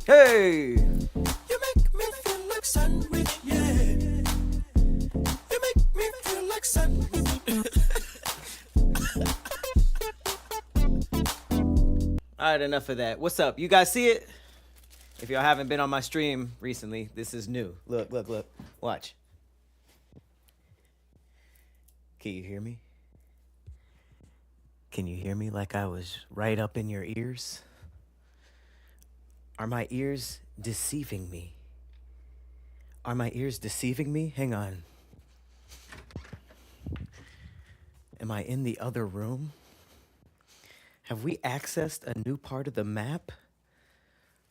Hey! You make me feel like sandwich, yeah. You make me feel like sandwich. All right, enough of that. What's up? You guys see it? If y'all haven't been on my stream recently, this is new. Look. Watch. Can you hear me? Can you hear me like I was right up in your ears? Are my ears deceiving me? Are my ears deceiving me? Hang on. Am I in the other room? Have we accessed a new part of the map?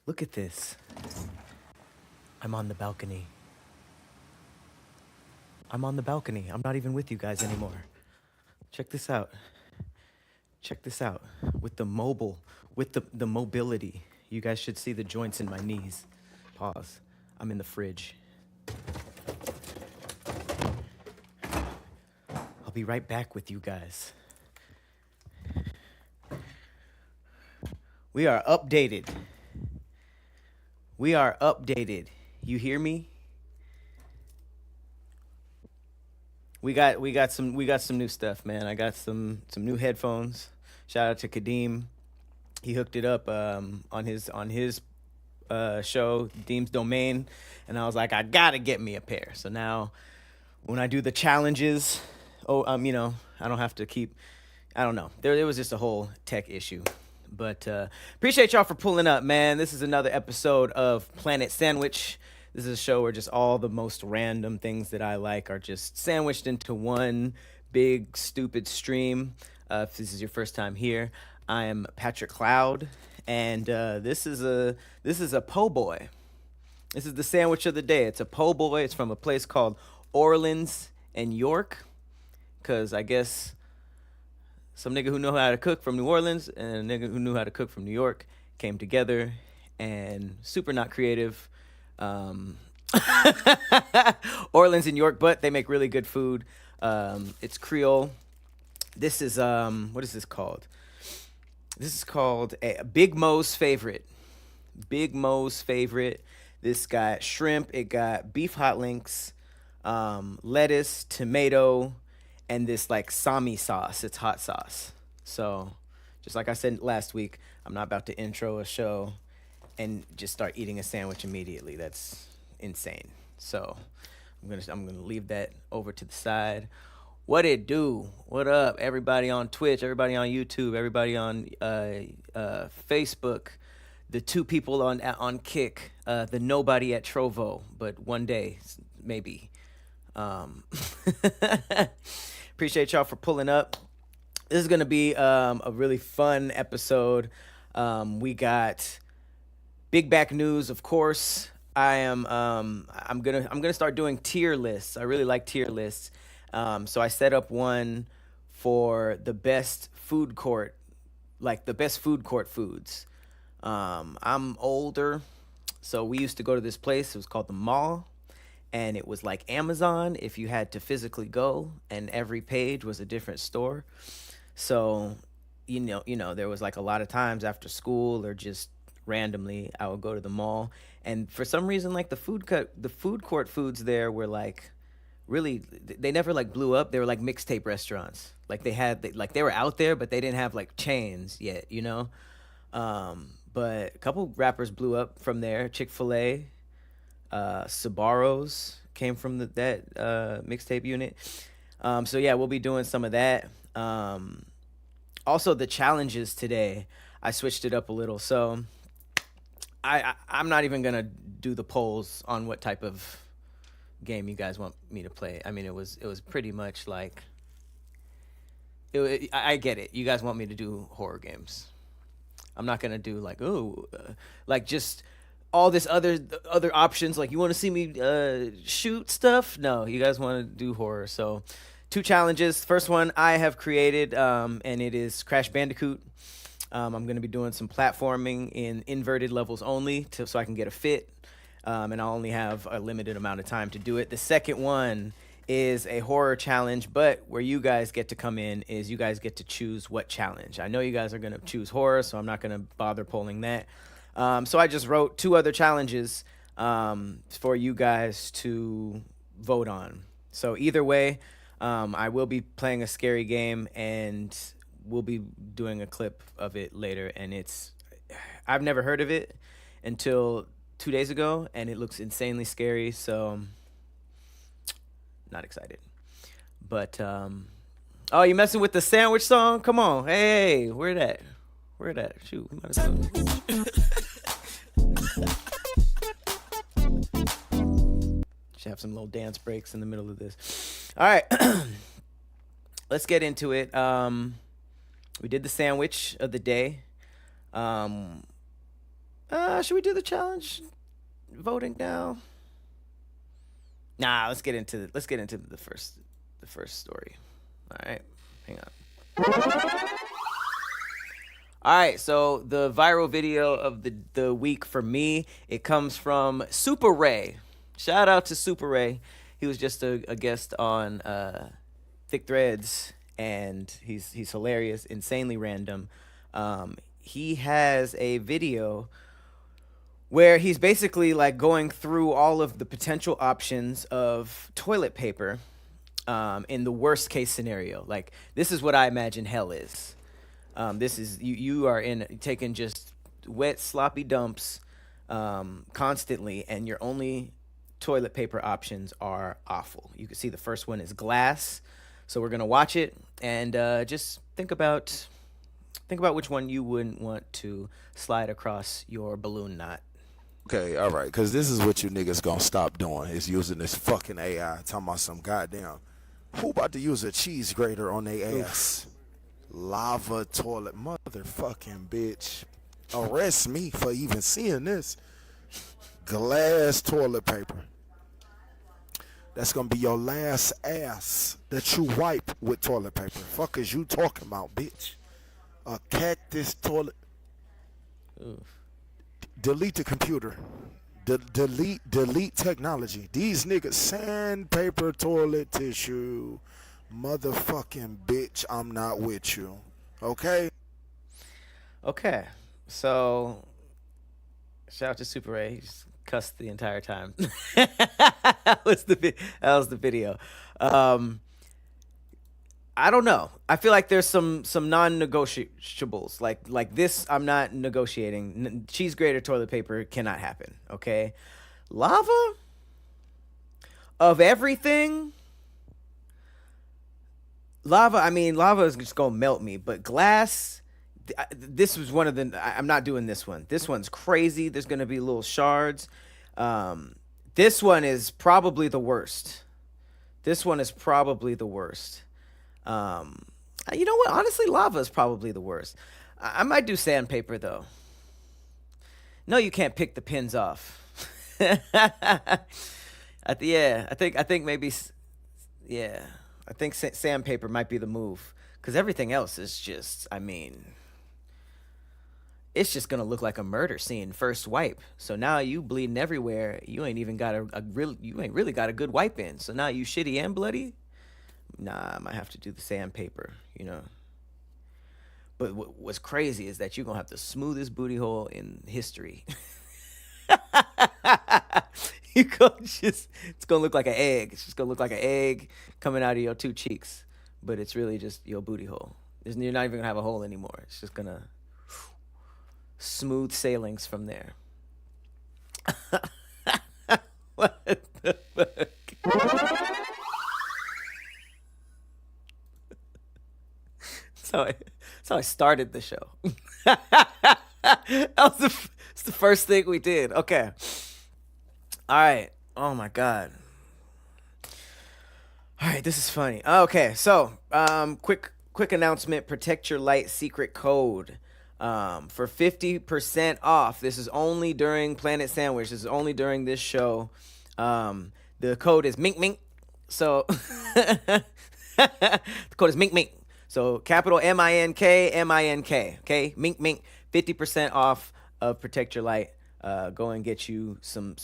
Look at this. I'm on the balcony. I'm on the balcony. I'm not even with you guys anymore. Check this out. Check this out. With the mobility. You guys should see the joints in my knees. Pause. I'm in the fridge. I'll be right back with you guys. We are updated. We are updated. You hear me? We got some new stuff, man. I got some new headphones. Shout out to Kadeem. He hooked it up on his show, Deem's Domain, and I was like, I gotta get me a pair. So now, when I do the challenges, I don't have to keep. I don't know. There was just a whole tech issue, but appreciate y'all for pulling up, man. This is another episode of Planet Sandwich. This is a show where just all the most random things that I like are just sandwiched into one big stupid stream. If this is your first time here, I am Patrick Cloud, and this is a po' boy. This is the sandwich of the day. It's a po' boy. It's from a place called Orleans and York, because I guess some nigga who know how to cook from New Orleans and a nigga who knew how to cook from New York came together, and super not creative. Orleans and York, but they make really good food. It's Creole. This is what is this called? This is called a Big Mo's Favorite. Big Mo's Favorite. This got shrimp. It got beef hot links, lettuce, tomato, and this like sami sauce. It's hot sauce. So, just like I said last week, I'm not about to intro a show and just start eating a sandwich immediately. That's insane. So, I'm gonna leave that over to the side. What it do? What up, everybody on Twitch, everybody on YouTube, everybody on Facebook, the two people on Kick, the nobody at Trovo, but one day maybe. Appreciate y'all for pulling up. This is gonna be a really fun episode. We got big back news, of course. I'm gonna start doing tier lists. I really like tier lists. So I set up one for the best food court, like the best food court foods. I'm older, so we used to go to this place. It was called the Mall, and it was like Amazon if you had to physically go, and every page was a different store. So, you know, there was like a lot of times after school or just randomly, I would go to the mall, and for some reason, like the food court foods there were like really, they never like blew up. They were like mixtape restaurants. Like they were out there, but they didn't have like chains yet, you know. But a couple rappers blew up from there. Chick-fil-A, Sbarro's came from that mixtape unit. So yeah, we'll be doing some of that. Also the challenges today, I switched it up a little. So I'm not even gonna do the polls on what type of game you guys want me to play. I mean, it was pretty much like I get it. You guys want me to do horror games. I'm not gonna do like like just all this other options. Like you want to see me shoot stuff? No, you guys want to do horror. So, two challenges. First one I have created, and it is Crash Bandicoot. I'm gonna be doing some platforming in inverted levels only, so I can get a fit. And I'll only have a limited amount of time to do it. The second one is a horror challenge, but where you guys get to come in is you guys get to choose what challenge. I know you guys are going to choose horror, so I'm not going to bother polling that. So I just wrote two other challenges for you guys to vote on. So either way, I will be playing a scary game, and we'll be doing a clip of it later. And I've never heard of it until 2 days ago, and it looks insanely scary, so not excited. But oh, you messing with the sandwich song? Come on. Hey, where that? Shoot, we might as well. Should have some little dance breaks in the middle of this. All right. Let's get into it. We did the sandwich of the day. Should we do the challenge voting now? Nah, let's get into the first story. All right, hang on. All right, so the viral video of the week for me, it comes from Super Ray. Shout out to Super Ray. He was just a guest on Thick Threads, and he's hilarious, insanely random. He has a video where he's basically like going through all of the potential options of toilet paper in the worst case scenario. Like, this is what I imagine hell is. This is you are taking just wet, sloppy dumps constantly, and your only toilet paper options are awful. You can see the first one is glass. So we're gonna watch it and just think about which one you wouldn't want to slide across your balloon knot. Okay, all right, because this is what you niggas gonna stop doing, is using this fucking AI, talking about some goddamn, who about to use a cheese grater on their ass? Lava toilet, motherfucking bitch. Arrest me for even seeing this. Glass toilet paper. That's gonna be your last ass that you wipe with toilet paper. Fuck is you talking about, bitch? A cactus toilet. Oof. Delete the computer. Delete technology. These niggas sandpaper toilet tissue. Motherfucking bitch, I'm not with you. Okay? Okay. So shout out to Super Ray. He just cussed the entire time. that was the video. I don't know. I feel like there's some non-negotiables. Like this, I'm not negotiating. Cheese grater toilet paper cannot happen. Okay, lava. Of everything, lava. I mean, lava is just gonna melt me. But glass. This was one of the. I'm not doing this one. This one's crazy. There's gonna be little shards. This one is probably the worst. You know what? Honestly, lava is probably the worst. I might do sandpaper though. No, you can't pick the pins off. I think maybe. Yeah, I think sandpaper might be the move, because everything else is just. I mean, it's just gonna look like a murder scene first wipe. So now you bleeding everywhere. You ain't even got you ain't really got a good wipe in. So now you shitty and bloody. Nah, I might have to do the sandpaper, you know. But what's crazy is that you're going to have the smoothest booty hole in history. It's going to look like an egg. It's just going to look like an egg coming out of your two cheeks. But it's really just your booty hole. You're not even going to have a hole anymore. It's just going to smooth sailings from there. What the fuck? That's how I started the show. It's the first thing we did. Okay. All right. Oh my God. All right, this is funny. Okay, so quick announcement: Protect Your Light secret code for 50% off. This is only during Planet Sandwich. This is only during this show. The code is mink mink. So the code is mink mink. So capital MINK. Okay, mink mink. 50% off of Protect Your Light. Go and get you some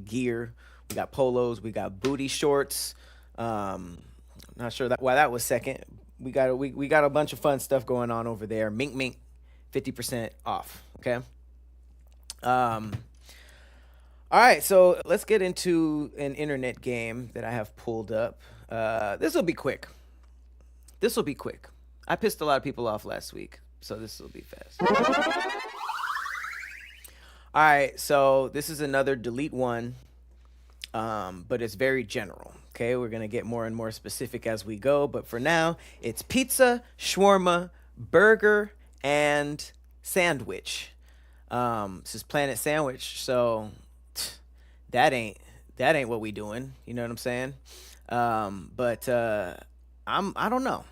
gear. We got polos. We got booty shorts. Not sure why that was second. We got a bunch of fun stuff going on over there. Mink mink, 50% off. Okay. All right, so let's get into an internet game that I have pulled up. This will be quick. I pissed a lot of people off last week, so this will be fast. All right, so this is another delete one, but it's very general. Okay, we're gonna get more and more specific as we go, but for now, it's pizza, shawarma, burger, and sandwich. This is Planet Sandwich, so that ain't what we doing. You know what I'm saying? But I don't know.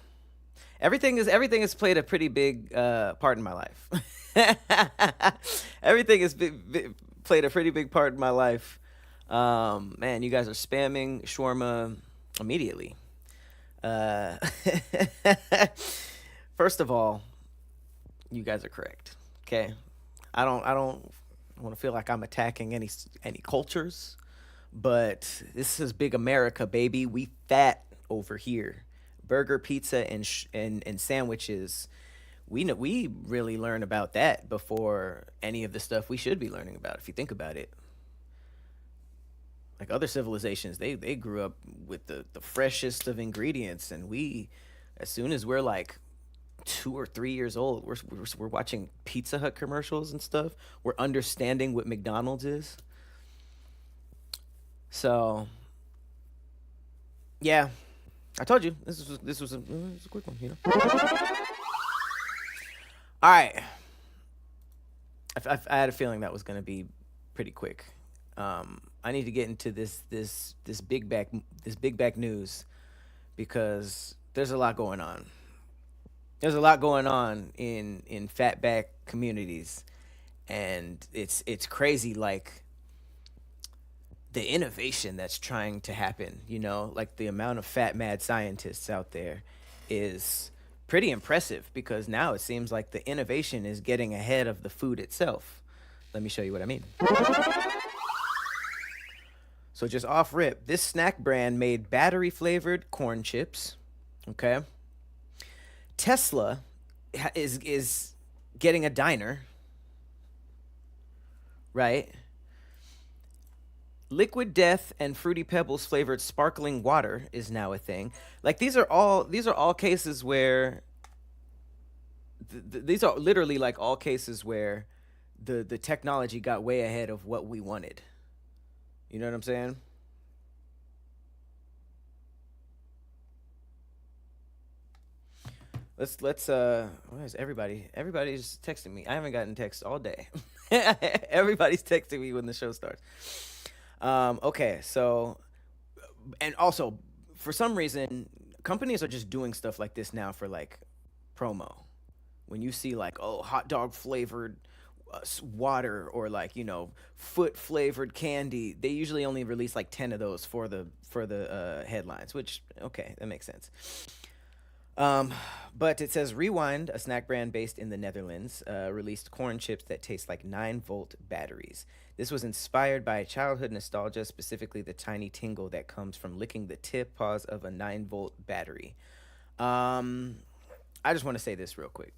Everything has played a pretty big part in my life. Everything has played a pretty big part in my life. Man, you guys are spamming shawarma immediately. First of all, you guys are correct. Okay, I don't want to feel like I'm attacking any cultures, but this is big America, baby. We fat over here. Burger, pizza, and sandwiches. We really learn about that before any of the stuff we should be learning about. If you think about it, like other civilizations, they grew up with the freshest of ingredients, and we, as soon as we're like 2 or 3 years old, we're watching Pizza Hut commercials and stuff. We're understanding what McDonald's is. So, yeah, I told you this was a quick one, you know. All right, I had a feeling that was gonna be pretty quick. I need to get into this big back news because there's a lot going on. There's a lot going on in fatback communities, and it's crazy. Like the innovation that's trying to happen, you know, like the amount of fat mad scientists out there is pretty impressive because now it seems like the innovation is getting ahead of the food itself. Let me show you what I mean. So just off rip, this snack brand made battery flavored corn chips. Okay. Tesla is getting a diner, right? Liquid Death and Fruity Pebbles flavored sparkling water is now a thing. Like these are all cases where these are literally like all cases where the technology got way ahead of what we wanted. You know what I'm saying? Let's what is everybody's texting me. I haven't gotten texts all day. Everybody's texting me when the show starts. Okay, so and also for some reason companies are just doing stuff like this now for like promo. When you see like, oh, hot dog flavored water or like, you know, foot flavored candy, they usually only release like 10 of those for the headlines, which okay, that makes sense. But it says Rewind, a snack brand based in the Netherlands, released corn chips that taste like 9-volt batteries. This was inspired by childhood nostalgia, specifically the tiny tingle that comes from licking the tip paws of a 9-volt battery. I just want to say this real quick,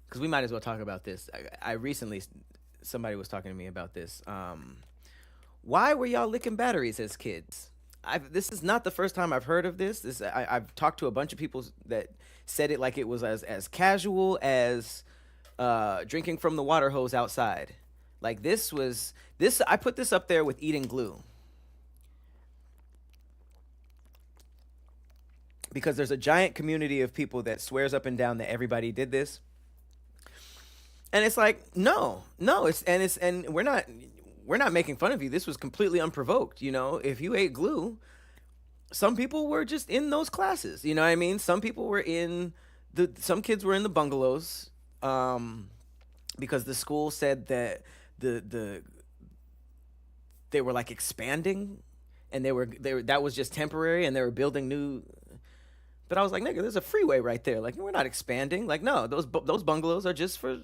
because we might as well talk about this. I recently, somebody was talking to me about this. Why were y'all licking batteries as kids? This is not the first time I've heard of this. I've talked to a bunch of people that said it like it was as casual as drinking from the water hose outside. Like this. I put this up there with eating glue, because there's a giant community of people that swears up and down that everybody did this, and it's like no, and we're not. we're not making fun of you. This was completely unprovoked. You know, if you ate glue, some people were just in those classes. You know what I mean? Some people were in some kids were in the bungalows, because the school said that the they were like expanding, and they were that was just temporary, and they were building new. But I was like, nigga, there's a freeway right there. Like, we're not expanding. Like, no, those bungalows are just for,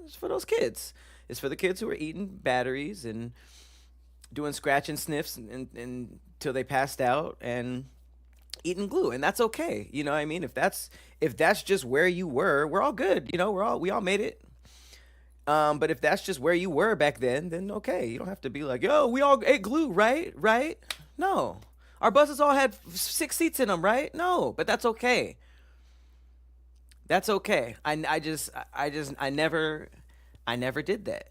it's for those kids. It's for the kids who are eating batteries and doing scratch and sniffs until they passed out and eating glue, and that's okay. You know what I mean? If that's just where you were, we're all good. You know, we all made it. But if that's just where you were back then okay. You don't have to be like, yo, we all ate glue, right? Right? No. Our buses all had 6 seats in them, right? No, but that's okay. That's okay. I never did that.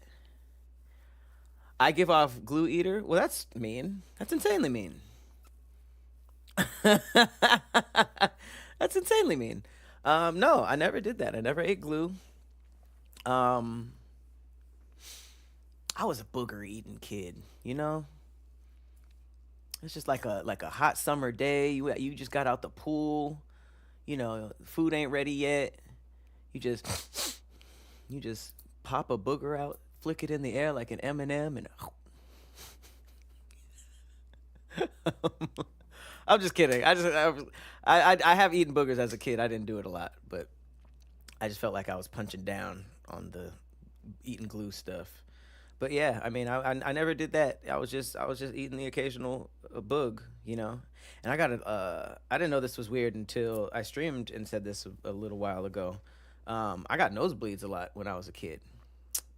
I give off glue eater. Well, that's mean. That's insanely mean. That's insanely mean. No, I never did that. I never ate glue. I was a booger eating kid, you know? It's just like a hot summer day. You just got out the pool. You know, food ain't ready yet. You just pop a booger out, flick it in the air like an M&M, and I'm just kidding. I have eaten boogers as a kid. I didn't do it a lot, but I just felt like I was punching down on the eating glue stuff. But yeah, I mean, I never did that. I was just eating the occasional boog, you know. And I didn't know this was weird until I streamed and said this a little while ago. I got nosebleeds a lot when I was a kid.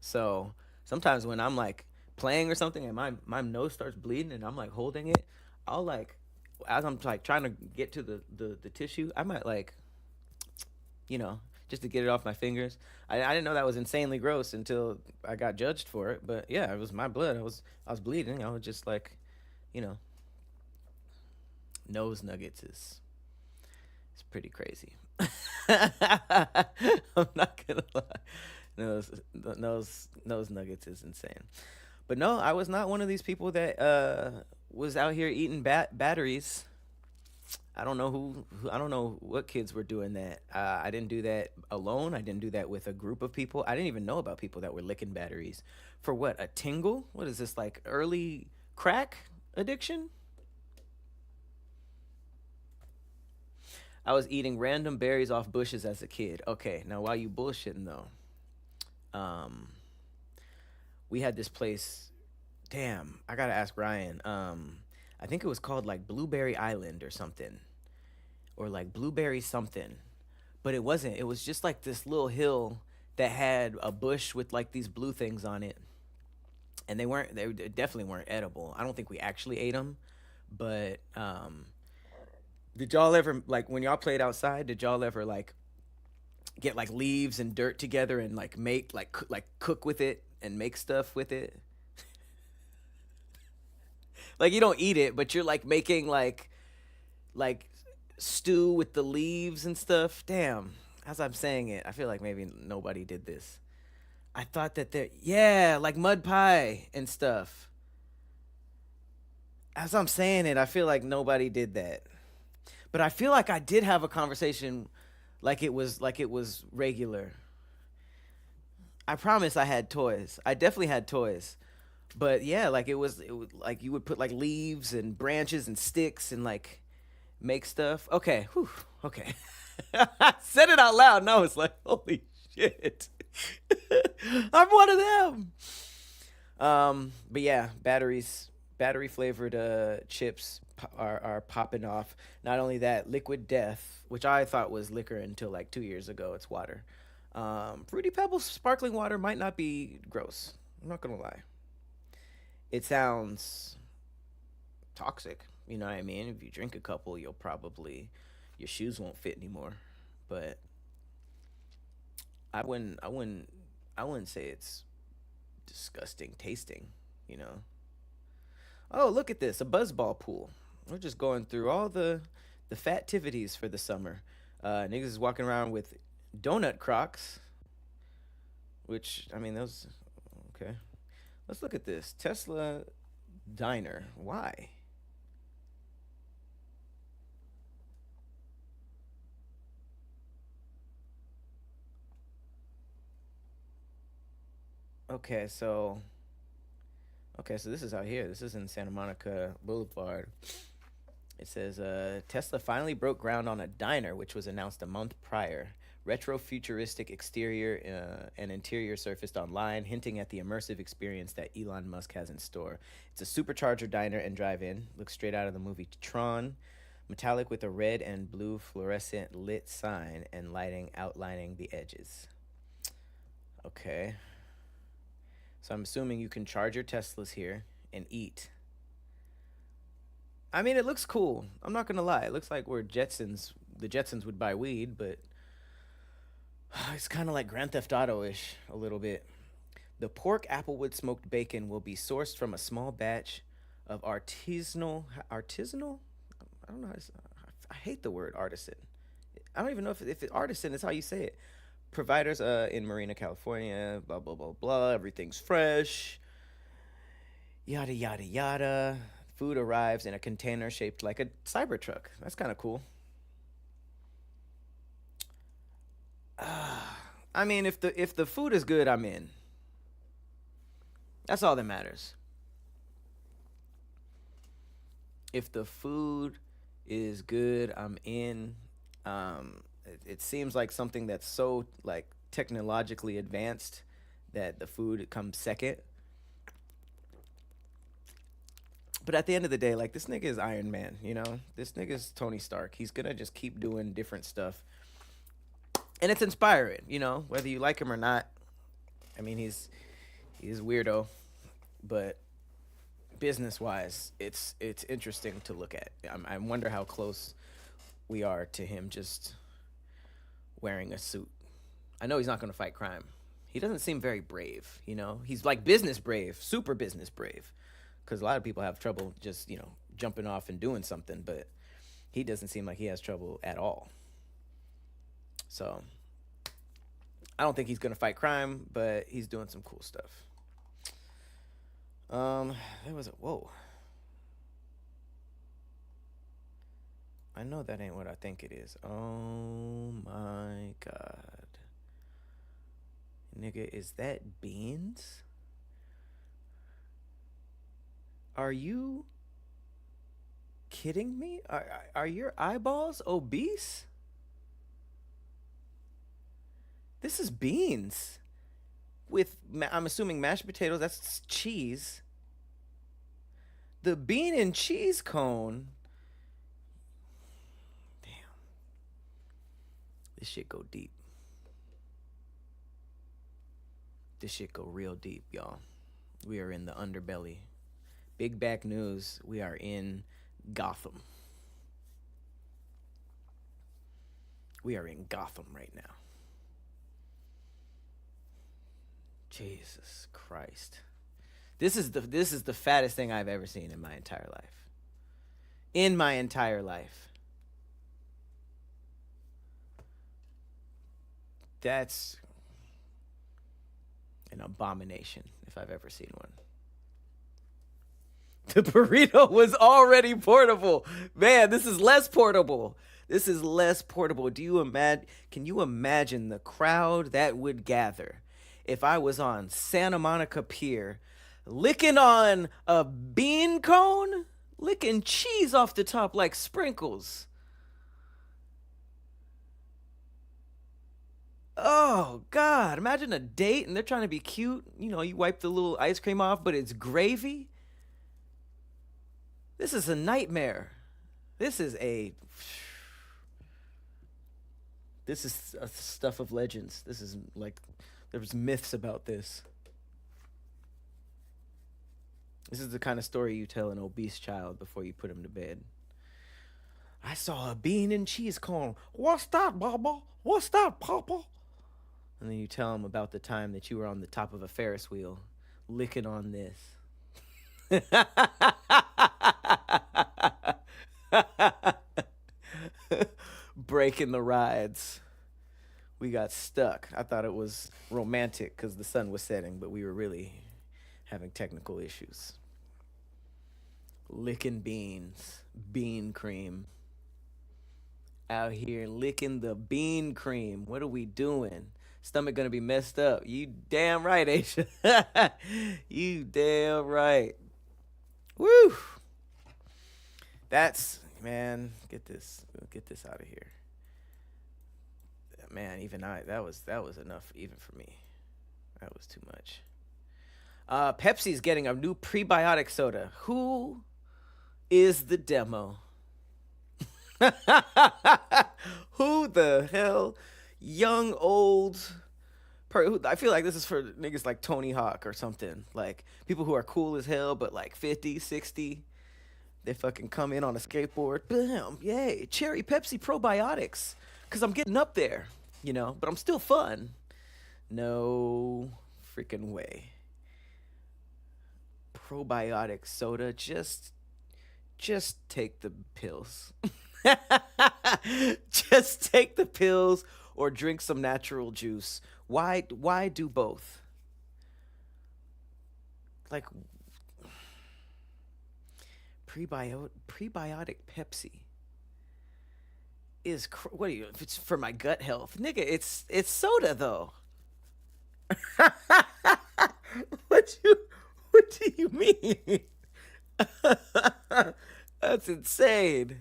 So sometimes when I'm like playing or something and my nose starts bleeding and I'm like holding it, I'll like, as I'm like trying to get to the tissue, I might like, you know, just to get it off my fingers. I didn't know that was insanely gross until I got judged for it. But yeah, it was my blood. I was bleeding. I was just like, you know, nose nuggets is pretty crazy. I'm not gonna lie. Nose nuggets is insane. But no, I was not one of these people that was out here eating batteries. I don't know I don't know what kids were doing that. I didn't do that alone. I didn't do that with a group of people. I didn't even know about people that were licking batteries. For what? A tingle? What is this, like early crack addiction? I was eating random berries off bushes as a kid. Okay, now while you bullshitting though, we had this place. Damn, I gotta ask Ryan. I think it was called like Blueberry Island or something, or like Blueberry something, but it wasn't. It was just like this little hill that had a bush with like these blue things on it, and they definitely weren't edible. I don't think we actually ate them, but did y'all ever, like, when y'all played outside, did y'all ever like get like leaves and dirt together and like make like cook with it and make stuff with it? Like, you don't eat it, but you're like making like stew with the leaves and stuff. Damn. As I'm saying it, I feel like maybe nobody did this. I thought that like mud pie and stuff. As I'm saying it, I feel like nobody did that. But I feel like I did have a conversation like it was regular. I promise I had toys. I definitely had toys. But yeah, like it was like you would put like leaves and branches and sticks and like make stuff. Okay. Whew. Okay. I said it out loud. Now it's like, holy shit. I'm one of them. But yeah, battery flavored chips are popping off. Not only that, Liquid Death, which I thought was liquor until like 2 years ago, it's water. Fruity Pebbles sparkling water might not be gross. I'm not gonna lie. It sounds toxic, you know what I mean? If you drink a couple, your shoes won't fit anymore. But I wouldn't say it's disgusting tasting, you know. Oh, look at this, a buzzball pool. We're just going through all the fativities for the summer. Niggas is walking around with donut Crocs, which, I mean, those, okay. Let's look at this. Tesla diner. Why? Okay, so this is out here. This is in Santa Monica Boulevard. It says Tesla finally broke ground on a diner, which was announced a month prior. Retro futuristic exterior and interior surfaced online, hinting at the immersive experience that Elon Musk has in store. It's a supercharger diner and drive-in. Looks straight out of the movie Tron. Metallic with a red and blue fluorescent lit sign and lighting outlining the edges. Okay. So I'm assuming you can charge your Teslas here and eat. I mean, it looks cool. I'm not gonna lie. It looks like the Jetsons would buy weed, but it's kind of like Grand Theft Auto-ish a little bit. The pork applewood smoked bacon will be sourced from a small batch of artisanal. I don't know. I hate the word artisan. I don't even know if artisan is how you say it. Providers in Marina, California. Blah blah blah blah. Everything's fresh. Yada yada yada. Food arrives in a container shaped like a Cybertruck. That's kind of cool. I mean, if the food is good, I'm in. That's all that matters. If the food is good, I'm in. It seems like something that's so like technologically advanced that the food comes second. But at the end of the day, like, this nigga is Iron Man, you know? This nigga is Tony Stark. He's gonna just keep doing different stuff. And it's inspiring, you know, whether you like him or not. I mean, he's weirdo, but business-wise, it's interesting to look at. I wonder how close we are to him just wearing a suit. I know he's not gonna fight crime. He doesn't seem very brave, you know? He's like business brave, super business brave. Because a lot of people have trouble just, you know, jumping off and doing something, but he doesn't seem like he has trouble at all. So I don't think he's gonna fight crime, but he's doing some cool stuff. There was a whoa. I know that ain't what I think it is. Oh my god. Nigga, is that beans? Are you kidding me? Are your eyeballs obese? This is beans with, I'm assuming, mashed potatoes. That's cheese. The bean and cheese cone. Damn. This shit go deep. This shit go real deep, y'all. We are in the underbelly. Big back news. We are in Gotham. We are in Gotham right now. Jesus Christ. This is the fattest thing I've ever seen in my entire life. In my entire life. That's an abomination if I've ever seen one. The burrito was already portable. Man, this is less portable. This is less portable. Can you imagine the crowd that would gather if I was on Santa Monica Pier licking on a bean cone, licking cheese off the top like sprinkles? Oh, God. Imagine a date and they're trying to be cute. You know, you wipe the little ice cream off, but it's gravy. This is a nightmare. This is a stuff of legends. This is like, there's myths about this. This is the kind of story you tell an obese child before you put him to bed. I saw a bean and cheese cone. What's that, Baba? What's that, Papa? And then you tell him about the time that you were on the top of a Ferris wheel, licking on this. Breaking the rides. We got stuck. I thought it was romantic because the sun was setting, but we were really having technical issues. Licking beans, bean cream. Out here licking the bean cream. What are we doing? Stomach gonna be messed up. You damn right, Aisha. You damn right. Woo! That's man. Get this out of here. Man, even that was enough even for me. That was too much. Pepsi's getting a new prebiotic soda. Who is the demo? Who the hell? Young, old. I feel like this is for niggas like Tony Hawk or something. Like people who are cool as hell, but like 50, 60. They fucking come in on a skateboard. Bam, yay. Cherry Pepsi probiotics. Because I'm getting up there, you know, but I'm still fun. No freaking way. Probiotic soda, just take the pills. Just take the pills or drink some natural juice. Why do both? Like prebiotic Pepsi is what are you? If it's for my gut health, nigga, it's soda though. What do you mean? That's insane.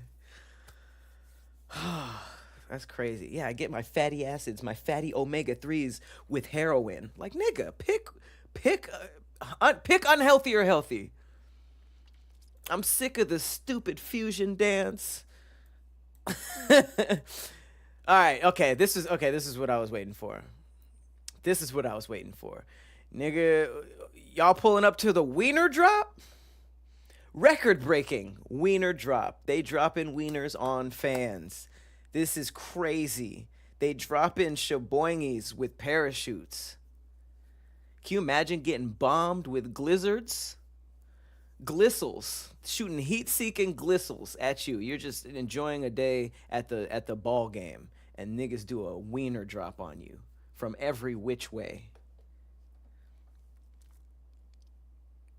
That's crazy. Yeah, I get my fatty acids, my fatty omega 3s with heroin. Like nigga, pick unhealthy or healthy. I'm sick of the stupid fusion dance. All right, okay. This is what I was waiting for. Nigga, y'all pulling up to the Wiener drop? Record-breaking Wiener drop. They drop in wieners on fans. This is crazy. They drop in Sheboyingis with parachutes. Can you imagine getting bombed with glizzards? Glissels. Shooting heat-seeking glissels at you. You're just enjoying a day at the ball game, and niggas do a wiener drop on you from every which way.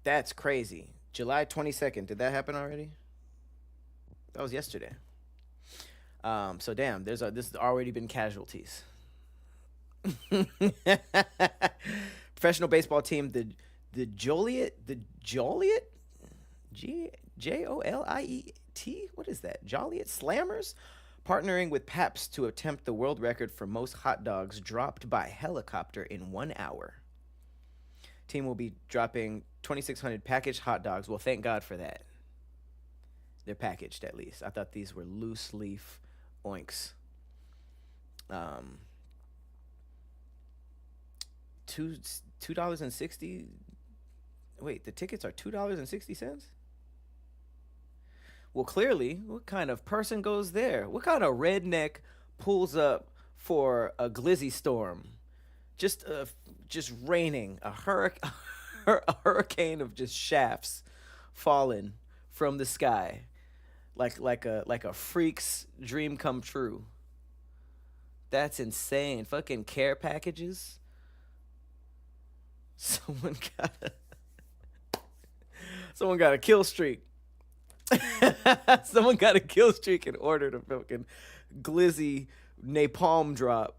That's crazy. July 22nd. Did that happen already? That was yesterday. So damn, this has already been casualties. Professional baseball team, the Joliet, Joliet, what is that? Joliet Slammers, partnering with Pabst to attempt the world record for most hot dogs dropped by helicopter in 1 hour. Team will be dropping 2,600 packaged hot dogs. Well, thank God for that. They're packaged at least. I thought these were loose leaf oinks. $2.60. Wait, the tickets are $2.60? Well, clearly, what kind of person goes there? What kind of redneck pulls up for a glizzy storm? Just raining, a hurricane of just shafts falling from the sky, like a freak's dream come true. That's insane. Fucking care packages. Someone got a kill streak. Someone got a kill streak and ordered a fucking glizzy napalm drop.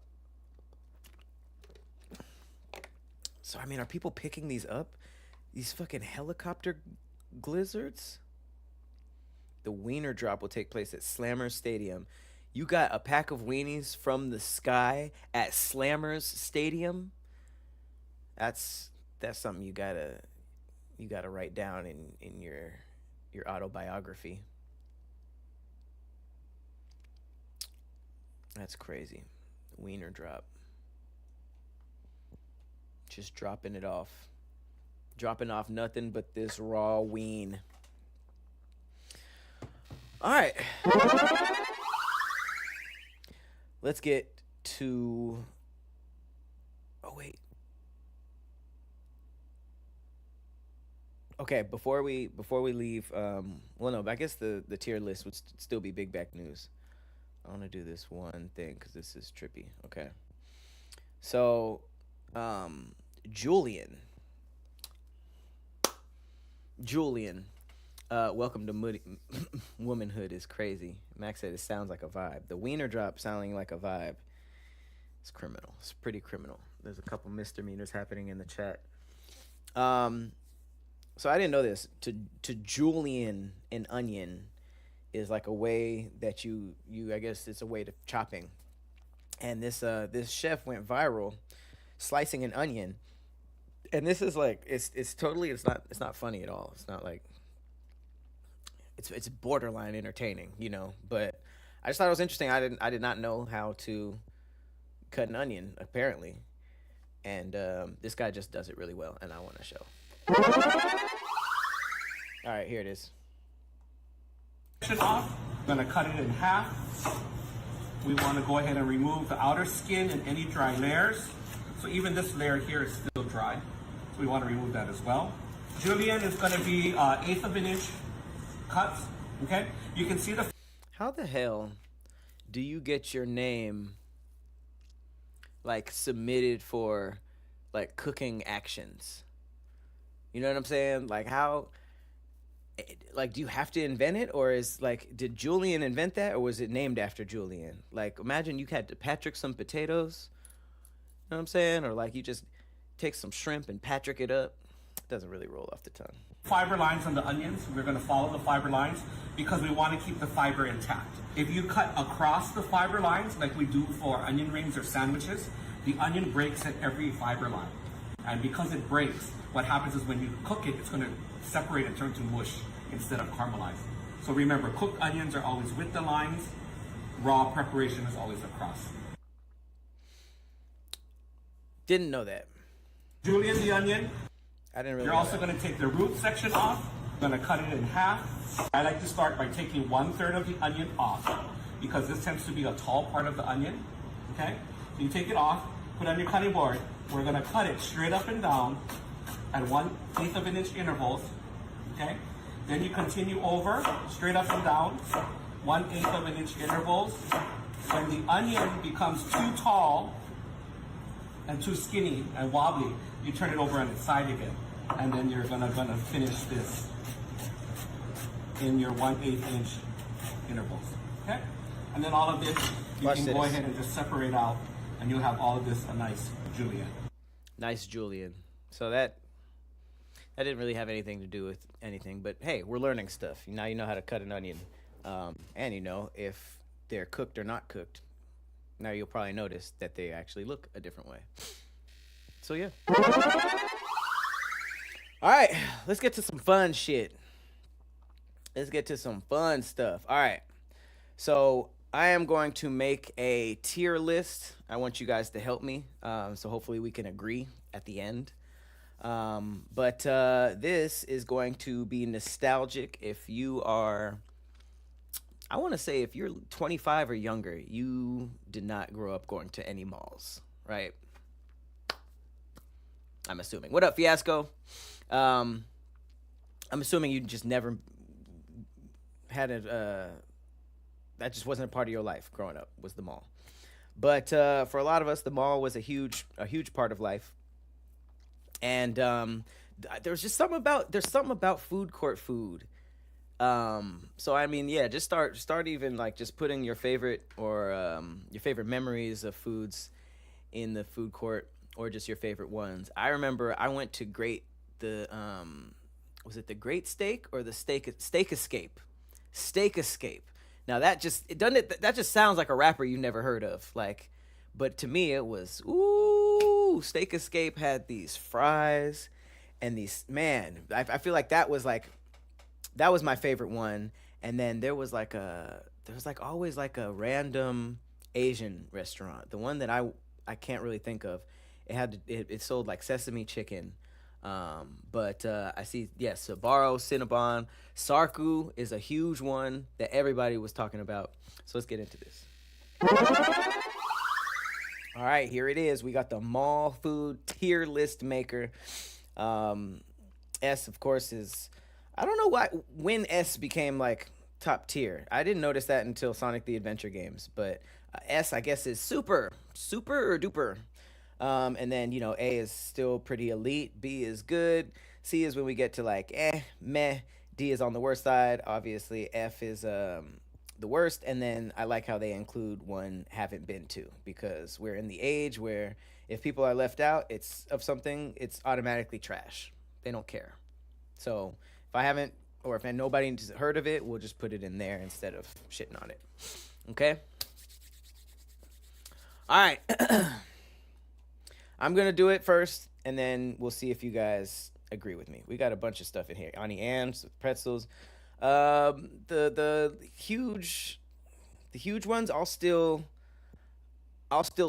So, I mean, are people picking these up? These fucking helicopter glizzards? The Wiener drop will take place at Slammers Stadium. You got a pack of weenies from the sky at Slammers Stadium? That's something you gotta write down in your autobiography. That's crazy. Wiener drop. Just dropping it off. Dropping off nothing but this raw ween. All right. Let's get to... Oh, wait. Okay, before we leave, well, no, I guess the tier list would still be big back news. I want to do this one thing because this is trippy. Okay. So... Julian. Julian. Welcome to Womanhood is crazy. Max said it sounds like a vibe. The Wiener drop sounding like a vibe. It's criminal. It's pretty criminal. There's a couple misdemeanors happening in the chat. So I didn't know this. To julienne an onion is like a way that you I guess it's a way to chopping. And this chef went viral slicing an onion. And this is like it's totally it's not funny at all. It's not like it's borderline entertaining, but I just thought it was interesting. I did not know how to cut an onion apparently. And this guy just does it really well and I want to show. All right, here it is. Off. I'm going to cut it in half. We want to go ahead and remove the outer skin and any dry layers. So even this layer here is still dry. So we want to remove that as well. Julienne is going to be 1/8 of an inch cuts. Okay, you can see the. How the hell do you get your name like submitted for like cooking actions? You know what I'm saying? Like how, like, do you have to invent it, or is like, did Julian invent that, or was it named after Julian? Like, imagine you had to Patrick some potatoes. You know what I'm saying? Or like you just take some shrimp and Patrick it up. It doesn't really roll off the tongue. Fiber lines on the onions. We're going to follow the fiber lines because we want to keep the fiber intact. If you cut across the fiber lines like we do for onion rings or sandwiches, the onion breaks at every fiber line. And because it breaks, what happens is when you cook it, it's going to separate and turn to mush instead of caramelize. So remember, cooked onions are always with the lines. Raw preparation is always across. Didn't know that. Julienne the onion. I didn't really. You're know also that. going to take the root section off. I'm going to cut it in half. I like to start by taking 1/3 of the onion off because this tends to be a tall part of the onion. Okay? So you take it off, put it on your cutting board. We're going to cut it straight up and down at 1/8 of an inch intervals. Okay? Then you continue over, straight up and down, 1/8 of an inch intervals. When the onion becomes too tall and too skinny and wobbly, you turn it over on its side again. And then you're gonna finish this in your 1/8 inch intervals. Okay? And then all of this, you Watch can this. go ahead and just separate out and you'll have all of this a nice julienne. Nice Julian. So that didn't really have anything to do with anything, but hey, we're learning stuff. Now you know how to cut an onion, and you know if they're cooked or not cooked. Now you'll probably notice that they actually look a different way. So yeah. All right, let's get to some fun shit. Let's get to some fun stuff. All right. So I am going to make a tier list. I want you guys to help me. So hopefully we can agree at the end. But this is going to be nostalgic if you are, I want to say if you're 25 or younger, you did not grow up going to any malls, right? I'm assuming. What up, Fiasco? I'm assuming you just never had that just wasn't a part of your life growing up, was the mall. But for a lot of us, the mall was a huge part of life. And there's something about food court food. So I mean, yeah, just start even like just putting your favorite or your favorite memories of foods in the food court, or just your favorite ones. I remember I went to was it the Great Steak or the Steak Escape? Steak Escape. Now that just sounds like a rapper you never heard of, like, but to me it was Steak Escape had these fries and these, man, I feel like that was my favorite one. And then there was always like a random Asian restaurant, the one that I can't really think of. It sold like sesame chicken. But I see, yes, Sbarro, Cinnabon, Sarku is a huge one that everybody was talking about. So let's get into this. All right, here it is. We got the mall food tier list maker. S, of course, is, I don't know when S became like top tier. I didn't notice that until Sonic the Adventure games, but S, I guess, is super or duper. And then, A is still pretty elite. B is good. C is when we get to like meh. D is on the worst side. Obviously, F is the worst, and then I like how they include one haven't been to, because we're in the age where if people are left out, it's of something, it's automatically trash. They don't care. So if I haven't, or if nobody's heard of it, we'll just put it in there instead of shitting on it. Okay. All right. I'm gonna do it first, and then we'll see if you guys agree with me. We got a bunch of stuff in here. Auntie Anne's, pretzels. The huge ones I'll still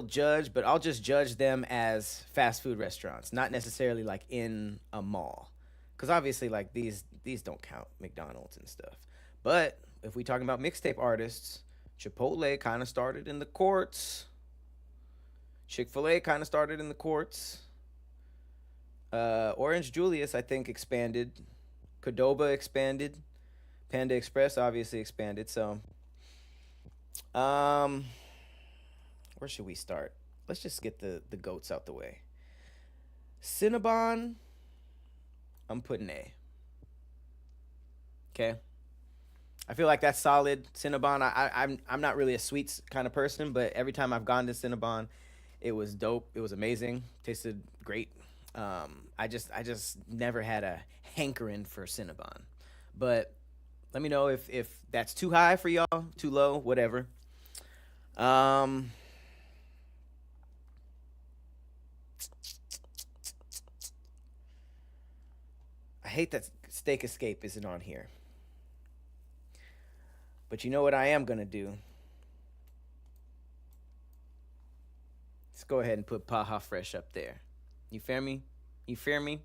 judge, but I'll just judge them as fast food restaurants, not necessarily like in a mall, because obviously like these don't count, McDonald's and stuff. But if we talking about mixtape artists, Chipotle kind of started in the courts. Chick-fil-A kind of started in the courts. Orange Julius, I think, expanded. Qdoba expanded. Panda Express obviously expanded. So, where should we start? Let's just get the goats out the way. Cinnabon, I'm putting A. Okay. I feel like that's solid. Cinnabon, I'm not really a sweets kind of person, but every time I've gone to Cinnabon, it was dope. It was amazing. Tasted great. I just never had a hankering for Cinnabon. But let me know if that's too high for y'all, too low, whatever. I hate that Steak Escape isn't on here. But you know what I am going to do? Let's go ahead and put Paha Fresh up there. You fear me? You fear me?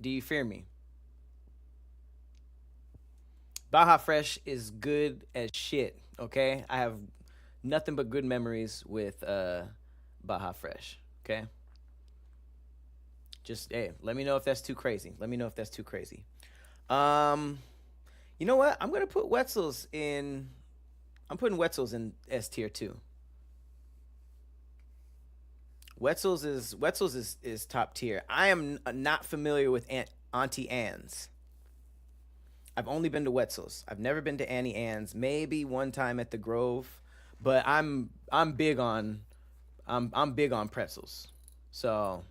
Do you fear me? Baja Fresh is good as shit, okay? I have nothing but good memories with Baja Fresh, okay? Just, hey, let me know if that's too crazy. Let me know if that's too crazy. You know what? I'm going to put Wetzel's in... I'm putting Wetzel's in S tier 2. Wetzel's is top tier. I am not familiar with Auntie Anne's. I've only been to Wetzel's. I've never been to Annie Ann's. Maybe one time at the Grove, but I'm big on pretzels. So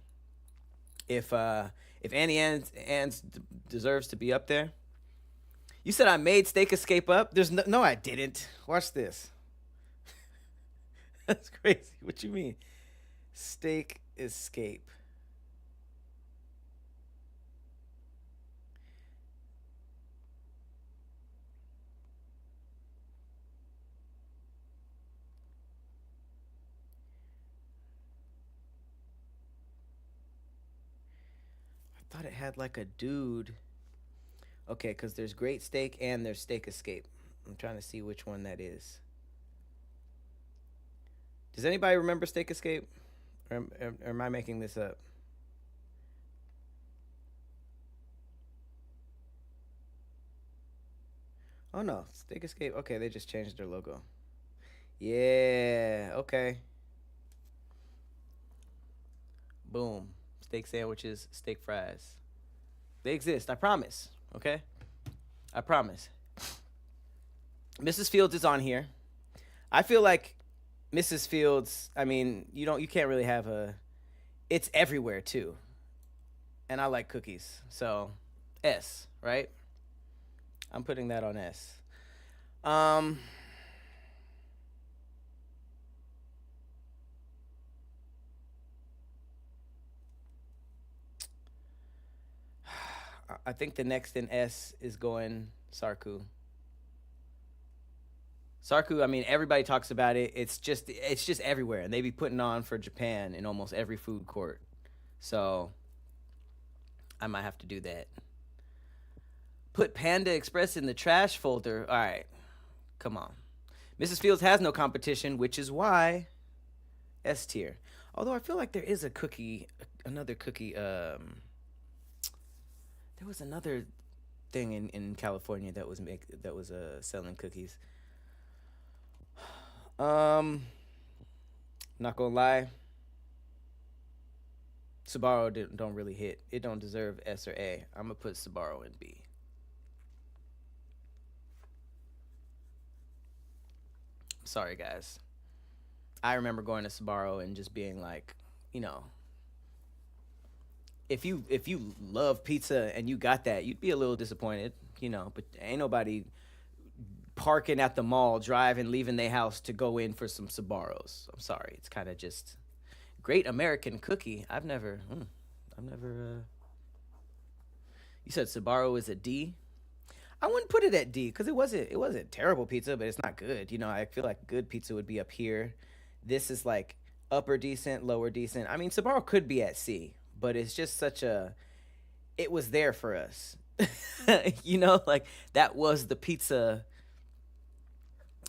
if Annie Ann's deserves to be up there. You said I made Steak Escape up? There's no I didn't. Watch this. That's crazy. What you mean? Steak Escape. I thought it had like a dude. Okay, because there's Great Steak and there's Steak Escape. I'm trying to see which one that is. Does anybody remember Steak Escape? Or am I making this up? Oh no, Steak Escape. Okay, they just changed their logo. Yeah, okay. Boom. Steak sandwiches, steak fries. They exist, I promise. Okay? I promise. Mrs. Fields is on here. I feel like Mrs. Fields, I mean, you can't really have it's everywhere too. And I like cookies. So, S, right? I'm putting that on S. I think the next in S is going Sarku. Sarku, I mean, everybody talks about it. It's just everywhere, and they be putting on for Japan in almost every food court. So I might have to do that. Put Panda Express in the trash folder. All right, come on. Mrs. Fields has no competition, which is why S tier. Although I feel like there is another cookie. There was another thing in California that was selling cookies. Not gonna lie. Sbarro don't really hit. It don't deserve S or A. I'm gonna put Sbarro in B. Sorry, guys. I remember going to Sbarro and just being like, you know, if you love pizza and you got that, you'd be a little disappointed, you know. But ain't nobody parking at the mall, driving, leaving their house to go in for some Sbarros. I'm sorry, it's kind of just great American cookie. I've never. You said Sbarro is a D. I wouldn't put it at D because it wasn't terrible pizza, but it's not good. You know, I feel like good pizza would be up here. This is like upper decent, lower decent. I mean, Sbarro could be at C, but it's just such a. It was there for us. You know, like that was the pizza.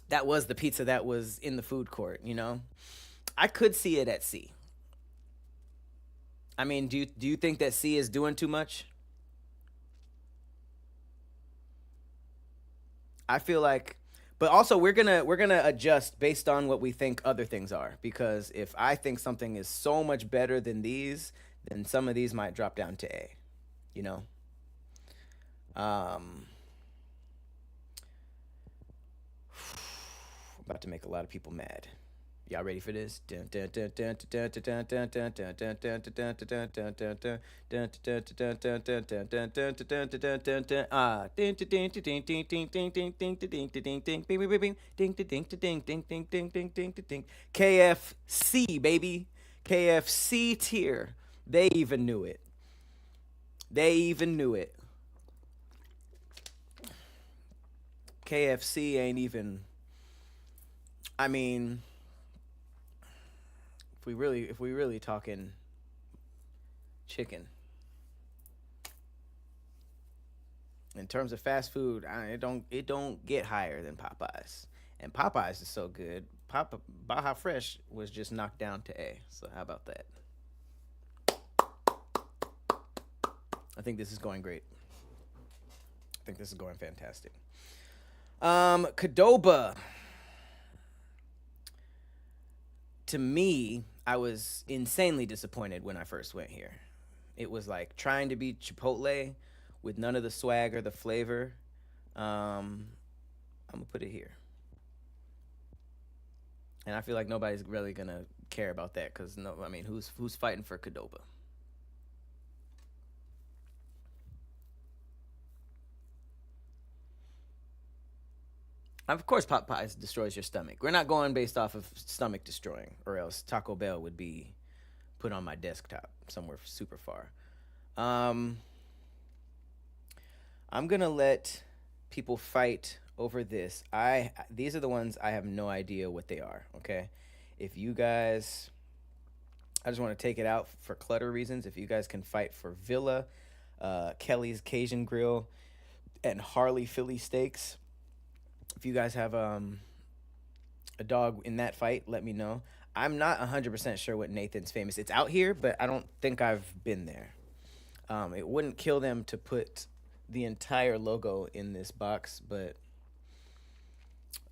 That was the pizza that was in the food court. You know, I could see it at C. I mean, do you think that C is doing too much? I feel like, but also we're gonna adjust based on what we think other things are. Because if I think something is so much better than these, then some of these might drop down to A. You know. I'm about to make a lot of people mad. Y'all ready for this? KFC, baby. KFC tier. They even knew it. They even knew it. KFC ain't even. I mean, if we really talking chicken in terms of fast food, it don't get higher than Popeyes, and Popeyes is so good. Baja Fresh was just knocked down to A. So how about that? I think this is going great. I think this is going fantastic. Qdoba. To me, I was insanely disappointed when I first went here. It was like trying to be Chipotle with none of the swag or the flavor. I'm gonna put it here, and I feel like nobody's really gonna care about that because no, I mean, who's fighting for Qdoba? Of course, Popeyes destroys your stomach. We're not going based off of stomach destroying, or else Taco Bell would be put on my desktop somewhere super far. I'm gonna let people fight over this. These are the ones I have no idea what they are. Okay, if you guys, I just want to take it out for clutter reasons. If you guys can fight for Villa, Kelly's Cajun Grill, and Harley Philly Steaks. If you guys have a dog in that fight, let me know. I'm not 100% sure what Nathan's famous. It's out here, but I don't think I've been there. It wouldn't kill them to put the entire logo in this box, but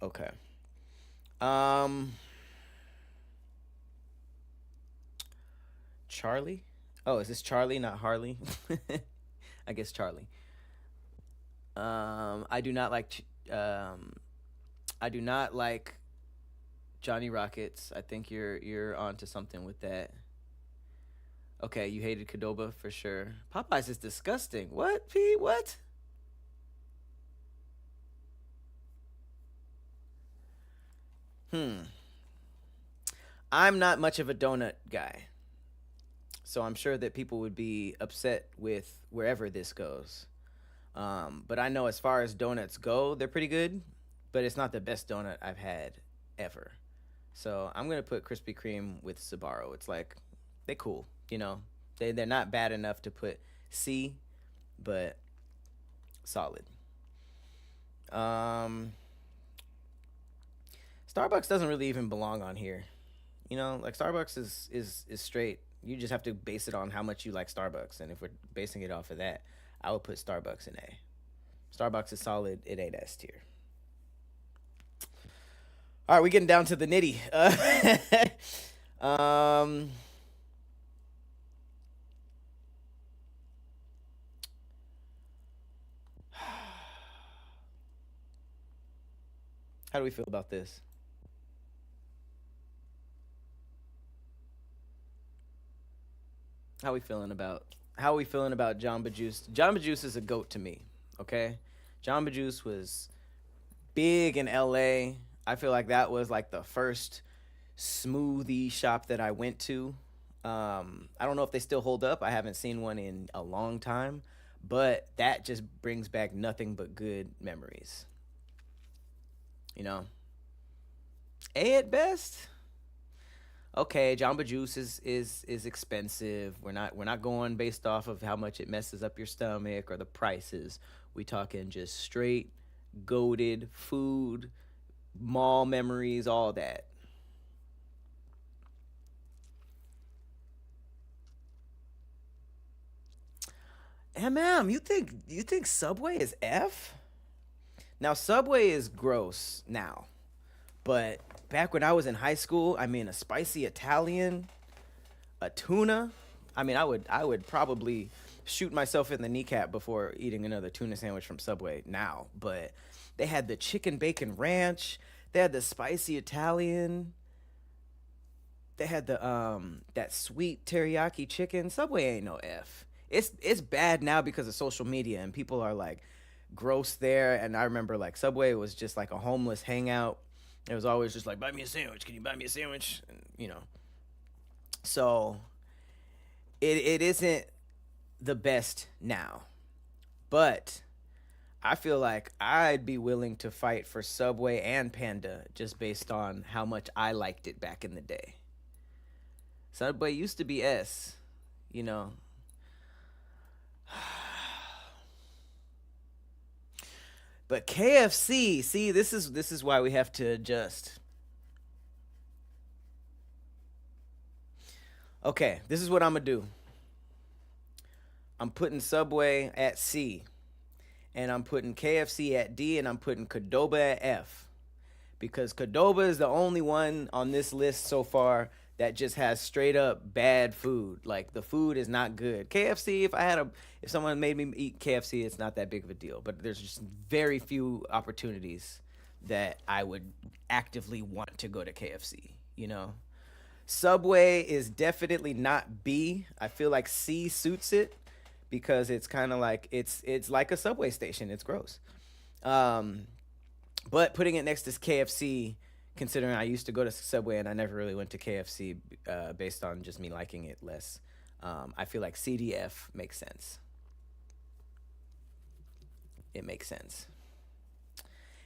okay. Charlie? Oh, is this Charlie, not Harley? I guess Charlie. I do not like Johnny Rockets. I think you're onto something with that. Okay, you hated Qdoba for sure. Popeyes is disgusting. What, P? What? I'm not much of a donut guy, so I'm sure that people would be upset with wherever this goes. But I know as far as donuts go, they're pretty good, but it's not the best donut I've had ever. So I'm gonna put Krispy Kreme with Sbarro. It's like they cool, you know. They're not bad enough to put C, but solid. Starbucks doesn't really even belong on here. You know, like Starbucks is straight. You just have to base it on how much you like Starbucks, and if we're basing it off of that, I would put Starbucks in A. Starbucks is solid. It ain't S tier. All right, we're getting down to the nitty. How do we feel about this? How we feeling about Jamba Juice? Jamba Juice is a goat to me. Okay, Jamba Juice was big in LA. I feel like that was like the first smoothie shop that I went to. I don't know if they still hold up. I haven't seen one in a long time, but that just brings back nothing but good memories. You know, A at best. Okay, Jamba Juice is expensive. We're not going based off of how much it messes up your stomach or the prices. We talking just straight goated food, mall memories, all that. You think Subway is F? Now Subway is gross now, but back when I was in high school, I mean a spicy Italian, a tuna. I mean I would probably shoot myself in the kneecap before eating another tuna sandwich from Subway now. But they had the chicken bacon ranch, they had the spicy Italian, they had the that sweet teriyaki chicken. Subway ain't no F. It's bad now because of social media and people are like gross there. And I remember like Subway was just like a homeless hangout. It was always just like, buy me a sandwich. Can you buy me a sandwich? And, so it isn't the best now, but I feel like I'd be willing to fight for Subway and Panda just based on how much I liked it back in the day. Subway used to be S, you know. But KFC, see, this is why we have to adjust. Okay, this is what I'm gonna do. I'm putting Subway at C, and I'm putting KFC at D, and I'm putting Qdoba at F, because Qdoba is the only one on this list so far that just has straight up bad food. Like the food is not good. KFC, if someone made me eat KFC, it's not that big of a deal. But there's just very few opportunities that I would actively want to go to KFC. You know, Subway is definitely not B. I feel like C suits it because it's kind of like it's like a subway station. It's gross. Um, but putting it next to KFC, considering I used to go to Subway and I never really went to KFC based on just me liking it less, I feel like CDF makes sense. It makes sense.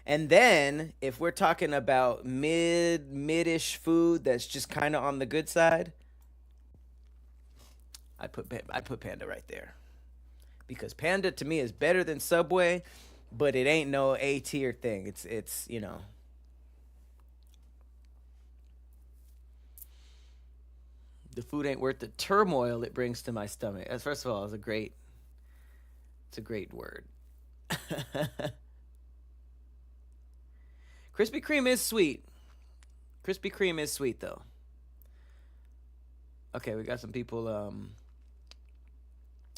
And then if we're talking about mid-ish food that's just kind of on the good side, I'd put Panda right there, because Panda to me is better than Subway, but it ain't no A tier thing. It's the food ain't worth the turmoil it brings to my stomach. As first of all, it's a great word. Krispy Kreme is sweet. Krispy Kreme is sweet though. Okay, we got some people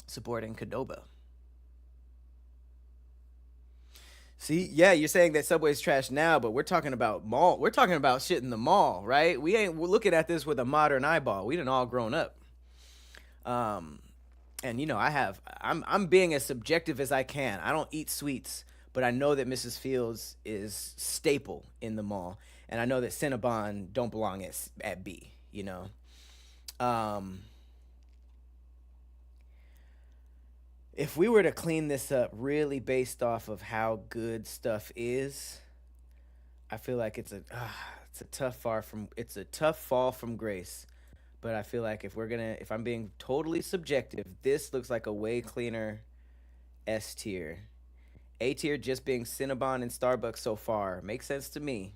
supporting Qdoba. See, yeah, you're saying that Subway's trash now, but we're talking about mall. We're talking about shit in the mall, right? We're looking at this with a modern eyeball. We done all grown up. Um, and I'm being as subjective as I can. I don't eat sweets, but I know that Mrs. Fields is staple in the mall, and I know that Cinnabon don't belong at B. Um, if we were to clean this up really based off of how good stuff is, I feel like it's a tough fall from grace. But I feel like if I'm being totally subjective, this looks like a way cleaner S tier. A tier just being Cinnabon and Starbucks so far makes sense to me.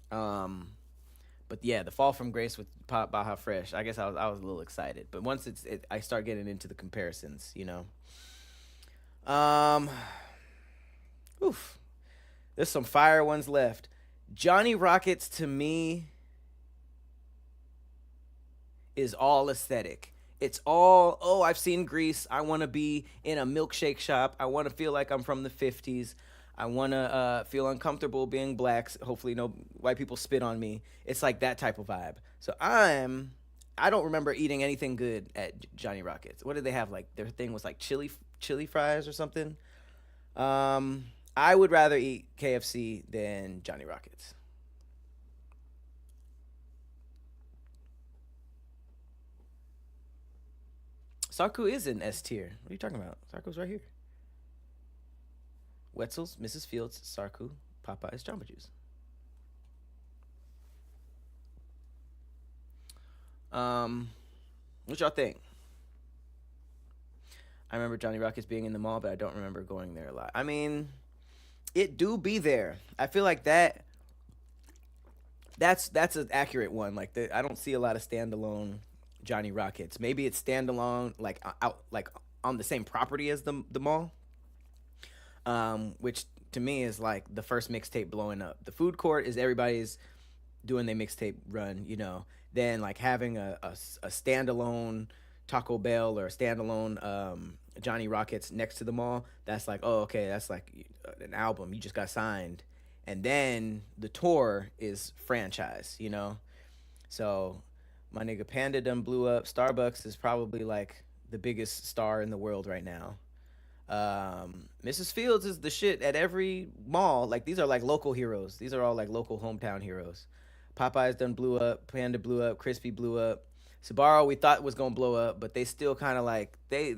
But yeah, the fall from grace with Baja Fresh, I guess I was a little excited. But once I start getting into the comparisons. Um, oof, there's some fire ones left. Johnny Rockets to me is all aesthetic. It's all, oh, I've seen Grease. I want to be in a milkshake shop. I want to feel like I'm from the 50s. I want to feel uncomfortable being black. Hopefully, no white people spit on me. It's like that type of vibe. So I don't remember eating anything good at Johnny Rockets. What did they have? Like their thing was like chili fries or something. I would rather eat KFC than Johnny Rockets. Sarku is in S tier. What are you talking about? Sarku's right here. Wetzel's, Mrs. Fields, Sarku, Popeyes, Jamba Juice. What y'all think? I remember Johnny Rockets being in the mall, but I don't remember going there a lot. I mean, it do be there. I feel like that's an accurate one. Like I don't see a lot of standalone Johnny Rockets. Maybe it's standalone, like out, like on the same property as the mall, which to me is like the first mixtape blowing up. The food court is everybody's doing their mixtape run, you know. Then like having a standalone Taco Bell or a standalone Johnny Rockets next to the mall. That's like, oh, okay, that's like an album you just got signed, and then the tour is franchise, you know. So my nigga Panda done blew up. Starbucks is probably like the biggest star in the world right now. Mrs. Fields is the shit at every mall. Like these are like local heroes. These are all like local hometown heroes. Popeyes done blew up. Panda blew up. Crispy blew up. Sbarro we thought was gonna blow up, but they still kind of like they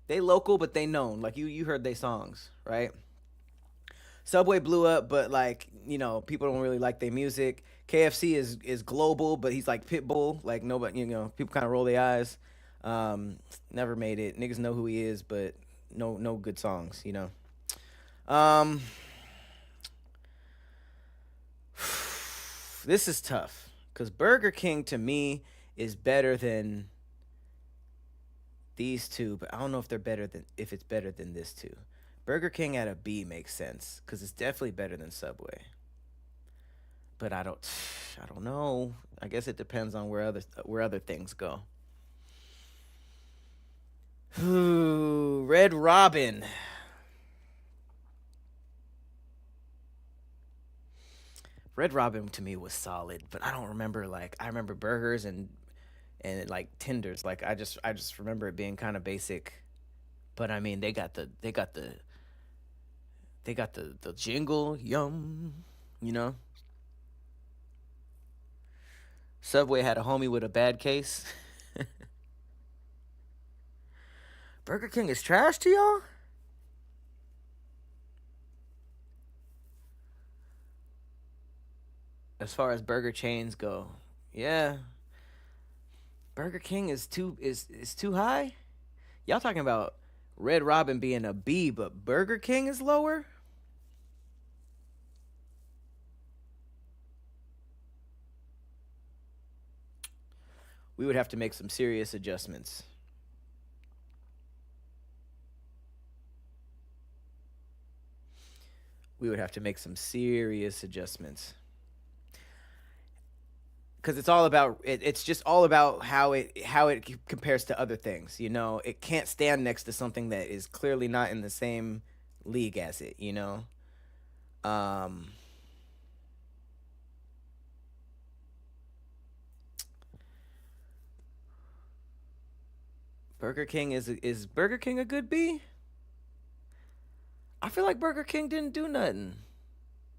local, but they known. Like you heard they songs, right? Subway blew up, but like, you know, people don't really like their music. KFC is global, but he's like Pitbull. Like nobody, you know, people kind of roll their eyes. Never made it. Niggas know who he is, but no good songs, you know. This is tough because Burger King to me is better than these two, but I don't know if it's better than this two. Burger King at a B makes sense because it's definitely better than Subway. But I don't know. I guess it depends on where other things go. Ooh, Red Robin. Red Robin to me was solid, but I don't remember I remember burgers and like tenders. Like I just remember it being kind of basic. But I mean, they got the jingle, yum, you know. Subway had a homie with a bad case. Burger King is trash to y'all? As far as burger chains go, yeah. Burger King is too high? Y'all talking about Red Robin being a B, but Burger King is lower? We would have to make some serious adjustments. We would have to make some serious adjustments. Because it's all about it's just all about how it compares to other things, you know. It can't stand next to something that is clearly not in the same league as it, you know. Burger King is Burger King a good B? I feel like Burger King didn't do nothing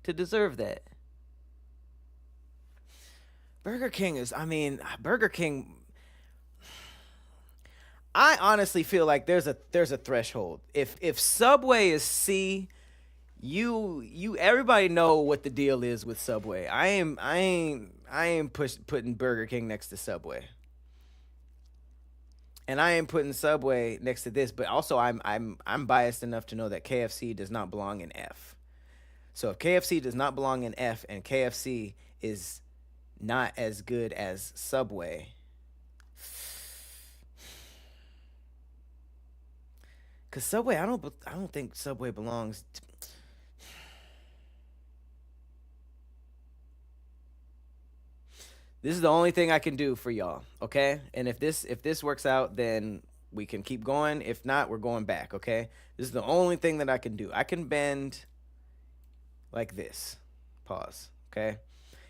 to deserve that. Burger King Burger King. I honestly feel like there's a threshold. If Subway is C, you everybody know what the deal is with Subway. I ain't putting Burger King next to Subway. And I am putting Subway next to this, but also I'm biased enough to know that KFC does not belong in F. So if KFC does not belong in F and KFC is not as good as Subway, cause Subway I don't think Subway belongs. This is the only thing I can do for y'all, okay? And if this works out, then We can keep going. If not, we're going back, okay? This is the only thing that I can do. I can bend like this. Pause, okay?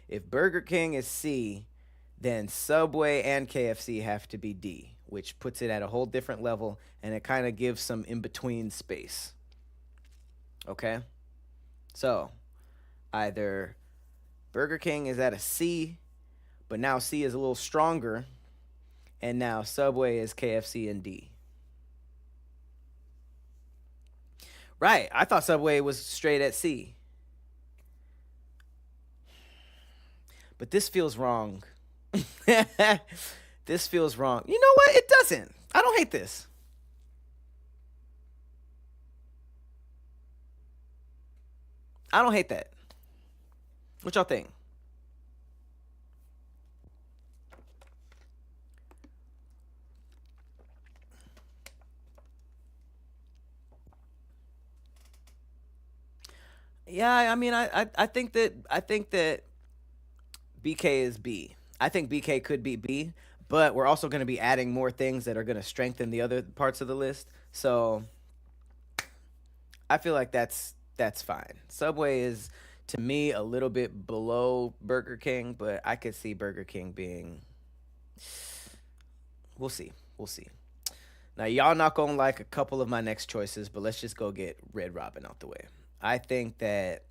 If Burger King is C, then Subway and KFC have to be D, which puts it at a whole different level, and it kind of gives some in-between space. Okay? So, either Burger King is at a C, but now C is a little stronger, and now Subway is KFC and D. Right, I thought Subway was straight at C. But this feels wrong. This feels wrong. You know what? It doesn't. I don't hate this. I don't hate that. What y'all think? Yeah, I mean, I think that BK is B. I think BK could be B, but we're also going to be adding more things that are going to strengthen the other parts of the list. So I feel like that's fine. Subway is, to me, a little bit below Burger King, but I could see Burger King being. We'll see. We'll see. Now, y'all not gonna like a couple of my next choices, but let's just go get Red Robin out the way. I think that.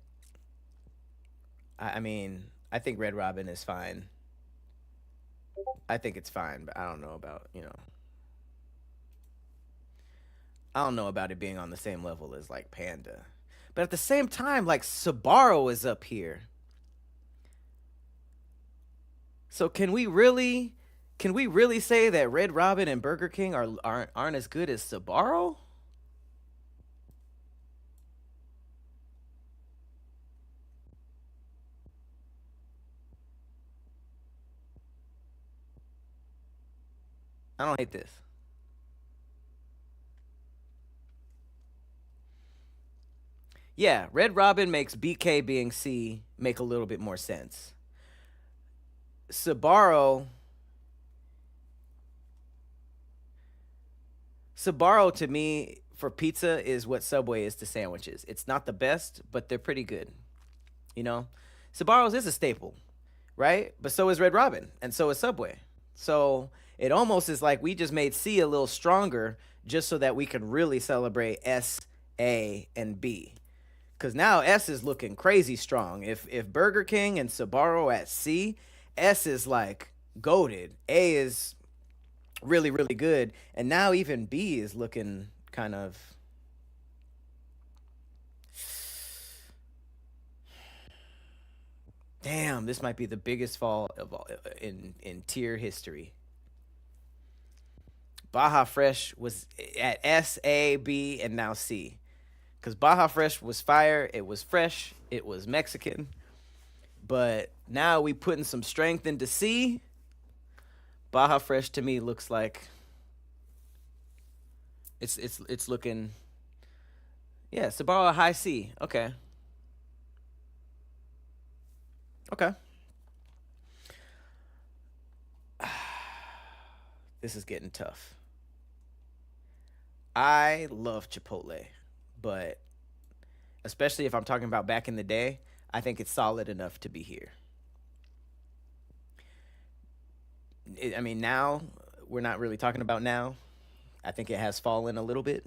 I mean, I think Red Robin is fine. I think it's fine, but I don't know about, I don't know about it being on the same level as like Panda. But at the same time, like Sbarro is up here. So can we really say that Red Robin and Burger King aren't as good as Sbarro? I don't hate this. Yeah, Red Robin makes BK being C make a little bit more sense. Sbarro to me for pizza is what Subway is to sandwiches. It's not the best, but they're pretty good. Sbarro's is a staple, right? But so is Red Robin, and so is Subway. So it almost is like we just made C a little stronger just so that we could really celebrate S, A, and B. Because now S is looking crazy strong. If Burger King and Sbarro at C, S is like goated. A is really, really good. And now even B is looking kind of. Damn, this might be the biggest fall of all, in tier history. Baja Fresh was at S, A, B, and now C. Because Baja Fresh was fire, it was fresh, it was Mexican. But now we putting some strength into C. Baja Fresh to me looks like it's looking. Yeah, Sbarro high C. Okay. Okay. This is getting tough. I love Chipotle, but especially if I'm talking about back in the day, I think it's solid enough to be here. I mean, now, we're not really talking about now. I think it has fallen a little bit,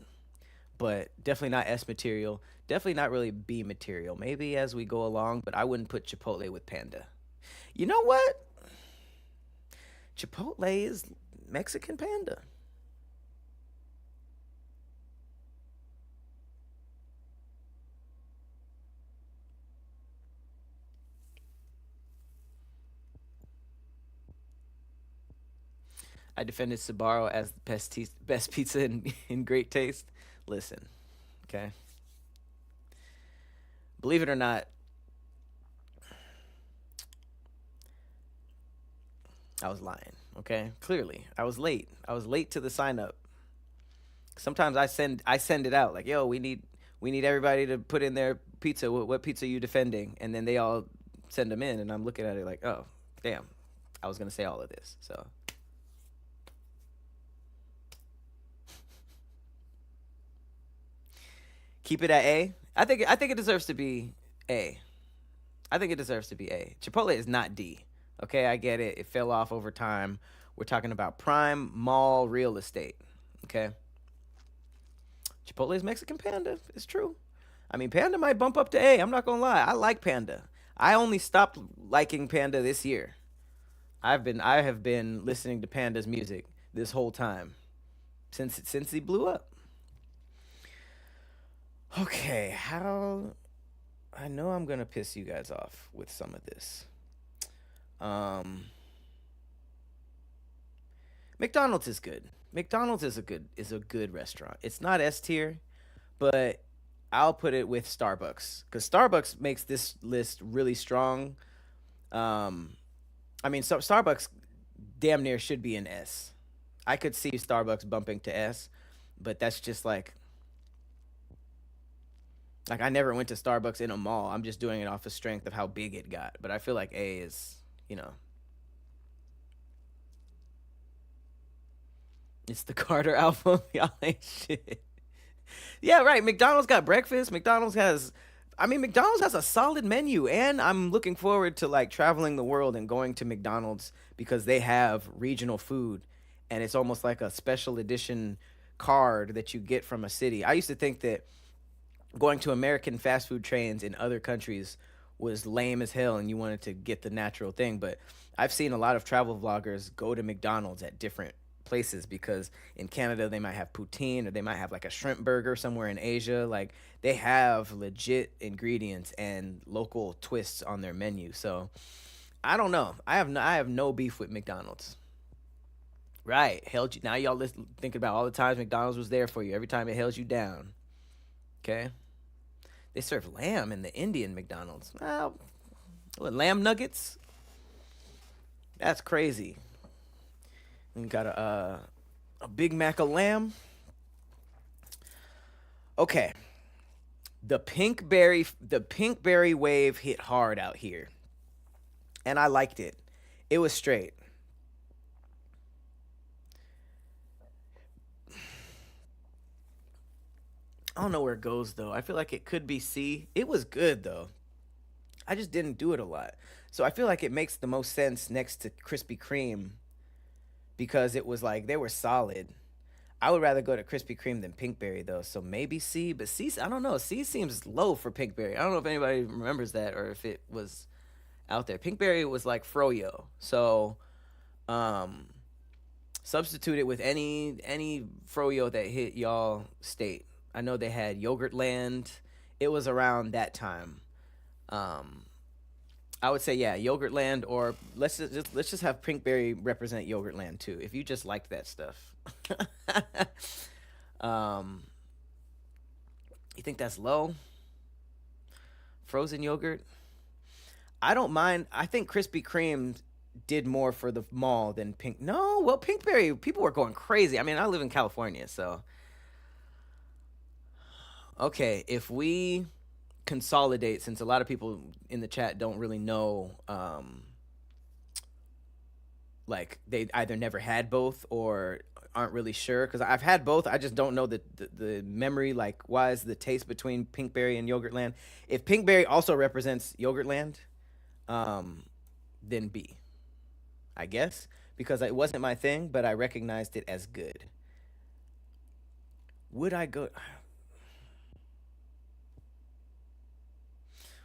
but definitely not S material. Definitely not really B material. Maybe as we go along, but I wouldn't put Chipotle with Panda. You know what? Chipotle is Mexican Panda. I defended Sbarro as the best pizza in great taste. Listen, okay? Believe it or not, I was lying, okay? Clearly, I was late. I was late to the sign up. Sometimes I send it out like, yo, we need everybody to put in their pizza. What pizza are you defending? And then they all send them in, and I'm looking at it like, oh, damn, I was gonna say all of this, so. Keep it at A. I think it deserves to be A. I think it deserves to be A. Chipotle is not D. Okay, I get it. It fell off over time. We're talking about prime mall real estate. Okay. Chipotle's Mexican Panda. It's true. I mean, Panda might bump up to A. I'm not gonna lie. I like Panda. I only stopped liking Panda this year. I have been listening to Panda's music this whole time since he blew up. Okay, how I know I'm gonna piss you guys off with some of this. Um, McDonald's is good. McDonald's is a good restaurant. It's not S tier, but I'll put it with Starbucks because Starbucks makes this list really strong. Um, I mean, so Starbucks damn near should be an S. I could see Starbucks bumping to S, but that's just like I never went to Starbucks in a mall. I'm just doing it off the strength of how big it got. But I feel like A is, it's the Carter album. Y'all ain't shit. Yeah, right. McDonald's got breakfast. McDonald's has a solid menu, and I'm looking forward to like traveling the world and going to McDonald's because they have regional food, and it's almost like a special edition card that you get from a city. I used to think that going to American fast food trains in other countries was lame as hell and you wanted to get the natural thing, but I've seen a lot of travel vloggers go to McDonald's at different places because in Canada they might have poutine or they might have like a shrimp burger somewhere in Asia. Like they have legit ingredients and local twists on their menu. So I don't know. I have no beef with McDonald's. Right, held you. Now y'all thinking about all the times McDonald's was there for you. Every time it held you down. Okay. They serve lamb in the Indian McDonald's. Well, lamb nuggets? That's crazy. And got a Big Mac of lamb. Okay. The pink berry wave hit hard out here. And I liked it. It was straight. I don't know where it goes though. I feel like it could be C. It was good though. I just didn't do it a lot. So I feel like it makes the most sense next to Krispy Kreme because it was like they were solid. I would rather go to Krispy Kreme than Pinkberry though. So maybe C, but C, I don't know. C seems low for Pinkberry. I don't know if anybody remembers that or if it was out there. Pinkberry was like Froyo. So substitute it with any Froyo that hit y'all state. I know they had Yogurtland. It was around that time. I would say Yogurtland, or let's just have Pinkberry represent Yogurtland too. If you just liked that stuff, you think that's low? Frozen yogurt. I don't mind. I think Krispy Kreme did more for the mall than Pink. No, well, Pinkberry, people were going crazy. I mean, I live in California, so. Okay, if we consolidate, since a lot of people in the chat don't really know, like they either never had both or aren't really sure, because I've had both, I just don't know the memory, like wise the taste between Pinkberry and Yogurtland. If Pinkberry also represents Yogurtland, then B, I guess, because it wasn't my thing, but I recognized it as good. Would I go...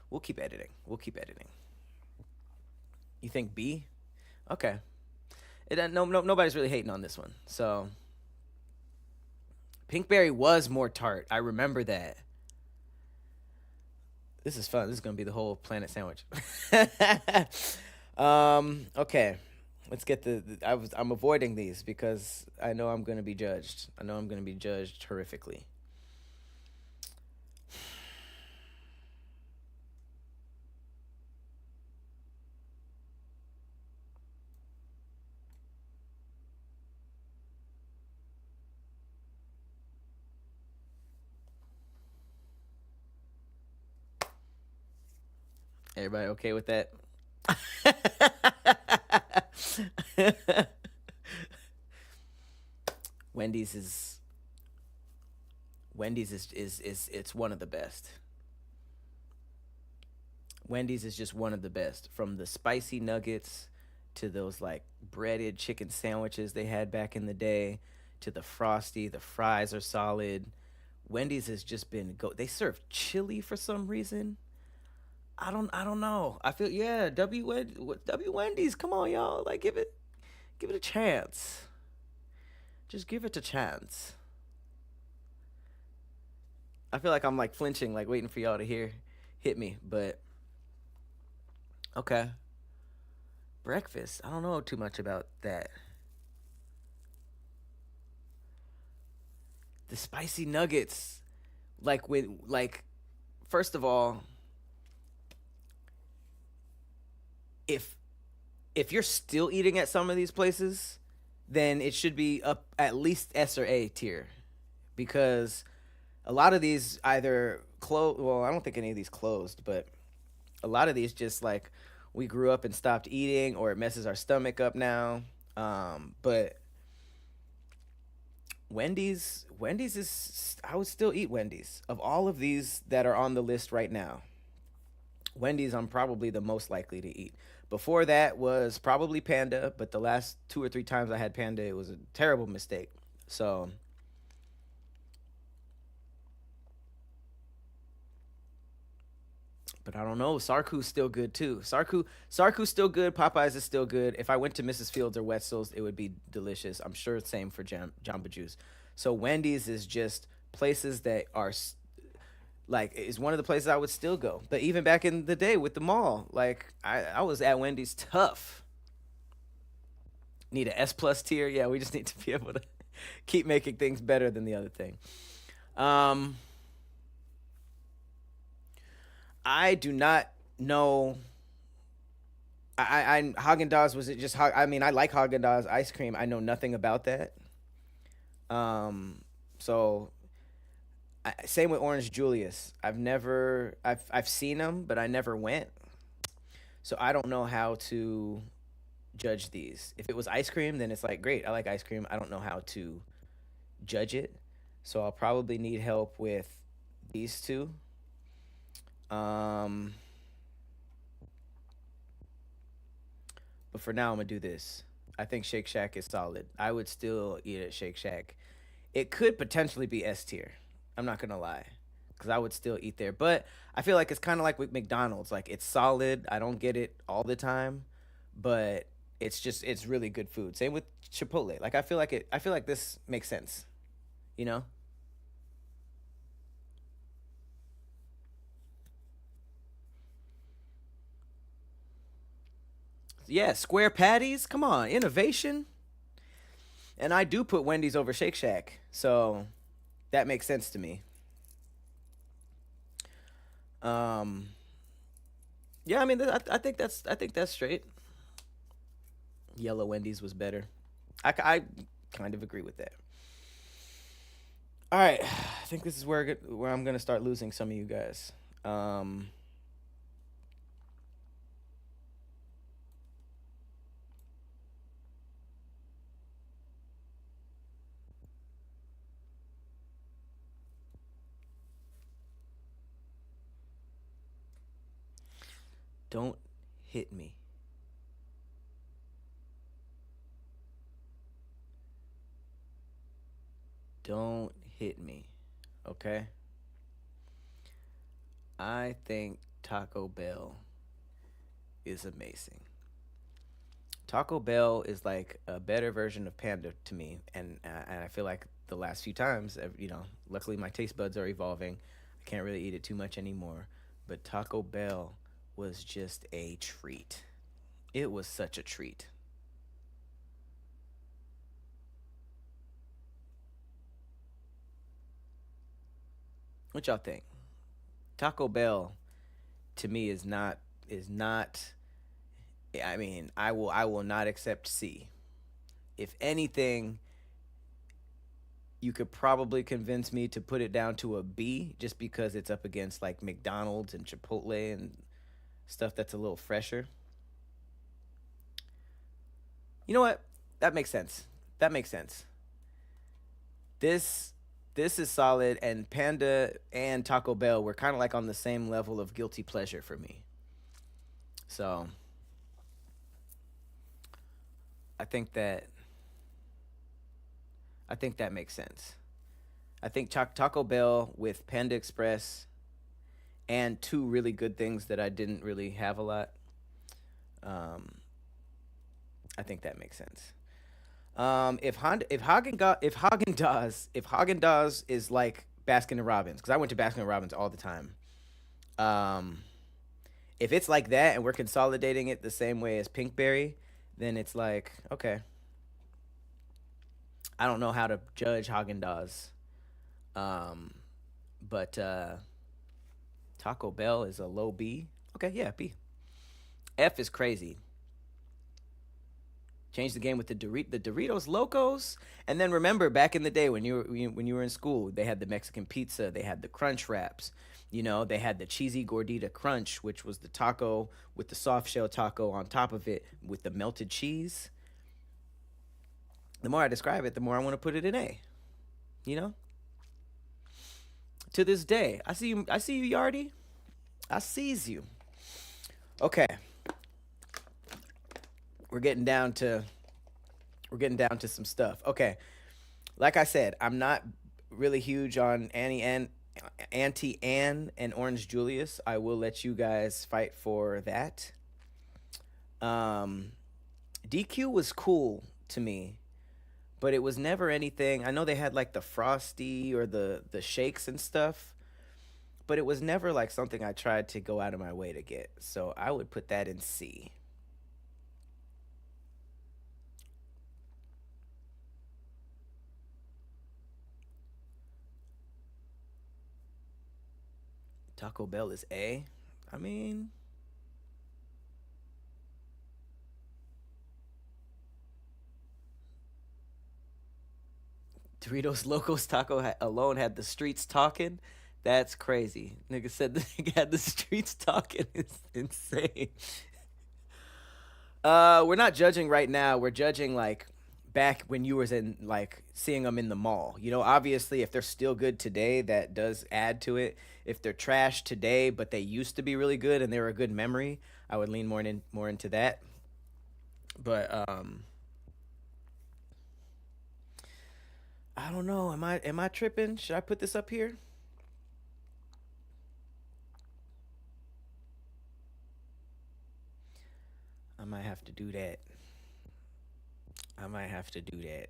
We'll keep editing. You think B? Okay. Nobody's really hating on this one. So, Pinkberry was more tart. I remember that. This is fun. This is gonna be the whole planet sandwich. Okay. Let's get I'm avoiding these because I know I'm gonna be judged. I know I'm gonna be judged horrifically. Everybody okay with that? Wendy's is it's one of the best. Wendy's is just one of the best. From the spicy nuggets to those like breaded chicken sandwiches they had back in the day to the frosty, the fries are solid. Wendy's has just been go. They serve chili for some reason. I don't know. I feel yeah. W Wendy's. Come on, y'all. Like give it a chance. Just give it a chance. I feel like I'm like flinching, like waiting for y'all to hit me, but okay. Breakfast. I don't know too much about that. The spicy nuggets. Like first of all, if you're still eating at some of these places, then it should be up at least S or A tier, because a lot of these either close. Well, I don't think any of these closed, but a lot of these just like we grew up and stopped eating, or it messes our stomach up now. But Wendy's is, I would still eat Wendy's. Of all of these that are on the list right now, Wendy's I'm probably the most likely to eat. Before that was probably Panda, but the last 2 or 3 times I had Panda, it was a terrible mistake. So, but I don't know. Sarku's still good too. Sarku's still good. Popeyes is still good. If I went to Mrs. Fields or Wetzel's, it would be delicious. I'm sure it's same for Jamba Juice. So Wendy's is just places that are like is one of the places I would still go. But even back in the day with the mall, like I was at Wendy's tough. Need a S plus tier. Yeah, we just need to be able to keep making things better than the other thing. I do not know. I Haagen-Dazs, was it just I mean, I like Haagen-Dazs ice cream. I know nothing about that. So same with Orange Julius. I've seen them, but I never went. So I don't know how to judge these. If it was ice cream, then it's like great. I like ice cream. I don't know how to judge it. So I'll probably need help with these two. But for now, I'm gonna do this. I think Shake Shack is solid. I would still eat at Shake Shack. It could potentially be S tier. I'm not gonna lie, because I would still eat there. But I feel like it's kind of like with McDonald's. Like it's solid. I don't get it all the time, but it's really good food. Same with Chipotle. Like I feel like this makes sense. You know. Yeah, square patties. Come on, innovation. And I do put Wendy's over Shake Shack, so that makes sense to me. Um, yeah, I mean, I think that's straight. Yellow Wendy's was better. I kind of agree with that. All right, I think this is where I'm gonna start losing some of you guys. Um, don't hit me. Don't hit me. Okay? I think Taco Bell is amazing. Taco Bell is like a better version of Panda to me, and I feel like the last few times, luckily my taste buds are evolving. I can't really eat it too much anymore, but Taco Bell was just a treat. It was such a treat. What y'all think? Taco Bell to me is not. I mean, I will not accept C. If anything, you could probably convince me to put it down to a B, just because it's up against like McDonald's and Chipotle and stuff that's a little fresher. You know what? That makes sense. That makes sense. This this is solid, and Panda and Taco Bell were kind of like on the same level of guilty pleasure for me. So I think that I think that makes sense. I think Taco Bell with Panda Express and two really good things that I didn't really have a lot. Um, I think that makes sense. If Haagen Dazs is like Baskin and Robbins, because I went to Baskin and Robbins all the time. Um, if it's like that and we're consolidating it the same way as Pinkberry, then it's like okay. I don't know how to judge Haagen Dazs, um, but Taco Bell is a low B. Okay, yeah, B. F is crazy. Change the game with the Doritos Locos, and then remember back in the day when you were in school, they had the Mexican pizza, they had the Crunch wraps, they had the cheesy gordita Crunch, which was the taco with the soft shell taco on top of it with the melted cheese. The more I describe it, the more I want to put it in A. You know. To this day, I see you. I see you, Yardy. I sees you. Okay, we're getting down to some stuff. Okay, like I said, I'm not really huge on Auntie Anne and Orange Julius. I will let you guys fight for that. DQ was cool to me, but it was never anything. I know they had like the Frosty or the shakes and stuff, but it was never like something I tried to go out of my way to get. So I would put that in C. Taco Bell is A. I mean, Doritos Locos Taco alone had the streets talking. That's crazy. Nigga said the nigga had the streets talking. It's insane. We're not judging right now. We're judging like back when you was in like seeing them in the mall. Obviously, if they're still good today, that does add to it. If they're trash today, but they used to be really good and they were a good memory, I would lean more into that. But I don't know. Am I tripping? Should I put this up here? I might have to do that. I might have to do that.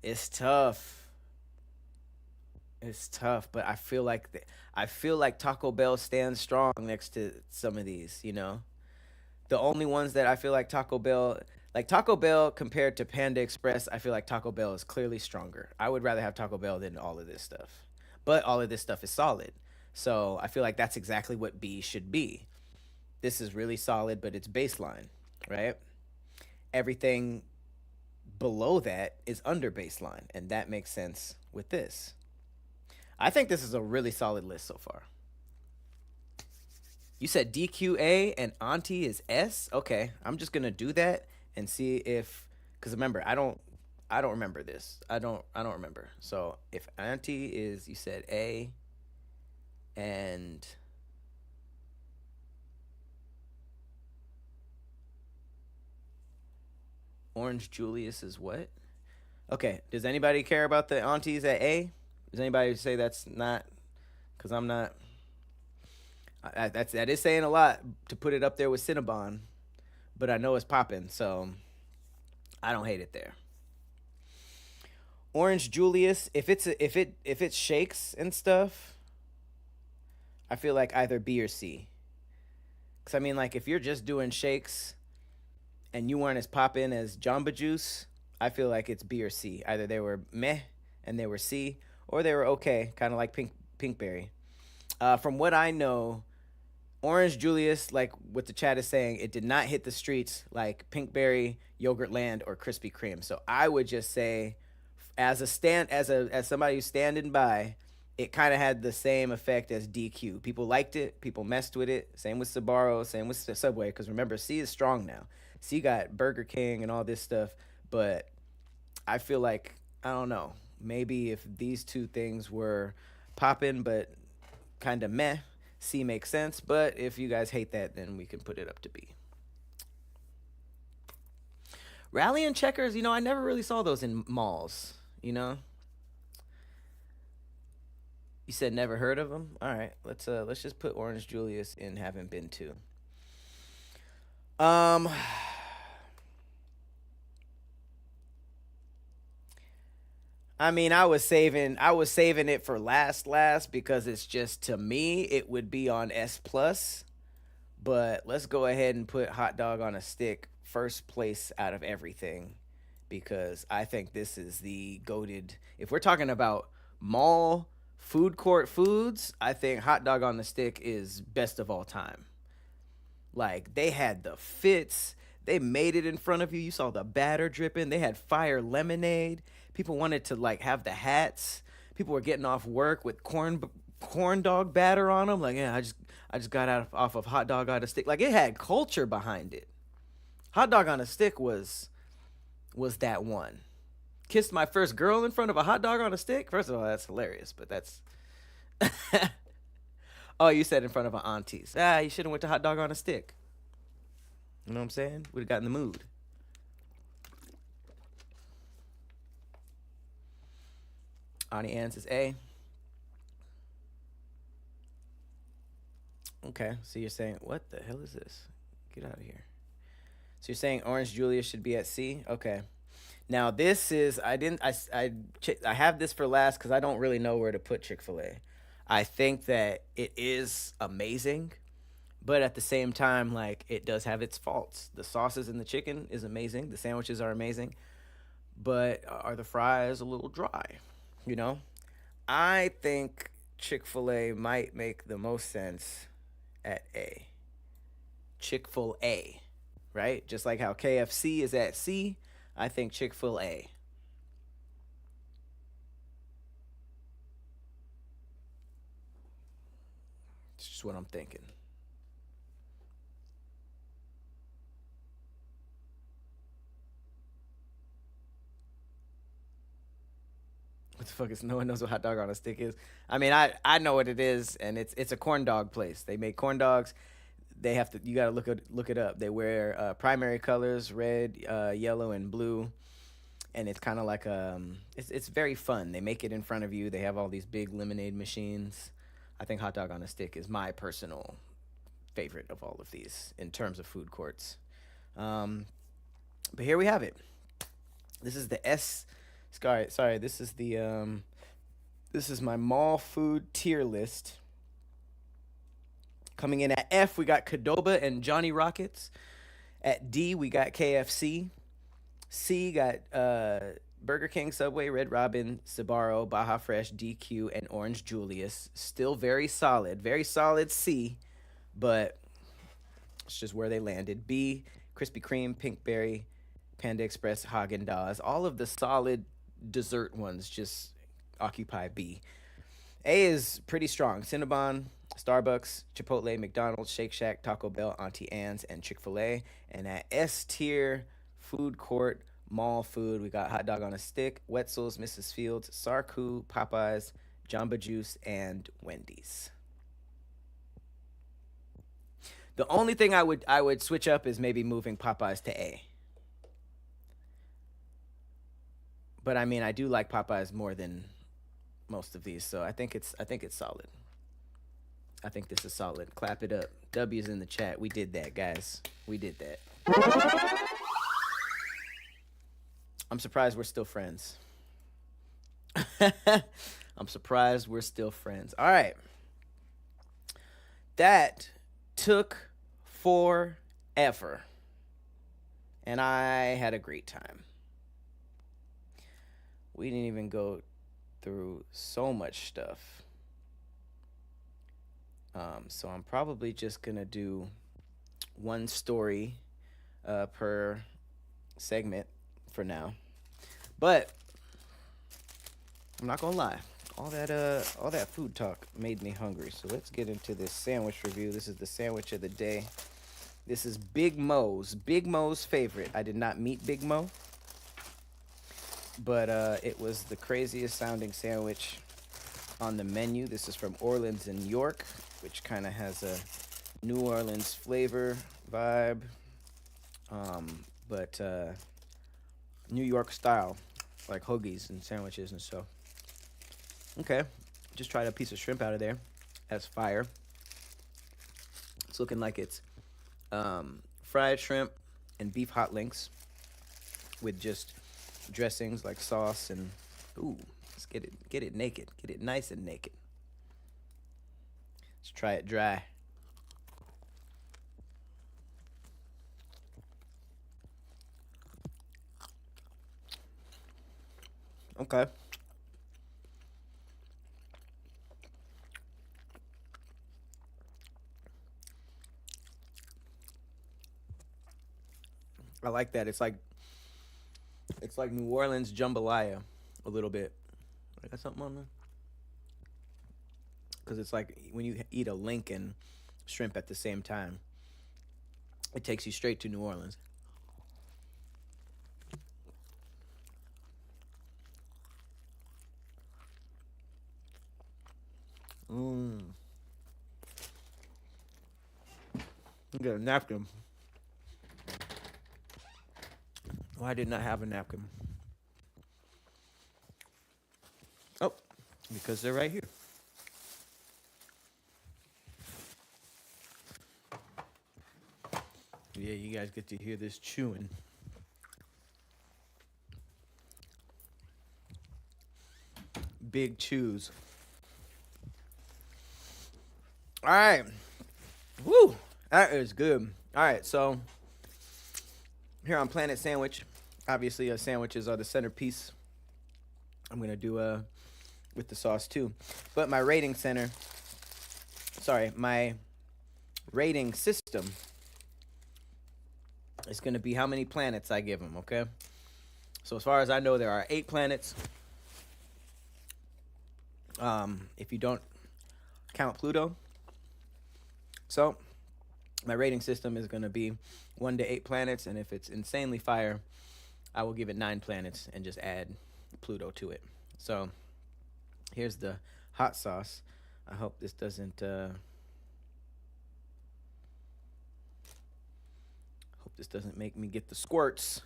It's tough. It's tough, but I feel like Taco Bell stands strong next to some of these. The only ones that I feel like Taco Bell compared to Panda Express, I feel like Taco Bell is clearly stronger. I would rather have Taco Bell than all of this stuff. But all of this stuff is solid. So I feel like that's exactly what B should be. This is really solid, but it's baseline, right? Everything below that is under baseline, and that makes sense with this. I think this is a really solid list so far. You said DQA and Auntie is S. Okay, I'm just gonna do that and see if, because remember, I don't remember this. I don't remember. So if Auntie is, you said A, and Orange Julius is what? Okay, does anybody care about the Aunties at A? Does anybody say that's not? Because I'm not. That is saying a lot to put it up there with Cinnabon, but I know it's popping, so I don't hate it there. Orange Julius, if it shakes and stuff, I feel like either B or C. Cause I mean, like if you're just doing shakes and you weren't as popping as Jamba Juice, I feel like it's B or C. Either they were meh and they were C, or they were okay, kind of like Pinkberry. From what I know, Orange Julius, like what the chat is saying, it did not hit the streets like Pinkberry, Yogurt Land, or Krispy Kreme. So I would just say, as somebody who's standing by, it kind of had the same effect as DQ. People liked it, people messed with it. Same with Sbarro, same with Subway. Because remember, C is strong now. C got Burger King and all this stuff, but I feel like I don't know. Maybe if these two things were popping but kind of meh, C makes sense. But if you guys hate that, then we can put it up to B. Rally and checkers, I never really saw those in malls, You said never heard of them? All right, let's just put Orange Julius in haven't been to. Um I mean, I was saving it for last because it's just, to me it would be on S plus, but let's go ahead and put hot dog on a stick first place out of everything because I think this is the goated. If we're talking about mall food court foods, I think hot dog on the stick is best of all time. Like, they had the fits. They made it in front of you. You saw the batter dripping. They had fire lemonade. People wanted to like have the hats. People were getting off work with corn dog batter on them. Like, yeah, I just got off of hot dog on a stick. Like, it had culture behind it. Hot dog on a stick was that one. Kissed my first girl in front of a hot dog on a stick. First of all, that's hilarious, but that's oh, you said in front of an auntie's. You should have went to hot dog on a stick. You know what I'm saying? Would have gotten the mood. Auntie Ann says A. Okay, so you're saying, what the hell is this? Get out of here. So you're saying Orange Julius should be at C? Okay. Now this is, I have this for last because I don't really know where to put Chick-fil-A. I think that it is amazing, but at the same time, like, it does have its faults. The sauces in the chicken is amazing. The sandwiches are amazing, but are the fries a little dry? I think Chick-fil-A might make the most sense at A. Chick-fil-A, right? Just like how KFC is at C, I think Chick-fil-A. It's just what I'm thinking. What the fuck is, no one knows what hot dog on a stick is? I mean, I know what it is, and it's a corn dog place. They make corn dogs. You gotta look it up. They wear primary colors, red, yellow, and blue, and it's kind of like it's very fun. They make it in front of you. They have all these big lemonade machines. I think hot dog on a stick is my personal favorite of all of these in terms of food courts. But here we have it. This is the S. Sorry. This is my mall food tier list. Coming in at F, we got Qdoba and Johnny Rockets. At D, we got KFC. C, got Burger King, Subway, Red Robin, Sbarro, Baja Fresh, DQ, and Orange Julius. Still very solid C, but it's just where they landed. B, Krispy Kreme, Pinkberry, Panda Express, Haagen-Dazs. All of the solid dessert ones just occupy B. A is pretty strong. Cinnabon, Starbucks, Chipotle, McDonald's, Shake Shack, Taco Bell, Auntie Anne's, and Chick-fil-A. And at S tier, food court, mall food, we got hot dog on a stick, Wetzel's, Mrs. Fields, Sarku, Popeyes, Jamba Juice, and Wendy's. The only thing I would switch up is maybe moving Popeyes to A. But I mean, I do like Popeyes more than most of these, so I think it's solid. I think this is solid. Clap it up. W's in the chat. We did that, guys. We did that. I'm surprised we're still friends. I'm surprised we're still friends. All right. That took forever. And I had a great time. We didn't even go through so much stuff. So I'm probably just going to do one story per segment for now. But I'm not going to lie. All that food talk made me hungry. So let's get into this sandwich review. This is the sandwich of the day. This is Big Mo's favorite. I did not meet Big Mo. but it was the craziest sounding sandwich on the menu. This is from Orleans and York, which kind of has a New Orleans flavor vibe, but New York style, like hoagies and sandwiches and stuff. Okay, just tried a piece of shrimp out of there. That's fire. It's looking like it's fried shrimp and beef hot links with just dressings like sauce and ooh, let's get it naked, get it nice and naked. Let's try it dry. Okay. I like that. It's like New Orleans jambalaya a little bit. I got something on there? Because it's like when you eat a link and shrimp at the same time, it takes you straight to New Orleans. Mmm. Get a napkin. Oh, I did not have a napkin. Oh, because they're right here. Yeah, you guys get to hear this chewing. Big chews. All right. Woo! That is good. All right, so here on Planet Sandwich, obviously sandwiches are the centerpiece. I'm gonna do with the sauce too, but my rating system is gonna be how many planets I give them. Okay. So as far as I know, there are 8 planets. If you don't count Pluto. So my rating system is going to be 1 to 8 planets, and if it's insanely fire, I will give it 9 planets and just add Pluto to it. So here's the hot sauce. I hope this doesn't make me get the squirts.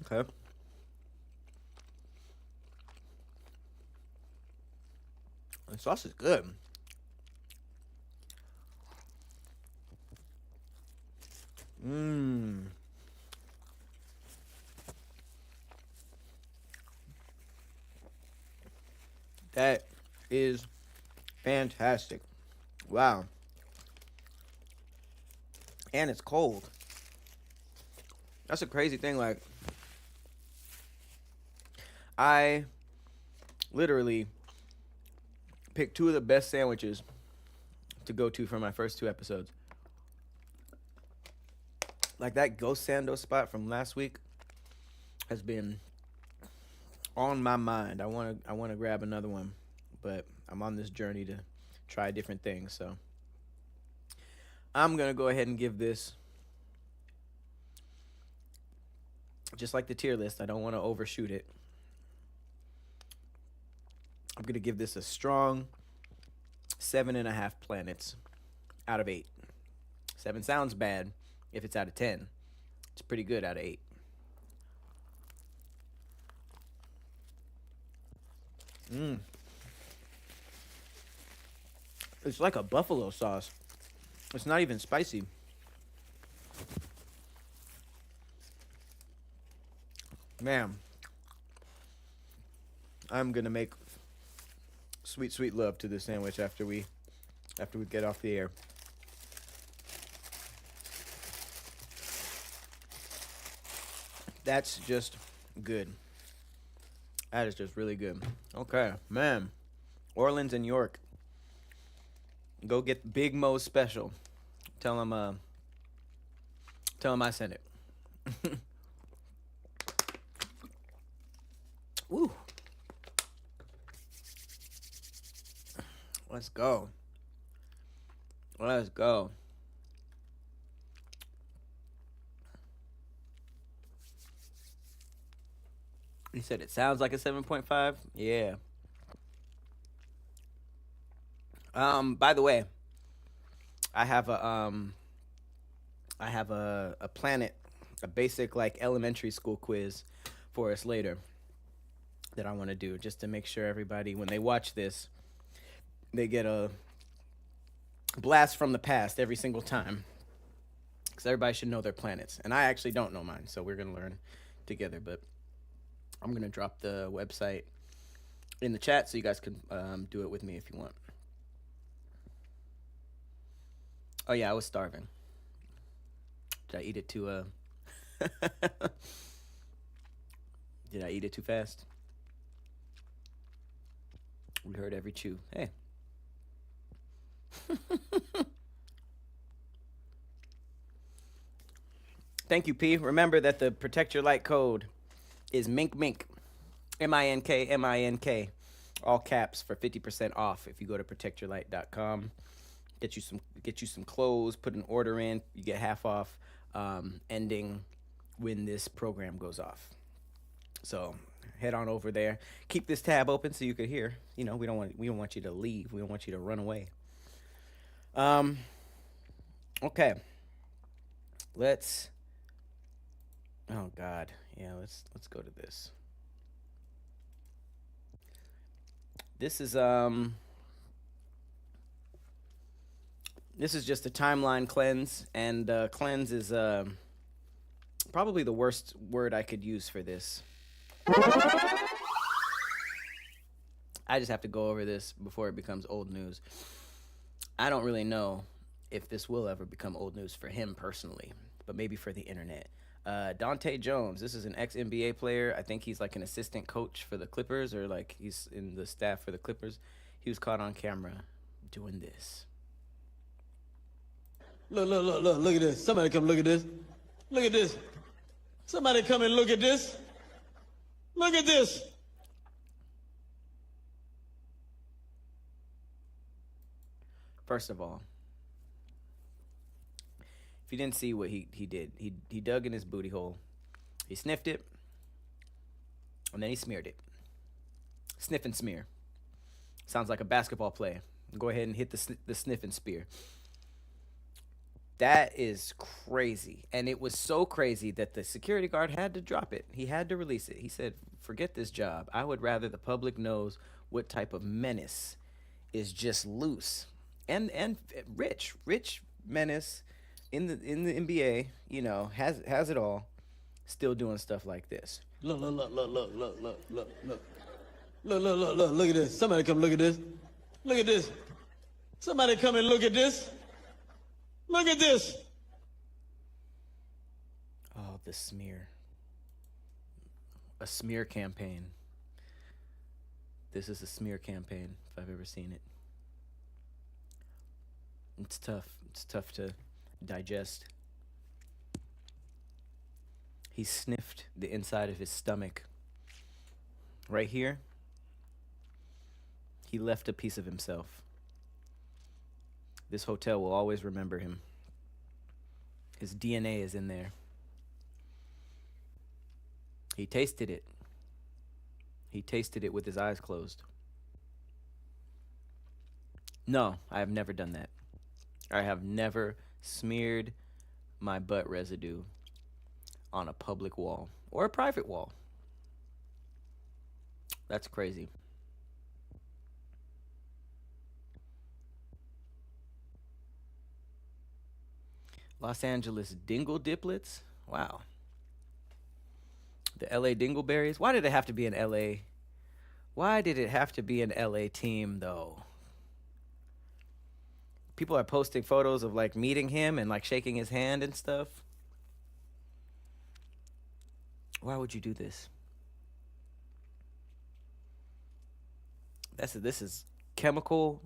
Okay. The sauce is good. Mmm. That is fantastic. Wow. And it's cold. That's a crazy thing. Like, I literally picked 2 of the best sandwiches to go to for my first 2 episodes. Like that Ghost Sando spot from last week has been on my mind. I want to grab another one, but I'm on this journey to try different things. So I'm going to go ahead and give this, just like the tier list, I don't want to overshoot it. I'm going to give this a strong 7.5 planets out of 8. 7 sounds bad if it's out of 10. It's pretty good out of 8. It's like a buffalo sauce. It's not even spicy. Man, I'm going to make sweet, sweet love to this sandwich after we get off the air. That's just good. That is just really good. Okay, man. Orleans and York. Go get Big Mo's special. Tell him I sent it. Woo. Let's go. Let's go. He said it sounds like a 7.5. Yeah. By the way, I have a planet, a basic like elementary school quiz for us later that I want to do, just to make sure everybody, when they watch this, they get a blast from the past every single time, because everybody should know their planets, and I actually don't know mine, so we're gonna learn together. But I'm gonna drop the website in the chat so you guys can do it with me if you want. Oh yeah, I was starving. Did I eat it too did I eat it too fast? We heard every chew. Hey. Thank you, P. Remember that the Protect Your Light code is Mink Mink. MINK, MINK. All caps for 50% off if you go to protectyourlight.com. Get you some clothes, put an order in, you get half off, ending when this program goes off. So head on over there. Keep this tab open so you could hear. You know, we don't want you to leave. We don't want you to run away. Okay. Let's Oh God. Yeah, let's go to this. This is just a timeline cleanse, and cleanse is probably the worst word I could use for this. I just have to go over this before it becomes old news. I don't really know if this will ever become old news for him personally, but maybe for the internet. Dante Jones, this is an ex-NBA player. I think he's like an assistant coach for the Clippers, or like he's in the staff for the Clippers. He was caught on camera doing this. Look at this. Somebody come look at this. Look at this. Somebody come and look at this. Look at this. First of all, if you didn't see what he did, he dug in his booty hole, he sniffed it, and then he smeared it. Sniff and smear. Sounds like a basketball play. Go ahead and hit the sniff and spear. That is crazy. And it was so crazy that the security guard had to drop it. He had to release it. He said, forget this job. I would rather the public knows what type of menace is just loose. And rich menace in the NBA, you know, has it all, still doing stuff like this. Look at this. Somebody come look at this. Look at this. Somebody come and look at this. Look at this. Oh, the smear. A smear campaign. This is a smear campaign, if I've ever seen it. It's tough. It's tough to digest. He sniffed the inside of his stomach. Right here, he left a piece of himself. This hotel will always remember him. His DNA is in there. He tasted it. He tasted it with his eyes closed. No, I have never done that. I have never smeared my butt residue on a public wall or a private wall. That's crazy. Los Angeles dingle diplets? Wow. The LA Dingleberries? Why did it have to be an LA? Why did it have to be an LA team, though? People are posting photos of, like, meeting him and, like, shaking his hand and stuff. Why would you do this? This is chemical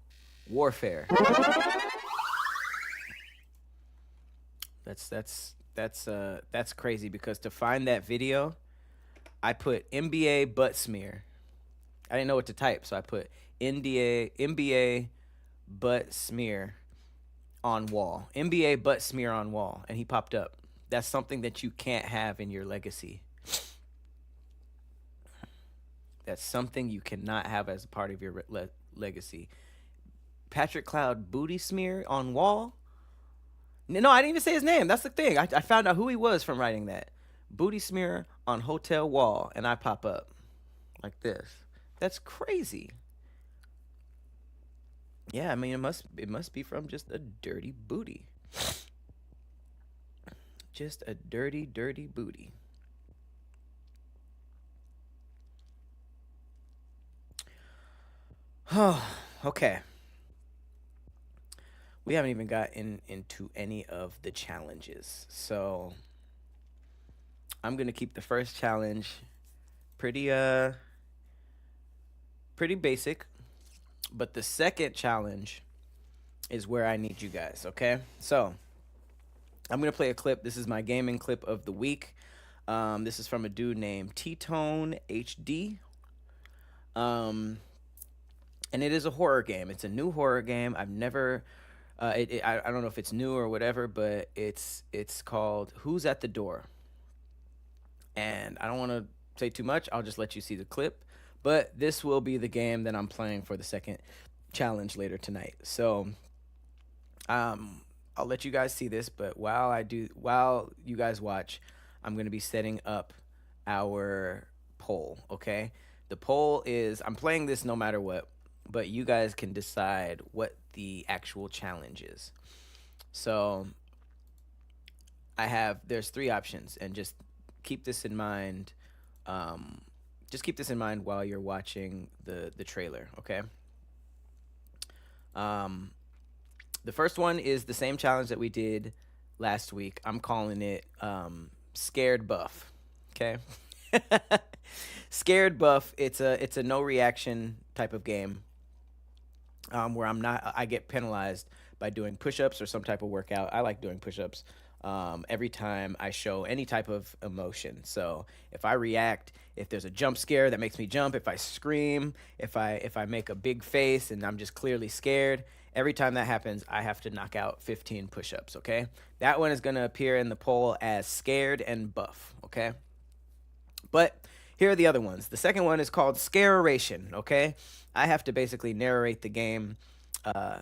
warfare. That's crazy, because to find that video, I put NBA butt smear. I didn't know what to type, so I put NBA butt smear on wall. NBA butt smear on wall, and he popped up. That's something that you can't have in your legacy. That's something you cannot have as a part of your legacy. Patrick Cloud booty smear on wall. No, I didn't even say his name. That's the thing. I found out who he was from writing that. Booty smear on hotel wall, and I pop up like this. That's crazy. Yeah, I mean it must be from just a dirty booty. Just a dirty, dirty booty. Oh, okay. We haven't even got into any of the challenges. So I'm gonna keep the first challenge pretty pretty basic. But the second challenge is where I need you guys, okay? So I'm gonna play a clip. This is my gaming clip of the week. This is from a dude named T-Tone HD. And it is a horror game. It's a new horror game. I've never I don't know if it's new or whatever, but it's called Who's at the Door. And I don't want to say too much. I'll just let you see the clip. But this will be the game that I'm playing for the second challenge later tonight. So I'll let you guys see this, but while you guys watch, I'm going to be setting up our poll, okay? The poll is, I'm playing this no matter what, but you guys can decide what the actual challenge is. So there's 3 options, and just keep this in mind. Just keep this in mind while you're watching the trailer, okay? The first one is the same challenge that we did last week. I'm calling it Scared Buff, okay? Scared Buff. It's a no reaction type of game where I get penalized by doing push-ups or some type of workout. I like doing push-ups every time I show any type of emotion. So if I react, if there's a jump scare that makes me jump, if I scream, if I make a big face and I'm just clearly scared, every time that happens, I have to knock out 15 push-ups, okay? That one is going to appear in the poll as Scared and Buff, okay? But here are the other ones. The second one is called Scaration, okay? I have to basically narrate the game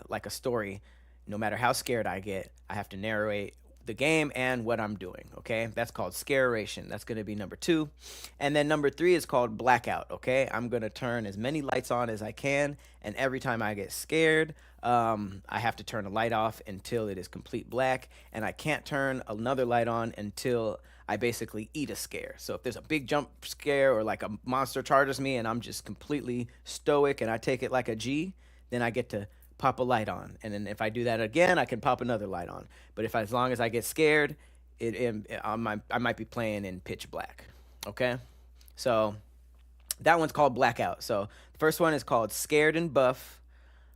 like a story. No matter how scared I get, I have to narrate the game and what I'm doing, okay? That's called Scaration. That's going to be number 2. And then number 3 is called Blackout, okay? I'm going to turn as many lights on as I can, and every time I get scared, I have to turn a light off until it is complete black, and I can't turn another light on until I basically eat a scare. So if there's a big jump scare or like a monster charges me and I'm just completely stoic and I take it like a G, then I get to pop a light on, and then if I do that again, I can pop another light on. But as long as I get scared, I might be playing in pitch black. Okay, so that one's called Blackout. So the first one is called Scared and Buff,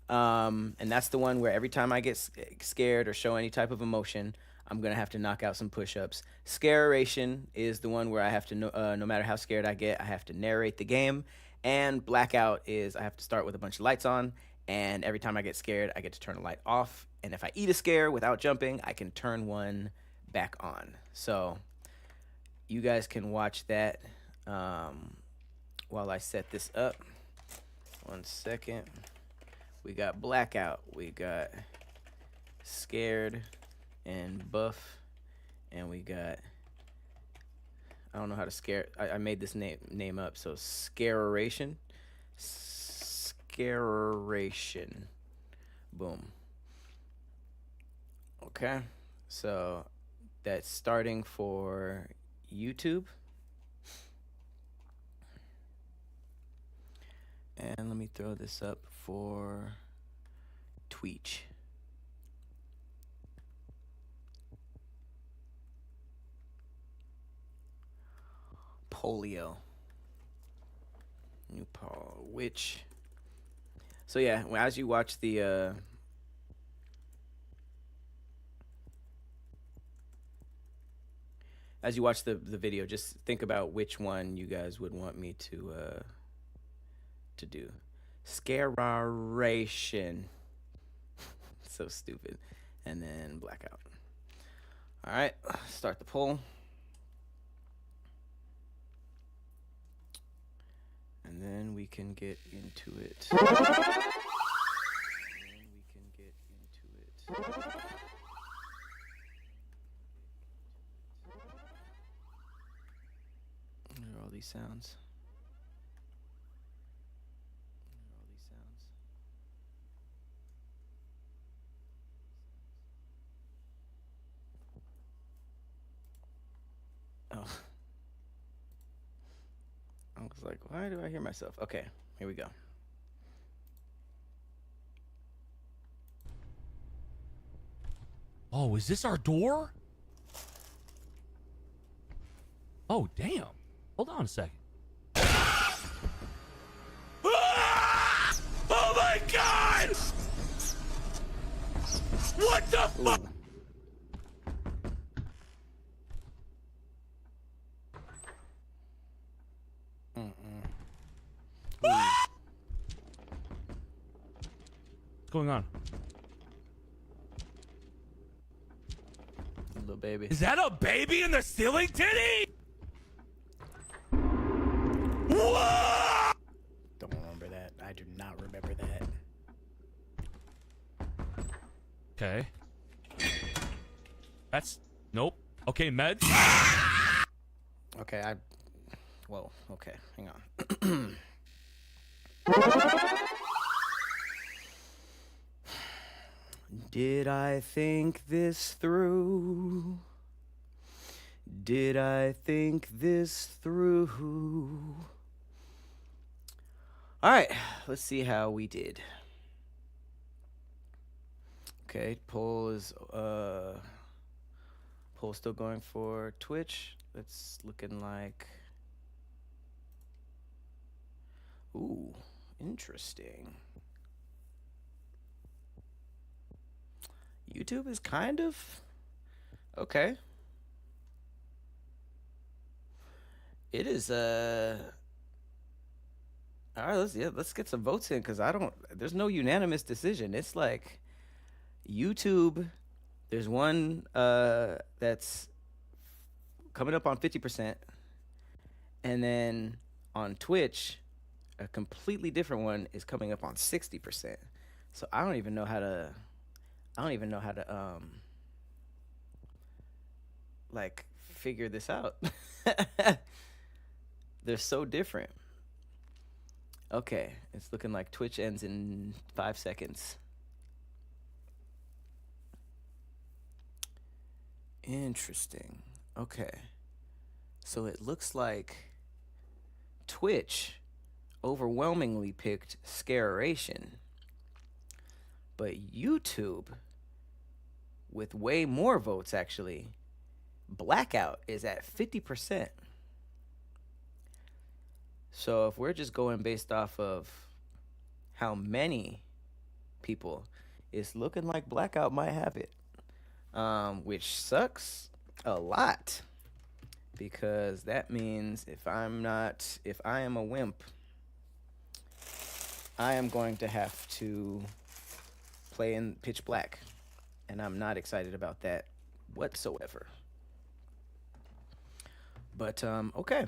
and that's the one where every time I get scared or show any type of emotion, I'm gonna have to knock out some push-ups. Scaration is the one where I have to no matter how scared I get, I have to narrate the game. And Blackout is I have to start with a bunch of lights on, and every time I get scared, I get to turn a light off. And if I eat a scare without jumping, I can turn one back on. So you guys can watch that while I set this up. 1 second. We got Blackout. We got Scared and Buff. And we got, I don't know how to scare. I made this name up. So Scaration. Scaration. Boom. Okay. So that's starting for YouTube. And let me throw this up for Twitch. Polio. New Paul. Which. So yeah, as you watch the video, just think about which one you guys would want me to do. Scaration. So stupid. And then Blackout. All right, start the poll. And then we can get into it. What are all these sounds? Oh. I was like, why do I hear myself? Okay, here we go. Oh, is this our door? Oh, damn. Hold on a second. Ah! Oh my god! What the fuck? What's going on? Little baby. Is that a baby in the ceiling titty? Whoa! Don't remember that. I do not remember that. Okay. That's nope. Okay, meds. Okay, whoa, okay, hang on. Did I think this through? Did I think this through? All right, let's see how we did. Okay, poll still going for Twitch. It's looking like, ooh, interesting. YouTube is kind of okay. It is all right, let's get some votes in, because there's no unanimous decision. It's like YouTube, there's one that's coming up on 50%, and then on Twitch a completely different one is coming up on 60%. So I don't even know how to like figure this out. They're so different. Okay, it's looking like Twitch ends in 5 seconds. Interesting. Okay. So it looks like Twitch overwhelmingly picked Scaration, but YouTube, with way more votes actually, Blackout is at 50%. So if we're just going based off of how many people, it's looking like Blackout might have it, which sucks a lot, because that means if I am a wimp, I am going to have to play in pitch black, and I'm not excited about that whatsoever. But okay,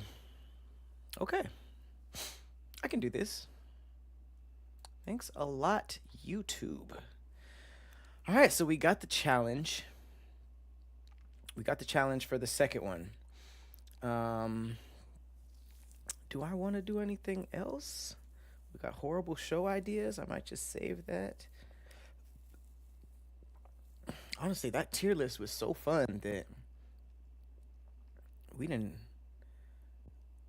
I can do this. Thanks a lot, YouTube. All right, so we got the challenge. We got the challenge for the second one. Do I want to do anything else? We got horrible show ideas. I might just save that. Honestly, that tier list was so fun that we didn't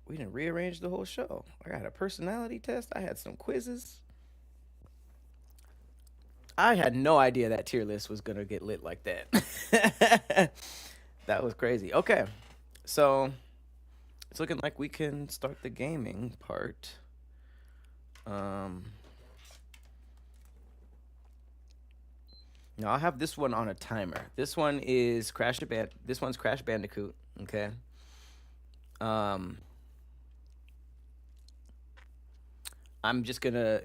rearrange the whole show. I got a personality test. I had some quizzes. I had no idea that tier list was gonna get lit like that. That was crazy. Okay, so it's looking like we can start the gaming part. Now I'll have this one on a timer. This one is This one's Crash Bandicoot. Okay. I'm just gonna,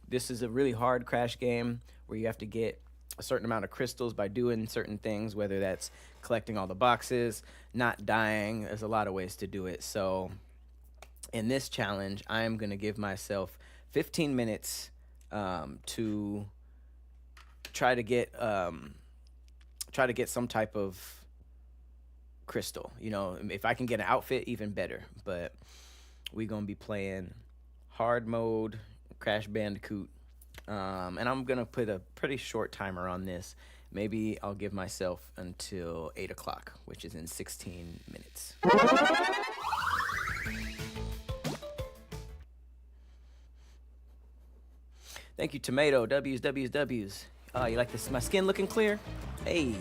this is a really hard Crash game where you have to get a certain amount of crystals by doing certain things, whether that's collecting all the boxes, not dying. There's a lot of ways to do it. So in this challenge, I am gonna give myself 15 minutes to try to get some type of crystal. You know, if I can get an outfit, even better. But we gonna be playing hard mode, Crash Bandicoot, and I'm gonna put a pretty short timer on this. Maybe I'll give myself until 8 o'clock, which is in 16 minutes. Thank you, Tomato. W's. You like this? My skin looking clear? Hey.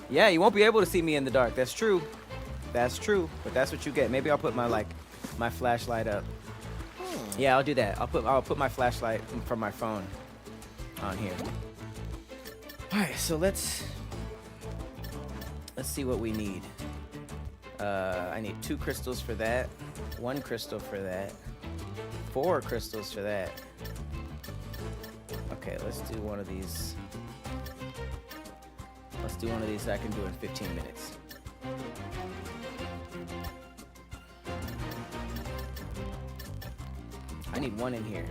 Yeah, you won't be able to see me in the dark. That's true. That's true. But that's what you get. Maybe I'll put my flashlight up. Yeah, I'll do that. I'll put my flashlight from my phone on here. All right, so let's see what we need. I need 2 crystals for that, 1 crystal for that, 4 crystals for that. Okay, let's do one of these. Let's do one of these that I can do in 15 minutes. I need 1 in here.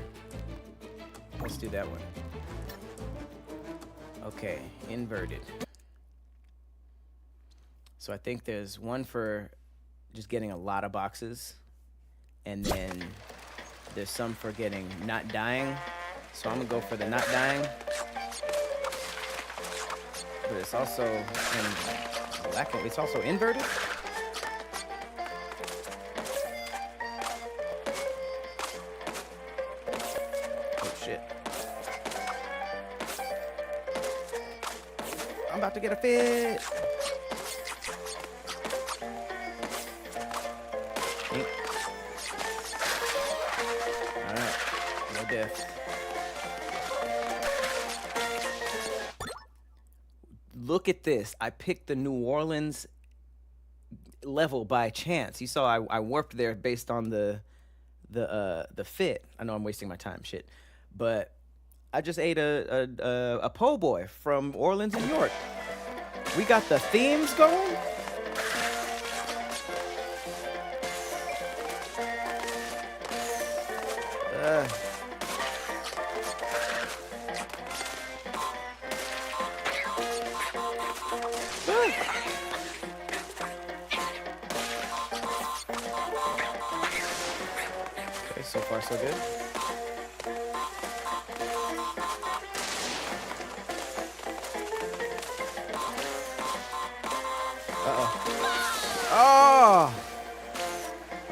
Let's do that one. Okay, inverted. So I think there's 1 for just getting a lot of boxes, and then there's some for getting not dying. So I'm gonna go for the not dying. But it's also it's also inverted. Oh shit. I'm about to get a fit. Alright, no death. Look at this. I picked the New Orleans level by chance. You saw I warped there based on the fit. I know I'm wasting my time, shit. But I just ate a po' boy from Orleans, New York. We got the themes going. Okay, so far so good. Oh!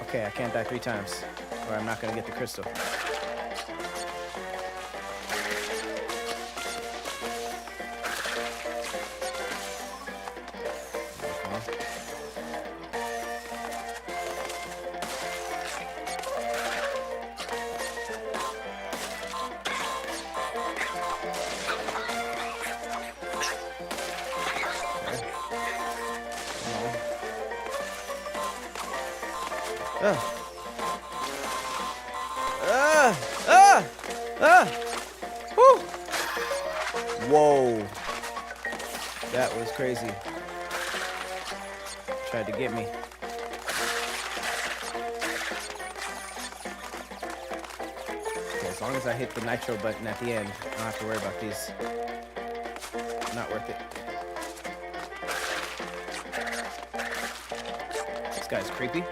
Okay, I can't die 3 times, or I'm not gonna get the crystal. Woo. Whoa. That was crazy. Tried to get me. Okay, as long as I hit the nitro button at the end, I don't have to worry about these. Not worth it. This guy's creepy.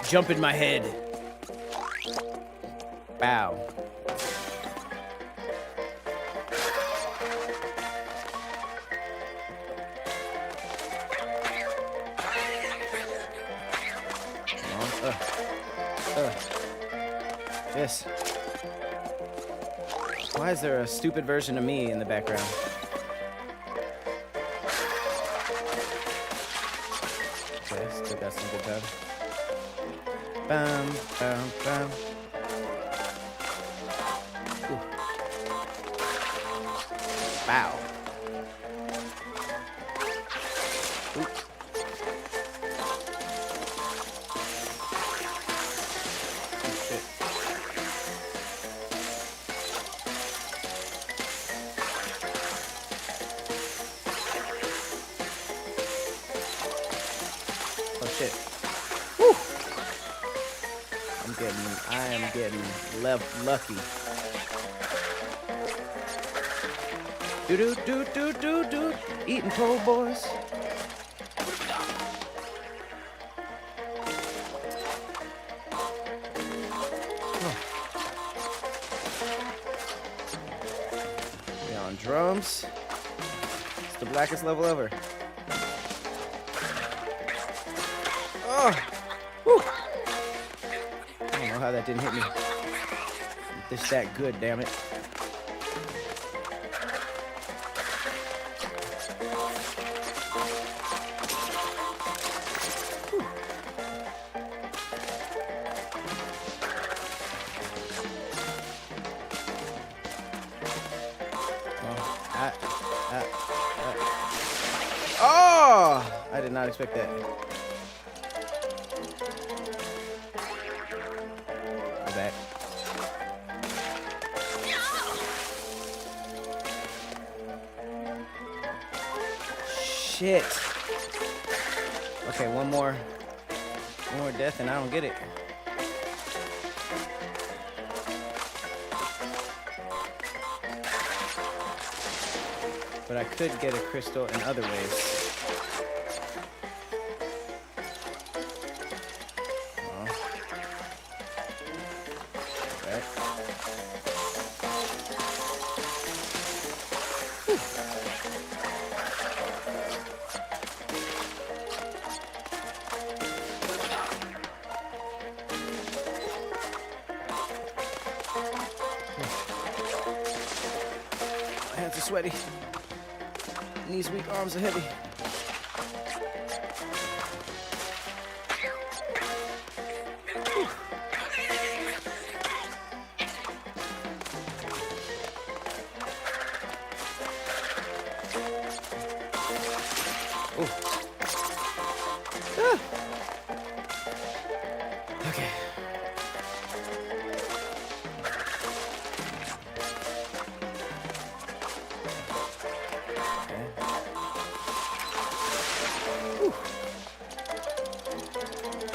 Jump in my head. Bow. This. Why is there a stupid version of me in the background? Okay, still got some good time. Bam, bam, bam. Ooh. Bow. Ooh. Oh shit. Woo! am getting lucky. Do. Eating po' boys. We on drums. It's the blackest level ever. Oh, whew. I don't know how that didn't hit me. It's that good, damn it. Oh, I did not expect that. Go back. Shit. Okay, one more death and I don't get it. But I could get a crystal in other ways. Okay. My hands are sweaty. Knees weak, arms are heavy. Ooh. Ah. Okay.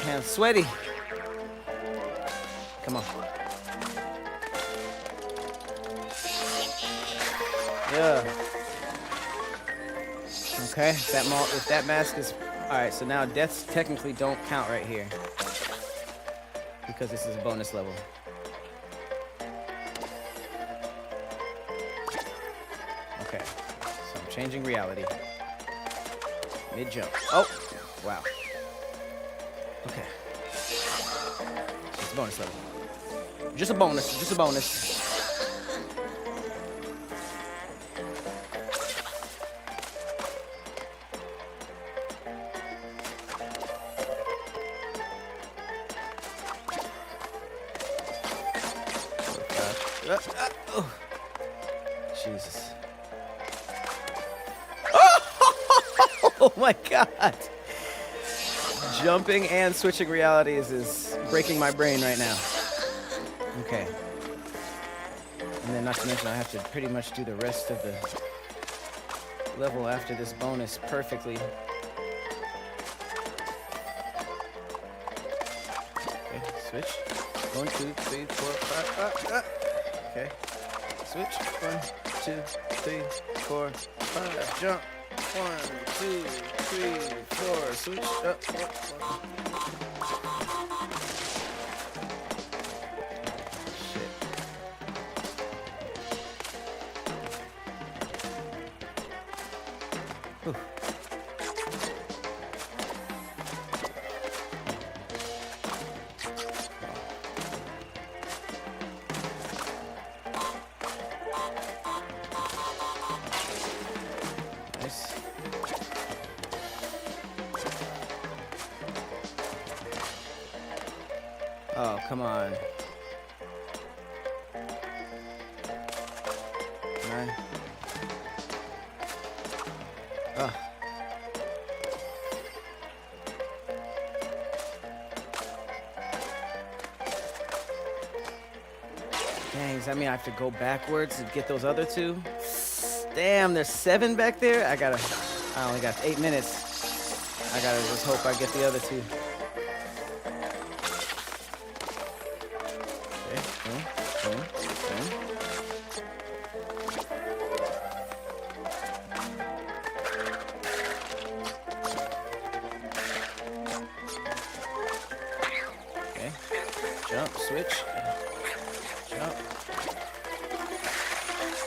Hands sweaty. Come on. Yeah. Okay, if that mask is alright, so now deaths technically don't count right here. Because this is a bonus level. Okay. So I'm changing reality. Mid-jump. Oh! Wow. Okay. Just a bonus level. Just a bonus. Just a bonus. Oh. Jesus. Oh my God. Jumping and switching realities is breaking my brain right now. Okay. And then not to mention I have to pretty much do the rest of the level after this bonus perfectly. Okay, switch. 1, 2, 3, 4, 5. Okay. Switch. 1, 2, 3, 4, 5. Jump. 1, 2, 3, 4. Switch up. Shit. Whew. Nice. Oh, come on. 9. Oh. Dang, does that mean I have to go backwards to get those other two? Damn, there's 7 back there? I only got 8 minutes. I gotta just hope I get the other two. Jump, switch. Jump.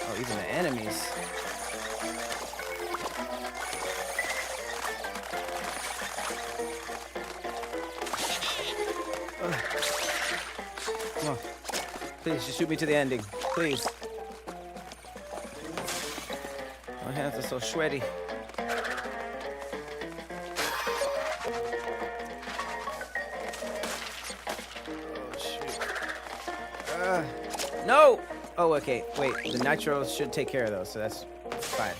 Oh, even the enemies. Come on. Please, just shoot me to the ending. Please. My hands are so sweaty. Oh, shoot. No! Oh, okay. Wait, the nitro should take care of those, so that's fine.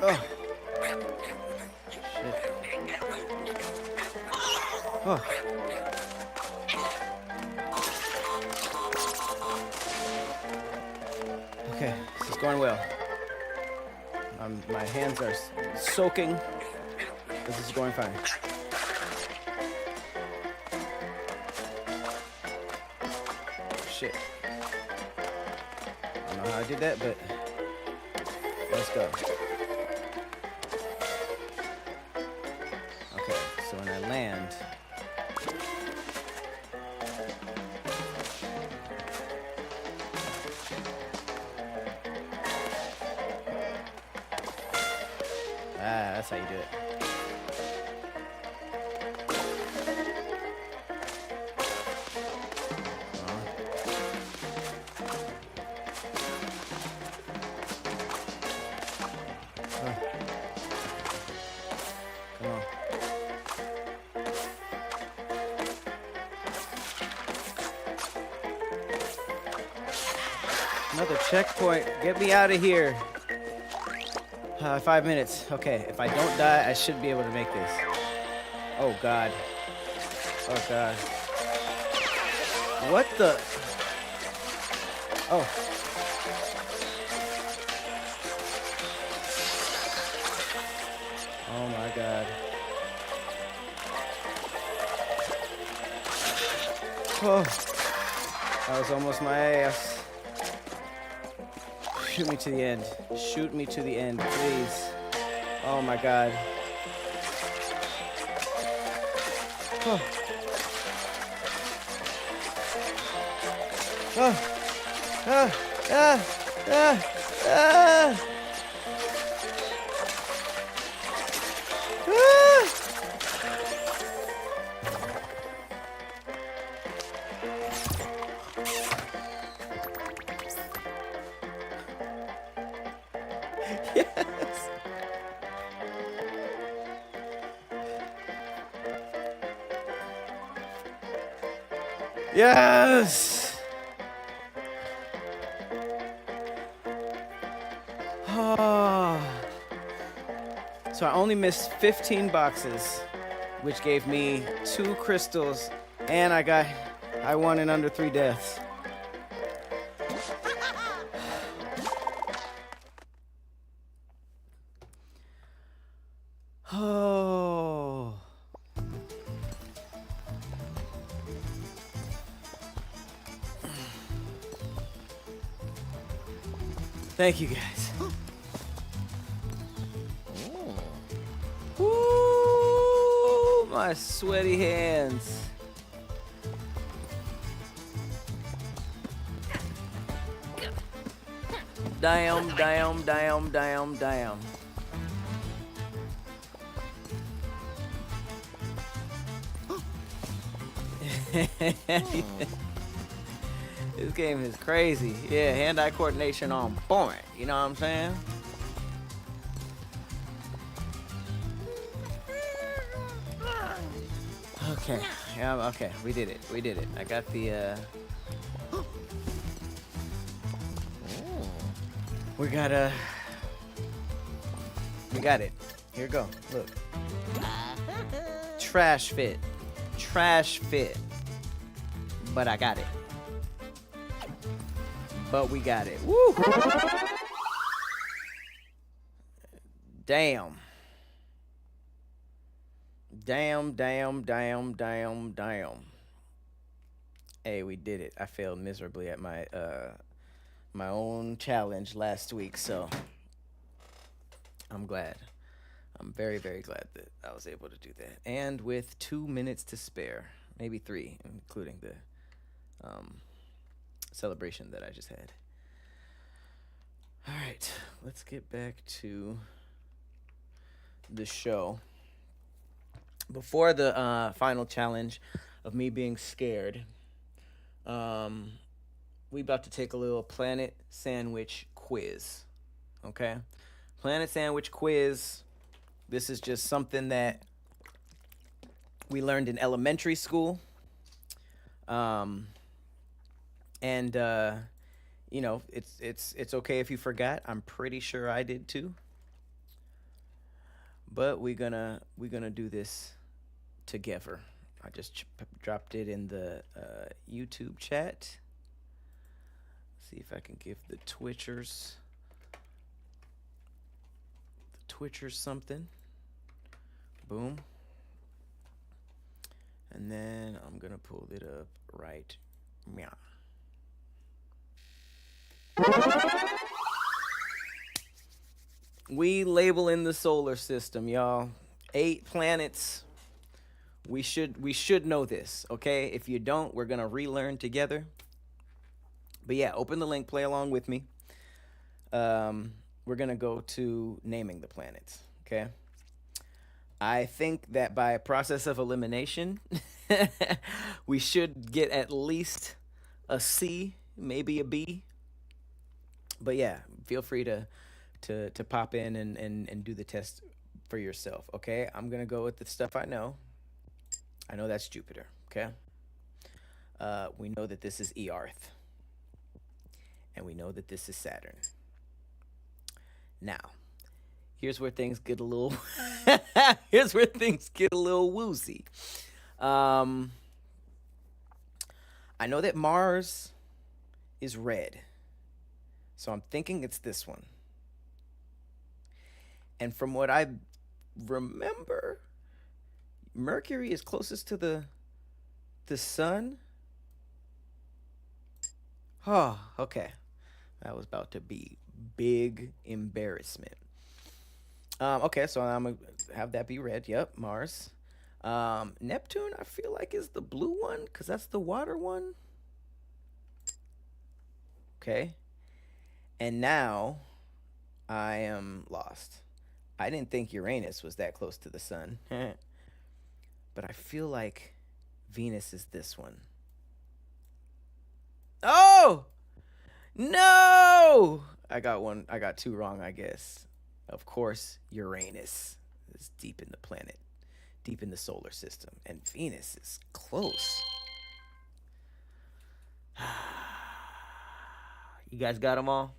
Oh. Shit. Oh. Okay, this is going well. My hands are soaking. This is going fine. Shit. I don't know how I did that, but let's go. Okay, so when I land, that's how you do it. Come on. Another checkpoint. Get me out of here. 5 minutes. Okay, if I don't die, I should be able to make this. Oh, God. Oh, God. What the? Oh. Oh, my God. Oh. That was almost my ass. Shoot me to the end. Shoot me to the end, please. Oh my God. Oh. Oh. Ah. Ah. Ah. Ah. Yes. Yes. Oh. So I only missed 15 boxes, which gave me 2 crystals, and I won in under 3 deaths. Oh. Thank you, guys. Ooh, my sweaty hands. Damn, damn, damn, damn, damn. This game is crazy. Yeah, hand-eye coordination on point. You know what I'm saying? Okay. Yeah, okay. We did it. We did it. I got the, we got it. Here we go. Look. Trash fit. Trash fit. But I got it. But we got it. Woo! Damn. Damn. Hey, we did it. I failed miserably at my my own challenge last week, so I'm glad. I'm very, very glad that I was able to do that. And with 2 minutes to spare, maybe 3, including the celebration that I just had. All right, let's get back to the show. Before the final challenge of me being scared, we about to take a little planet sandwich quiz. Okay? Planet sandwich quiz. This is just something that we learned in elementary school. You know, it's okay if you forgot. I'm pretty sure I did too. But we're gonna do this together. I just dropped it in the YouTube chat. See if I can give the Twitchers something. Boom. And then I'm gonna pull it up right now. We label in the solar system, y'all. 8 planets. We should know this, okay? If you don't, we're gonna relearn together. But yeah, open the link, play along with me. We're gonna go to naming the planets, okay? I think that by a process of elimination, we should get at least a C, maybe a B. But yeah, feel free to pop in and do the test for yourself, okay? I'm gonna go with the stuff I know. I know that's Jupiter, okay? We know that this is Earth. And we know that this is Saturn. Now, here's where things get a little woozy. I know that Mars is red. So I'm thinking it's this one. And from what I remember, Mercury is closest to the sun. Oh, okay. That was about to be big embarrassment. Okay, so I'm gonna have that be red. Yep, Mars. Neptune, I feel like is the blue one because that's the water one. Okay. And now I am lost. I didn't think Uranus was that close to the sun. But I feel like Venus is this one. Oh! No! I got 2 wrong, I guess. Of course, Uranus is deep in the planet, deep in the solar system. And Venus is close. You guys got them all?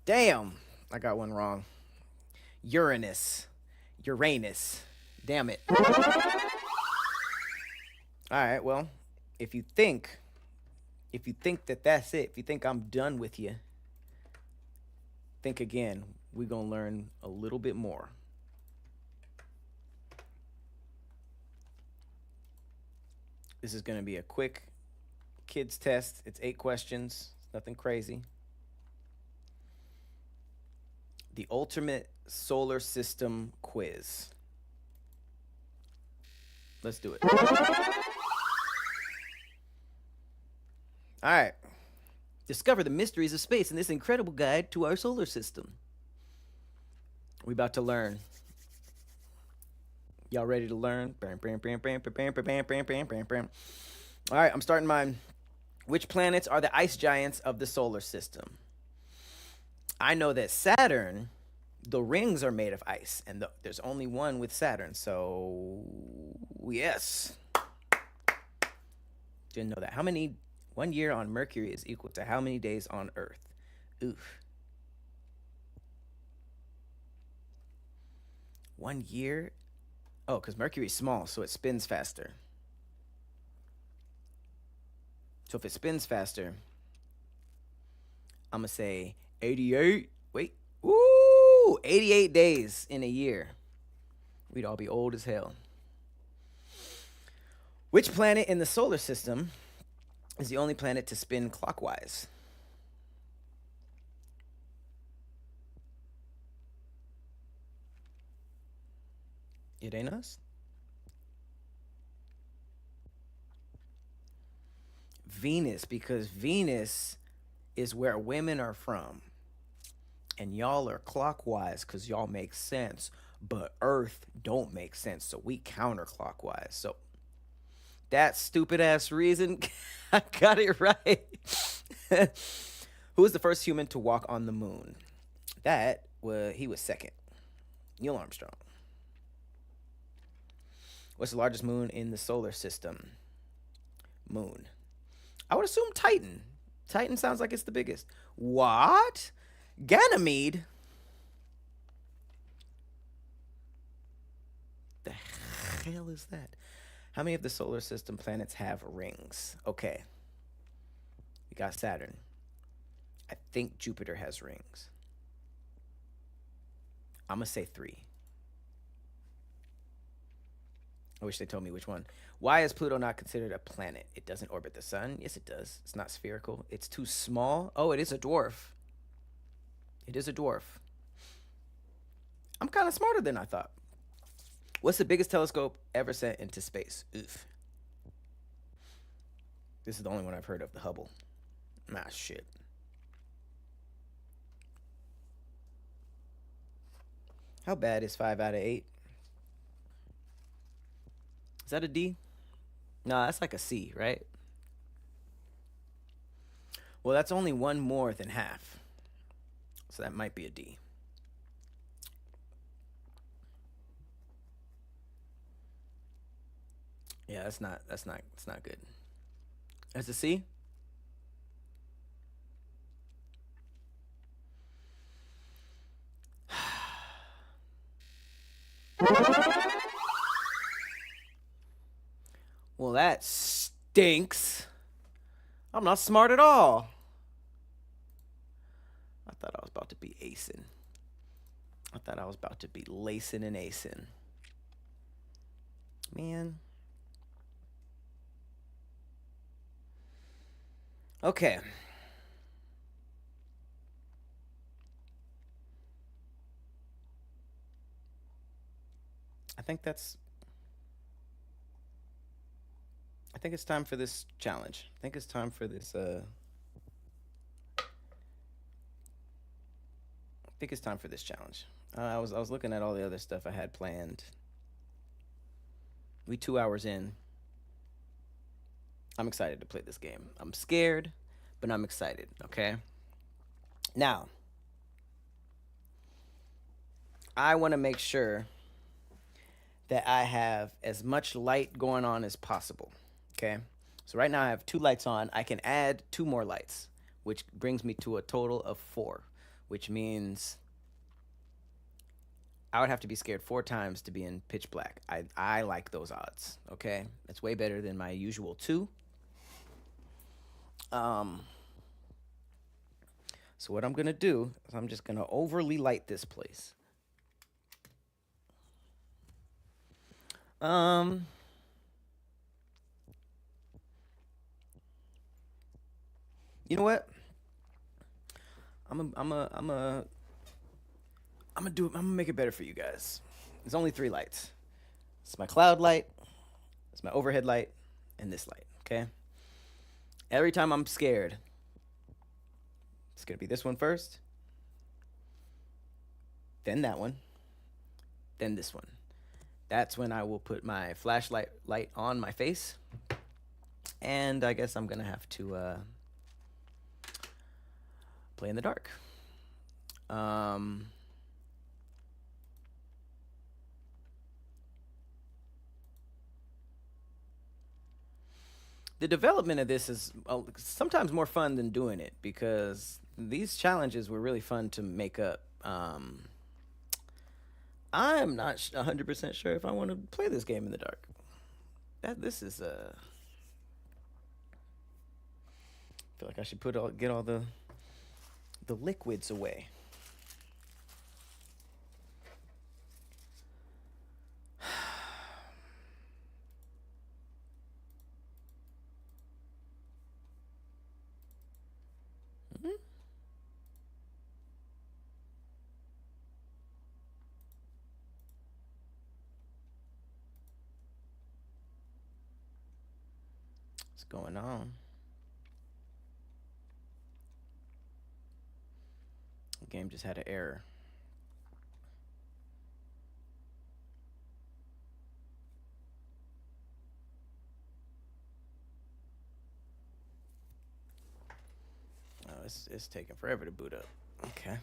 Damn, I got one wrong. Uranus. Damn it. All right, well, if you think that that's it, if you think I'm done with you, think again. We're going to learn a little bit more. This is going to be a quick kids test. It's 8 questions. Nothing crazy. The ultimate solar system quiz. Let's do it. All right. Discover the mysteries of space in this incredible guide to our solar system. We about to learn. Y'all ready to learn? All right, I'm starting mine. Which planets are the ice giants of the solar system? I know that Saturn, the rings are made of ice, and there's only one with Saturn, so yes. Didn't know that. How many, 1 year on Mercury is equal to how many days on Earth? Oof. 1 year? Oh, because Mercury's small, so it spins faster. So if it spins faster, I'm going to say 88. Wait. Ooh, 88 days in a year. We'd all be old as hell. Which planet in the solar system is the only planet to spin clockwise? It ain't us. Venus, because Venus is where women are from. And y'all are clockwise because y'all make sense. But Earth don't make sense, so we counterclockwise. So that stupid ass reason, I got it right. Who was the first human to walk on the moon? He was second. Neil Armstrong. What's the largest moon in the solar system? Moon. I would assume Titan. Titan sounds like it's the biggest. What? Ganymede? The hell is that? How many of the solar system planets have rings? Okay. We got Saturn. I think Jupiter has rings. I'm going to say 3. I wish they told me which one. Why is Pluto not considered a planet? It doesn't orbit the sun. Yes, it does. It's not spherical. It's too small. Oh, it is a dwarf. It is a dwarf. I'm kind of smarter than I thought. What's the biggest telescope ever sent into space? Oof. This is the only one I've heard of, the Hubble. Ah, shit. How bad is 5 out of 8? Is that a D? No, that's like a C, right? Well, that's only one more than half. So that might be a D. Yeah, that's not good. That's a C? Well, that stinks. I'm not smart at all. I thought I was about to be acing. I thought I was about to be lacing and acing. Man. Okay. I think it's time for this challenge. I think it's time for this challenge. I was looking at all the other stuff I had planned. We 2 hours in. I'm excited to play this game. I'm scared, but I'm excited, okay? Now, I want to make sure that I have as much light going on as possible, okay? So right now I have 2 lights on. I can add 2 more lights, which brings me to a total of 4, which means I would have to be scared 4 times to be in pitch black. I like those odds, okay? That's way better than my usual 2. So what I'm going to do is I'm just going to overly light this place. You know what? I'm gonna make it better for you guys. There's only 3 lights. It's my cloud light, it's my overhead light, and this light, okay? Every time I'm scared, it's gonna be this one first, then that one, then this one. That's when I will put my flashlight light on my face. And I guess I'm gonna have to play in the dark. The development of this is sometimes more fun than doing it, because these challenges were really fun to make up. I'm not 100% sure if I want to play this game in the dark. This is I feel like I should get all the liquids away. What's going on? The game just had an error. Oh, it's taking forever to boot up. Okay.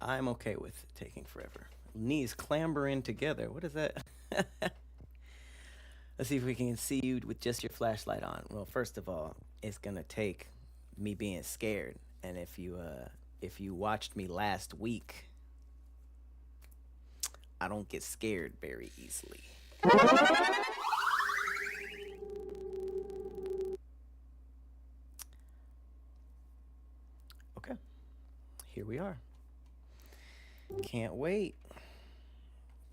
I'm okay with taking forever. Knees clambering together. What is that? Let's see if we can see you with just your flashlight on. Well, first of all, it's gonna take me being scared. And if you watched me last week, I don't get scared very easily. Okay. Here we are. Can't wait.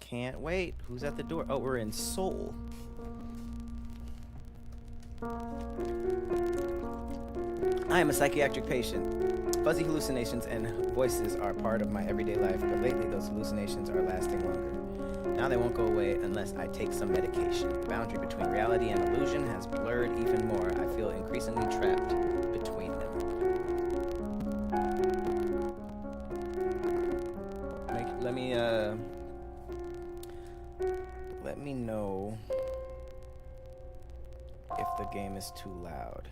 Can't wait. Who's at the door? Oh, we're in Seoul. I am a psychiatric patient. Fuzzy hallucinations and voices are part of my everyday life, but lately those hallucinations are lasting longer. Now they won't go away unless I take some medication. The boundary between reality and illusion has blurred even more. I feel increasingly trapped between them. Let me know if the game is too loud.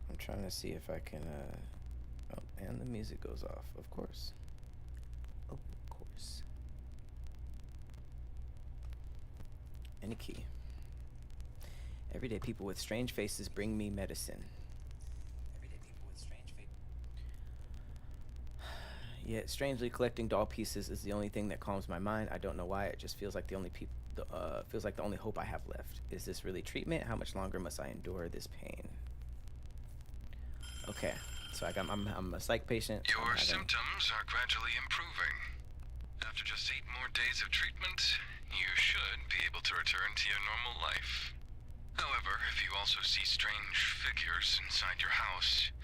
I'm trying to see if I can, oh, and the music goes off, of course. Of course. Any key. Everyday people with strange faces bring me medicine. Yet, strangely, collecting doll pieces is the only thing that calms my mind. I don't know why. It just feels like the only hope I have left. Is this really treatment? How much longer must I endure this pain? Okay, so I'm a psych patient. Your symptoms are gradually improving. After just 8 more days of treatment, you should be able to return to your normal life. However, if you also see strange figures inside your house,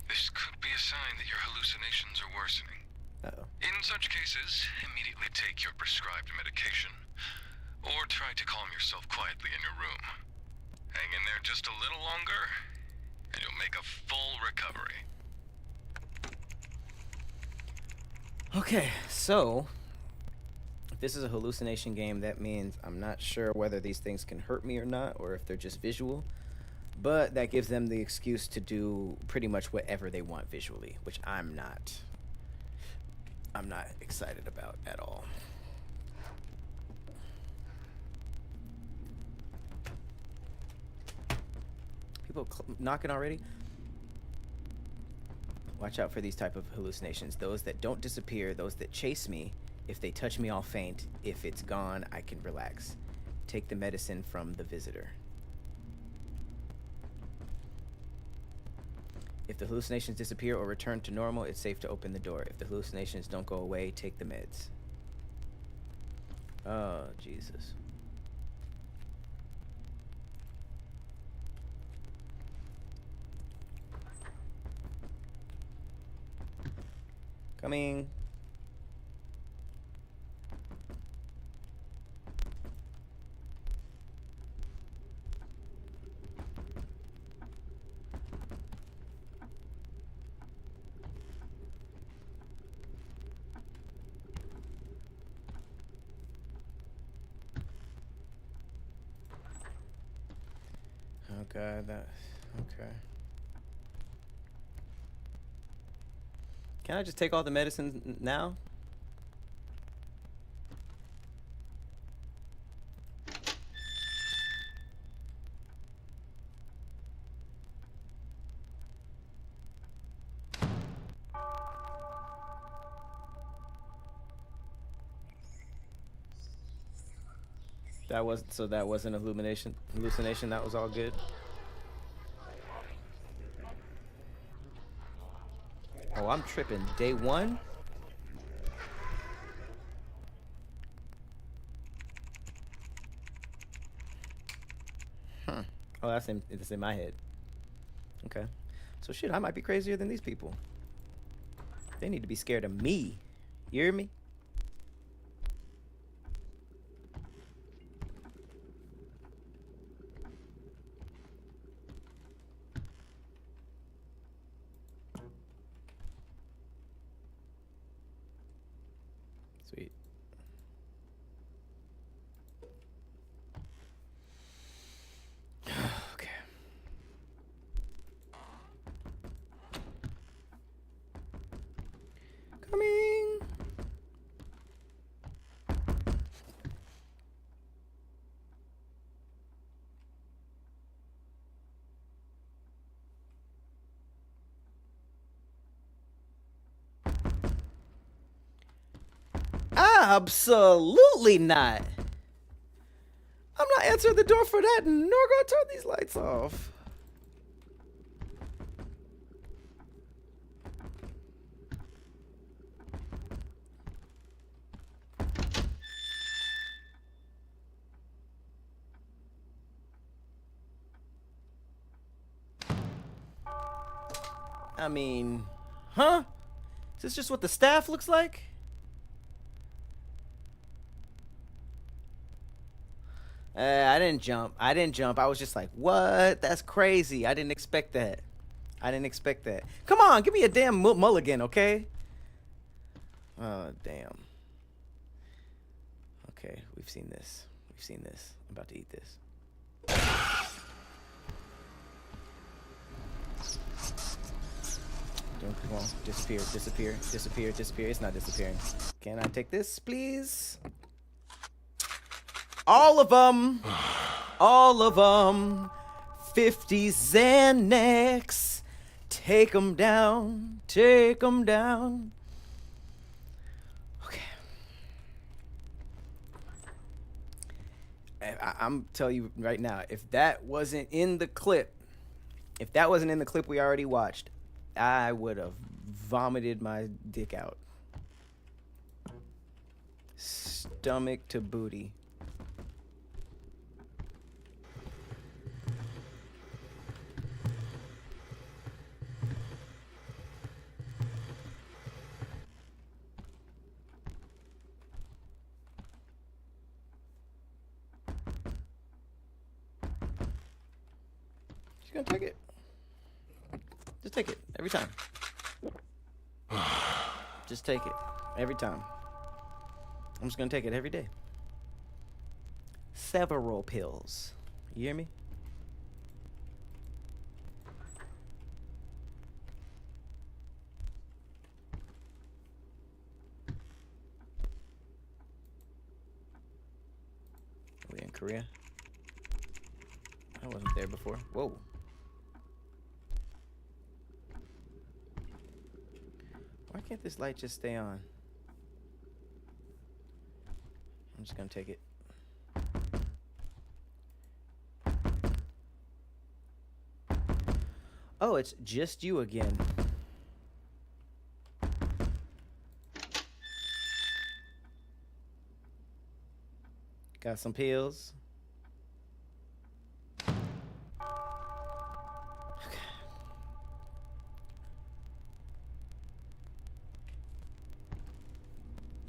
this could be a sign that your hallucinations are worsening. Uh-oh. In such cases, immediately take your prescribed medication, or try to calm yourself quietly in your room. Hang in there just a little longer, and you'll make a full recovery. Okay, so if this is a hallucination game, that means I'm not sure whether these things can hurt me or not, or if they're just visual. But that gives them the excuse to do pretty much whatever they want visually, which I'm not excited about at all. People knocking already? Watch out for these type of hallucinations. Those that don't disappear, those that chase me. If they touch me, I'll faint. If it's gone, I can relax. Take the medicine from the visitor. If the hallucinations disappear or return to normal, it's safe to open the door. If the hallucinations don't go away, take the meds. Oh, Jesus. Coming. Oh God, okay. Can I just take all the medicines now? That was so that wasn't hallucination. That was all good. Oh, I'm tripping. Day one. Oh, it's in my head. Okay. So shit, I might be crazier than these people. They need to be scared of me. You hear me? Sweet. Okay. Coming. Absolutely not. I'm not answering the door for that, nor gonna turn these lights off. I mean, huh? Is this just what the staff looks like? I didn't jump. I didn't jump. I was just like, what? That's crazy. I didn't expect that. I didn't expect that. Come on, give me a damn mulligan, okay? Oh, damn. Okay, we've seen this. We've seen this. I'm about to eat this. Don't, come on. Disappear, disappear, disappear, disappear. It's not disappearing. Can I take this, please? All of them. All of them. 50 Xanax. Take them down. Take them down. Okay. I'm telling you right now, if that wasn't in the clip, we already watched, I would have vomited my dick out. Stomach to booty. She's gonna take it. Just take it every time. Just take it every time. I'm just gonna take it every day. Several pills. You hear me? Are we in Korea? I wasn't there before. Whoa. Why can't this light just stay on? I'm just gonna take it. Oh, it's just you again. Got some pills.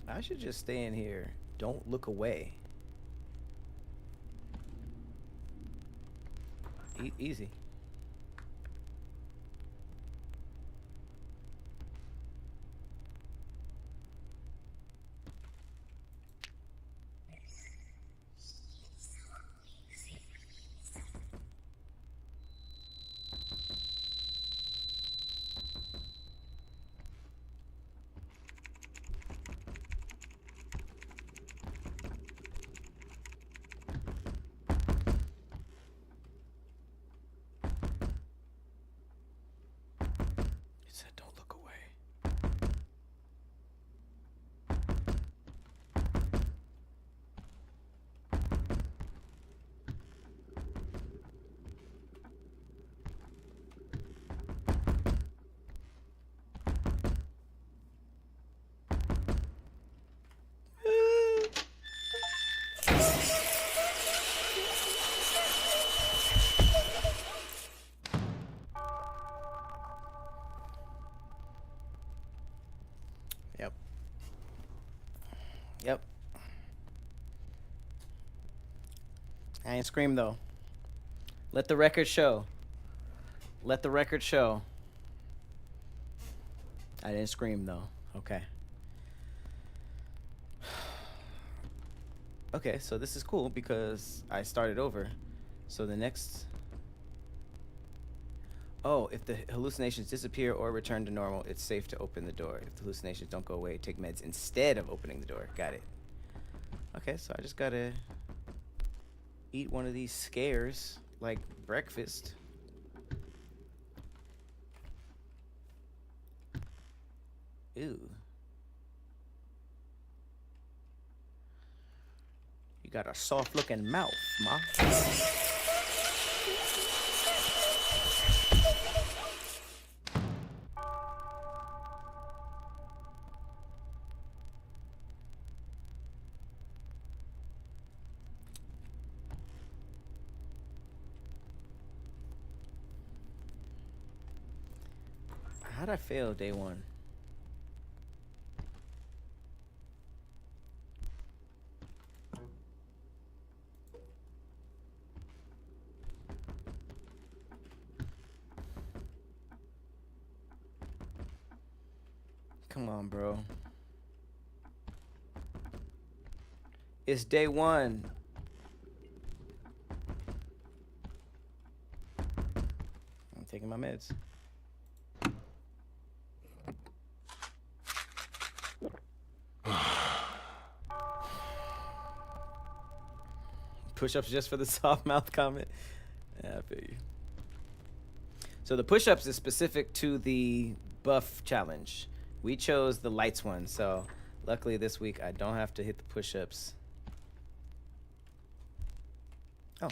I should just stay in here. Don't look away. Easy. I ain't scream though. Let the record show. Let the record show. I didn't scream though. Okay. Okay, so this is cool because I started over. So the next... Oh, if the hallucinations disappear or return to normal, it's safe to open the door. If the hallucinations don't go away, take meds instead of opening the door. Got it. Okay, so I just gotta eat one of these scares like breakfast. Ew. You got a soft looking mouth, ma. How'd I fail day one? Come on, bro. It's day one. I'm taking my meds. Push-ups just for the soft mouth comment. Yeah, I feel you. So the push-ups is specific to the buff challenge. We chose the lights one, so luckily this week I don't have to hit the push-ups. Oh.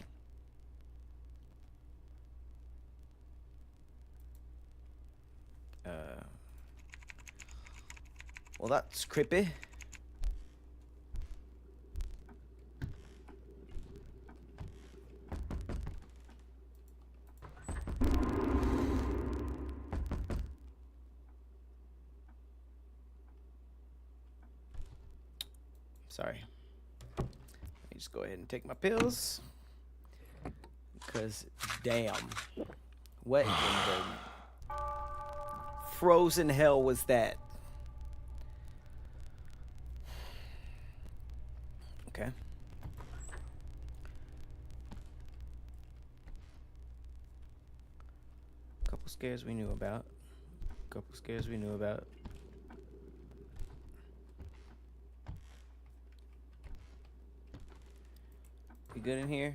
Well, that's creepy. Sorry. Let me just go ahead and take my pills. Because, damn. What in the frozen hell was that? Okay. Couple scares we knew about. Couple scares we knew about. We good in here?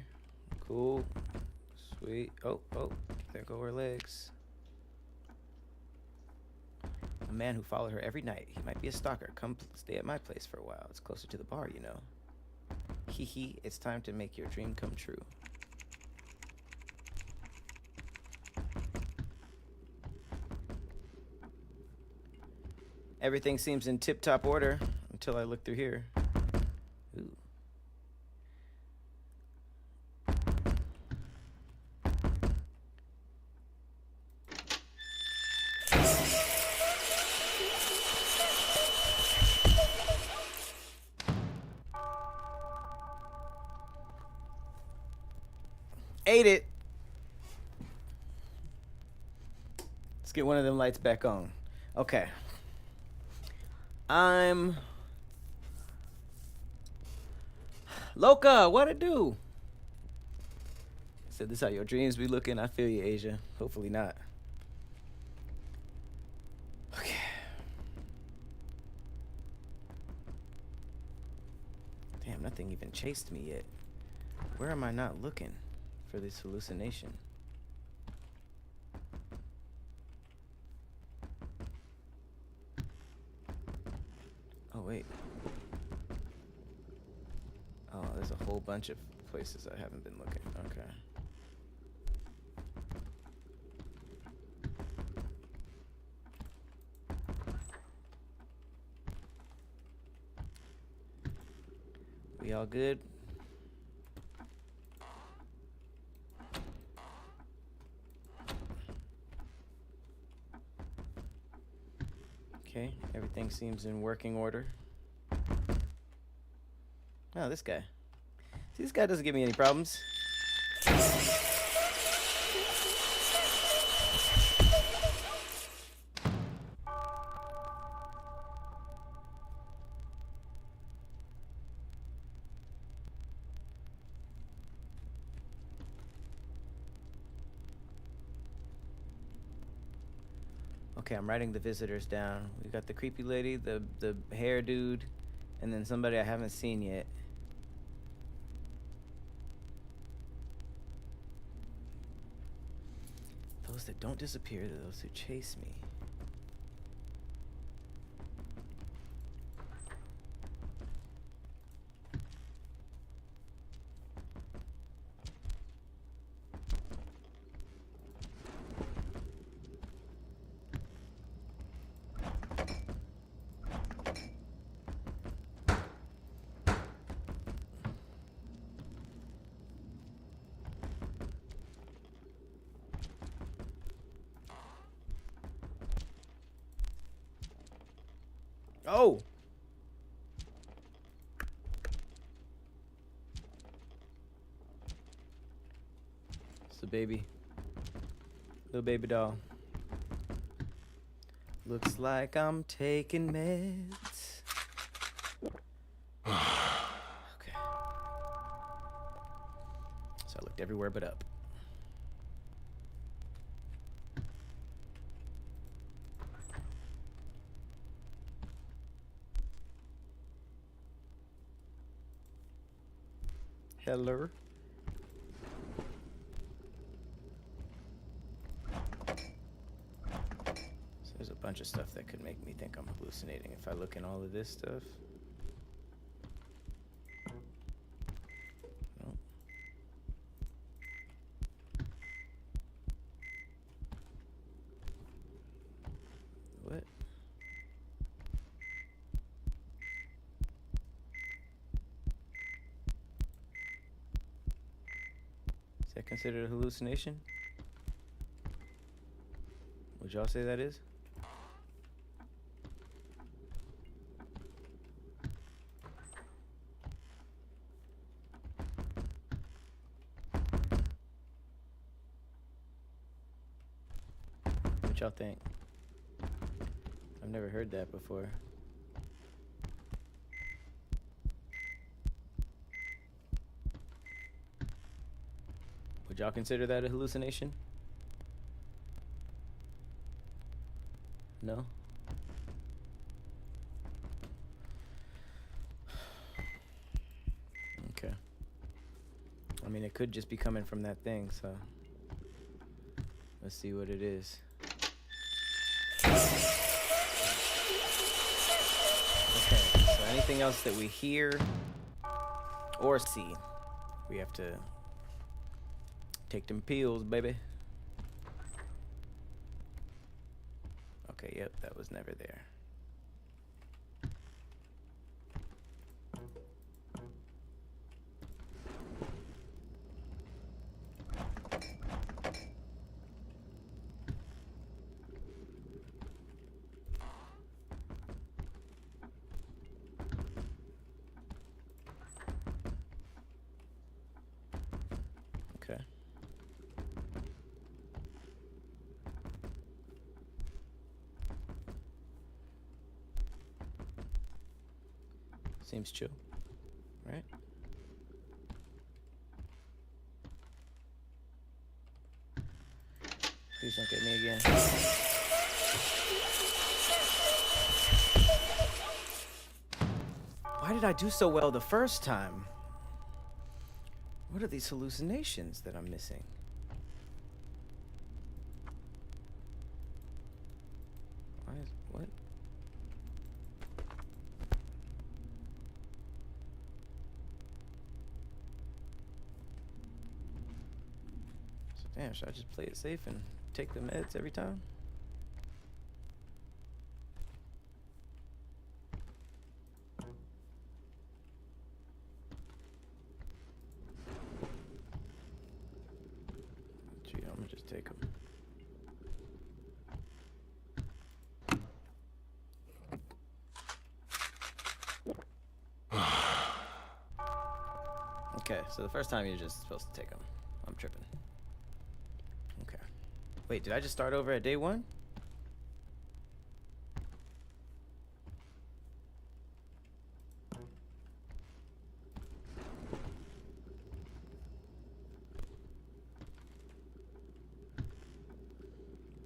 Cool. Sweet. Oh, there go her legs. A man who followed her every night. He might be a stalker. Come stay at my place for a while. It's closer to the bar, you know. Hee hee, it's time to make your dream come true. Everything seems in tip-top order until I look through here. Ooh. Ate it. Let's get one of them lights back on. Okay. I'm Loca, what it do? Said this how your dreams be looking. I feel you, Asia. Hopefully not. Okay. Damn, nothing even chased me yet. Where am I not looking for this hallucination? Oh, wait. Oh, there's a whole bunch of places I haven't been looking. Okay. We all good? Okay, everything seems in working order. Oh, this guy. See, this guy doesn't give me any problems. Okay, I'm writing the visitors down. We got the creepy lady, the hair dude, and then somebody I haven't seen yet. Those that don't disappear, they're those who chase me. Oh! It's a baby. Little baby doll. Looks like I'm taking meds. Okay. So I looked everywhere but up. Hello. So there's a bunch of stuff that could make me think I'm hallucinating if I look in all of this stuff. Nope. What? Is that considered a hallucination? Would y'all say that is? What y'all think? I've never heard that before. Would y'all consider that a hallucination? No? Okay. I mean, it could just be coming from that thing, so let's see what it is. Okay, so anything else that we hear or see, we have to take them pills, baby. Okay, yep, that was never there. Okay. Seems chill, right? Please don't get me again. Why did I do so well the first time? What are these hallucinations that I'm missing? Why is what? So, damn, should I just play it safe and take the meds every time? Gee, I'm gonna just take them. Okay, so the first time you're just supposed to take them. I'm tripping. Okay. Wait, did I just start over at day 1?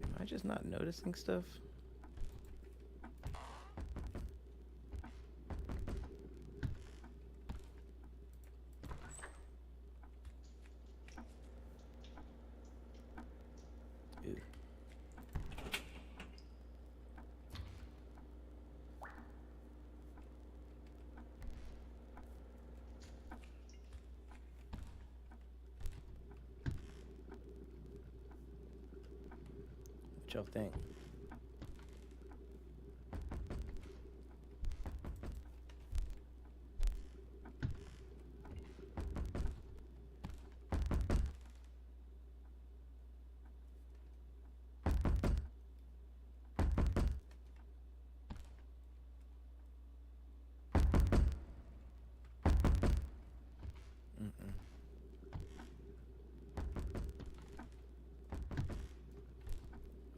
Am I just not noticing stuff? Ew. What y'all think? Mm-mm.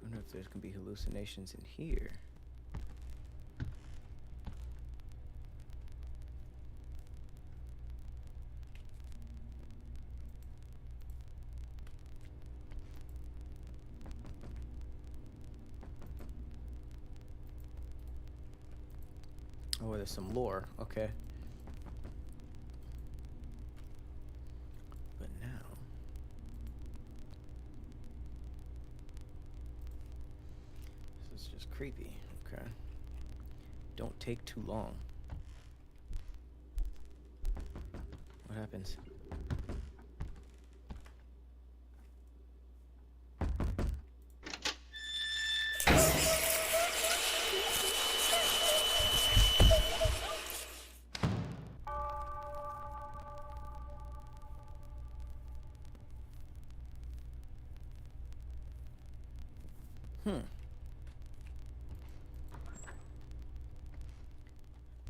I wonder if there's gonna be hallucinations in here. Oh, there's some lore. Okay. But now, this is just creepy. Okay. Don't take too long. What happens?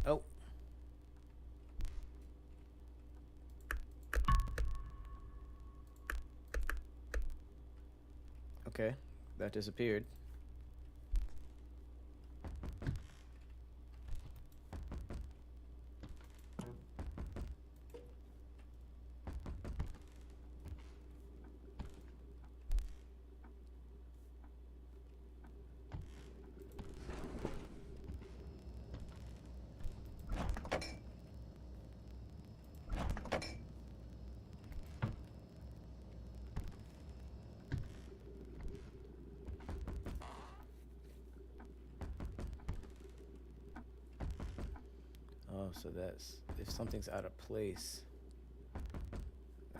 Oh. Okay, that disappeared. Oh, so that's if something's out of place,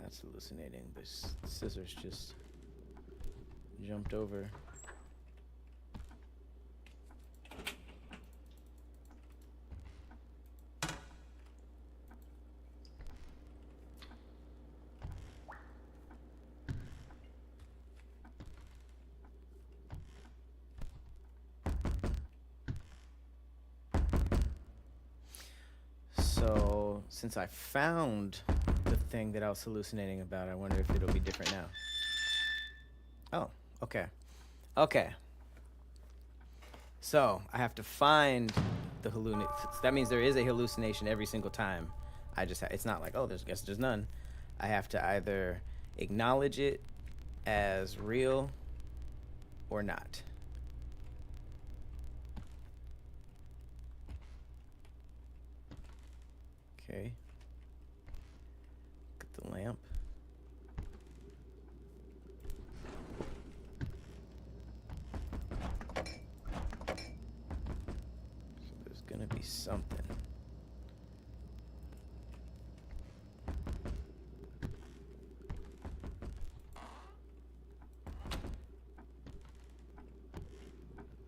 that's hallucinating. But scissors just jumped over. So, since I found the thing that I was hallucinating about, I wonder if it'll be different now. Oh, okay. Okay. So, I have to find the that means there is a hallucination every single time. It's not like, oh, there's none. I have to either acknowledge it as real or not. Okay. Get the lamp. So there's gonna be something.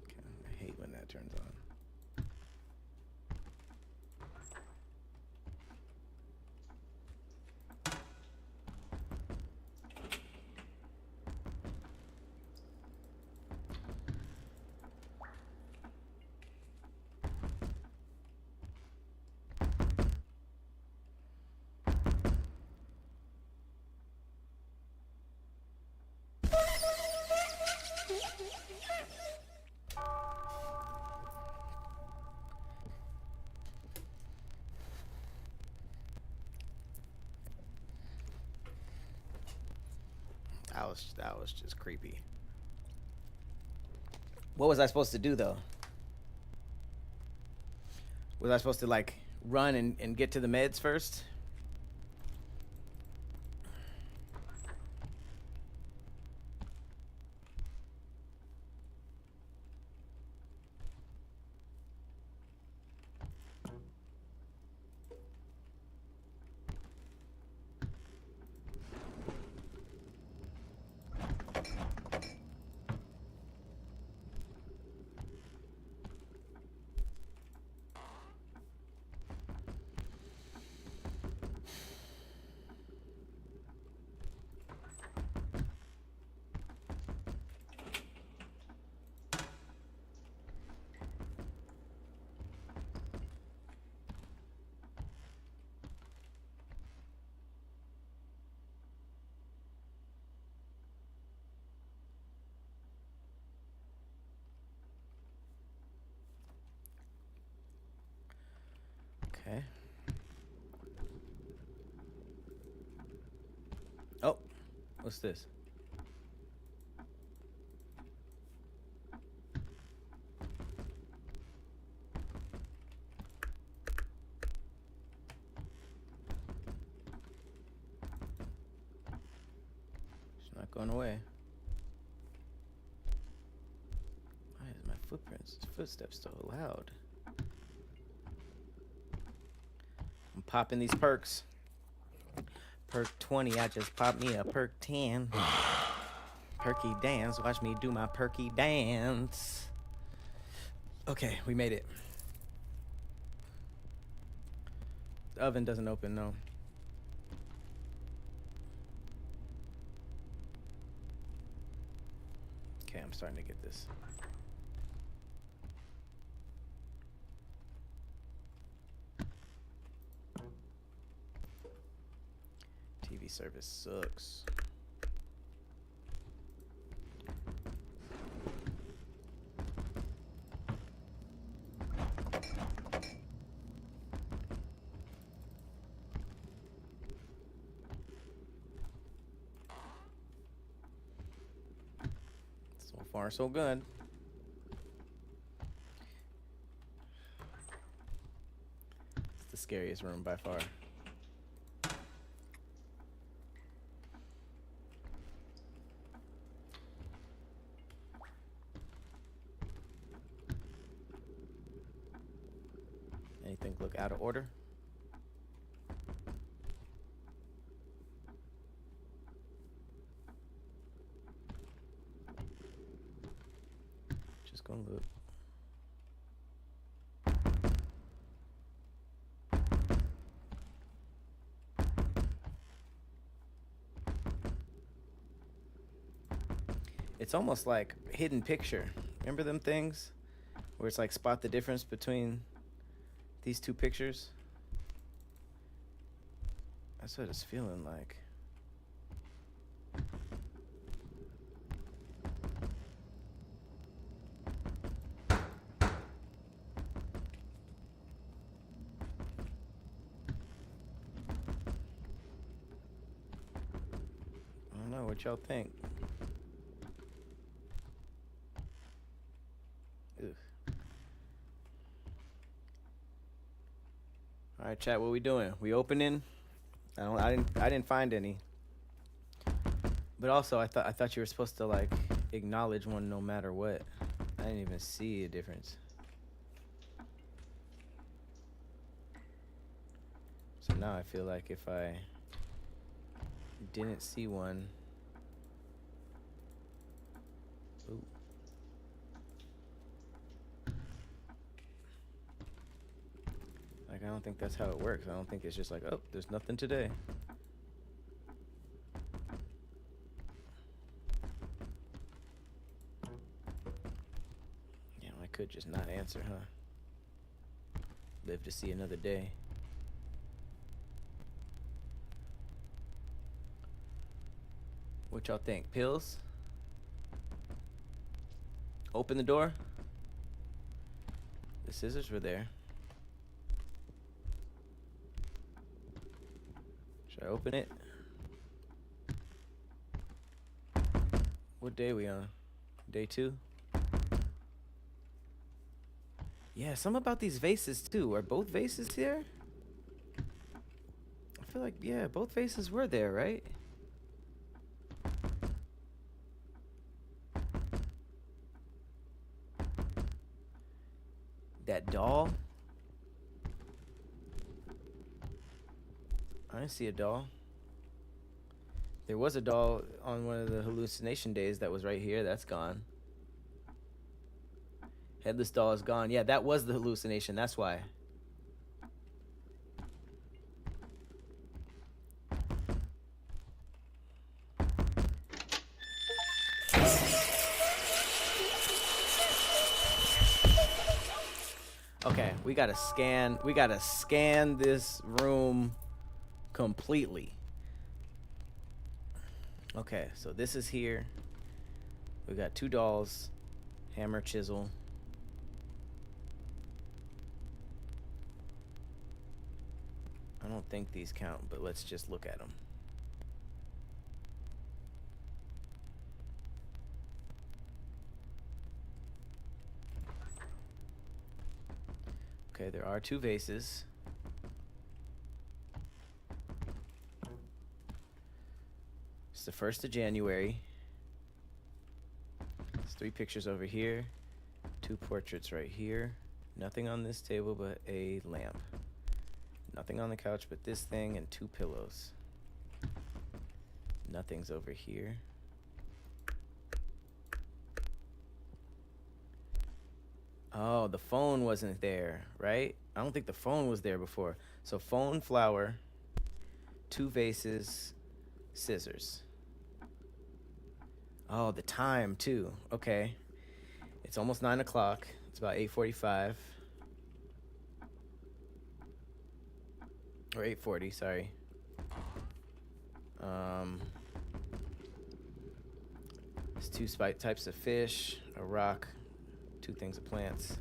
Okay, I hate when that turns on. That was just creepy. What was I supposed to do though? Was I supposed to like run and get to the meds first? Okay. Oh, what's this? It's not going away. Why is my footsteps so loud? I'm popping these perks. Perk 20, I just popped me a perk 10. Perky dance, watch me do my perky dance. Okay, we made it. The oven doesn't open, no. Okay, I'm starting to get this. TV service sucks. So far, so good. It's the scariest room by far. Anything look out of order? Just gonna look. It's almost like hidden picture. Remember them things? Where it's like spot the difference between these two pictures? That's what it's feeling like. I don't know what y'all think. Ugh. All right, chat. What we doing? We opening? I didn't find any. But also, I thought you were supposed to like acknowledge one no matter what. I didn't even see a difference. So now I feel like if I didn't see one. Ooh. Like, I don't think that's how it works. I don't think it's just like, oh, there's nothing today. Yeah, I could just not answer, huh? Live to see another day. What y'all think? Pills? Open the door? The scissors were there. Should I open it? What day we on? Day 2? Yeah, something about these vases too. Are both vases here? I feel like, yeah, both vases were there, right? That doll? I didn't see a doll. There was a doll on one of the hallucination days that was right here. That's gone. Headless doll is gone. Yeah, that was the hallucination. That's why. Okay, we gotta scan this room completely. Okay, so this is here. We got 2 dolls, hammer, chisel. I don't think these count, but let's just look at them. Okay, there are 2 vases. It's the 1st of January. There's 3 pictures over here. 2 portraits right here. Nothing on this table but a lamp. Nothing on the couch but this thing and 2 pillows. Nothing's over here. Oh, the phone wasn't there, right? I don't think the phone was there before. So phone, flower, 2 vases, scissors. Oh, the time too. Okay. It's almost 9 o'clock. It's about 8:45. Or 8:40, sorry. There's 2 types of fish, a rock, 2 things of plants.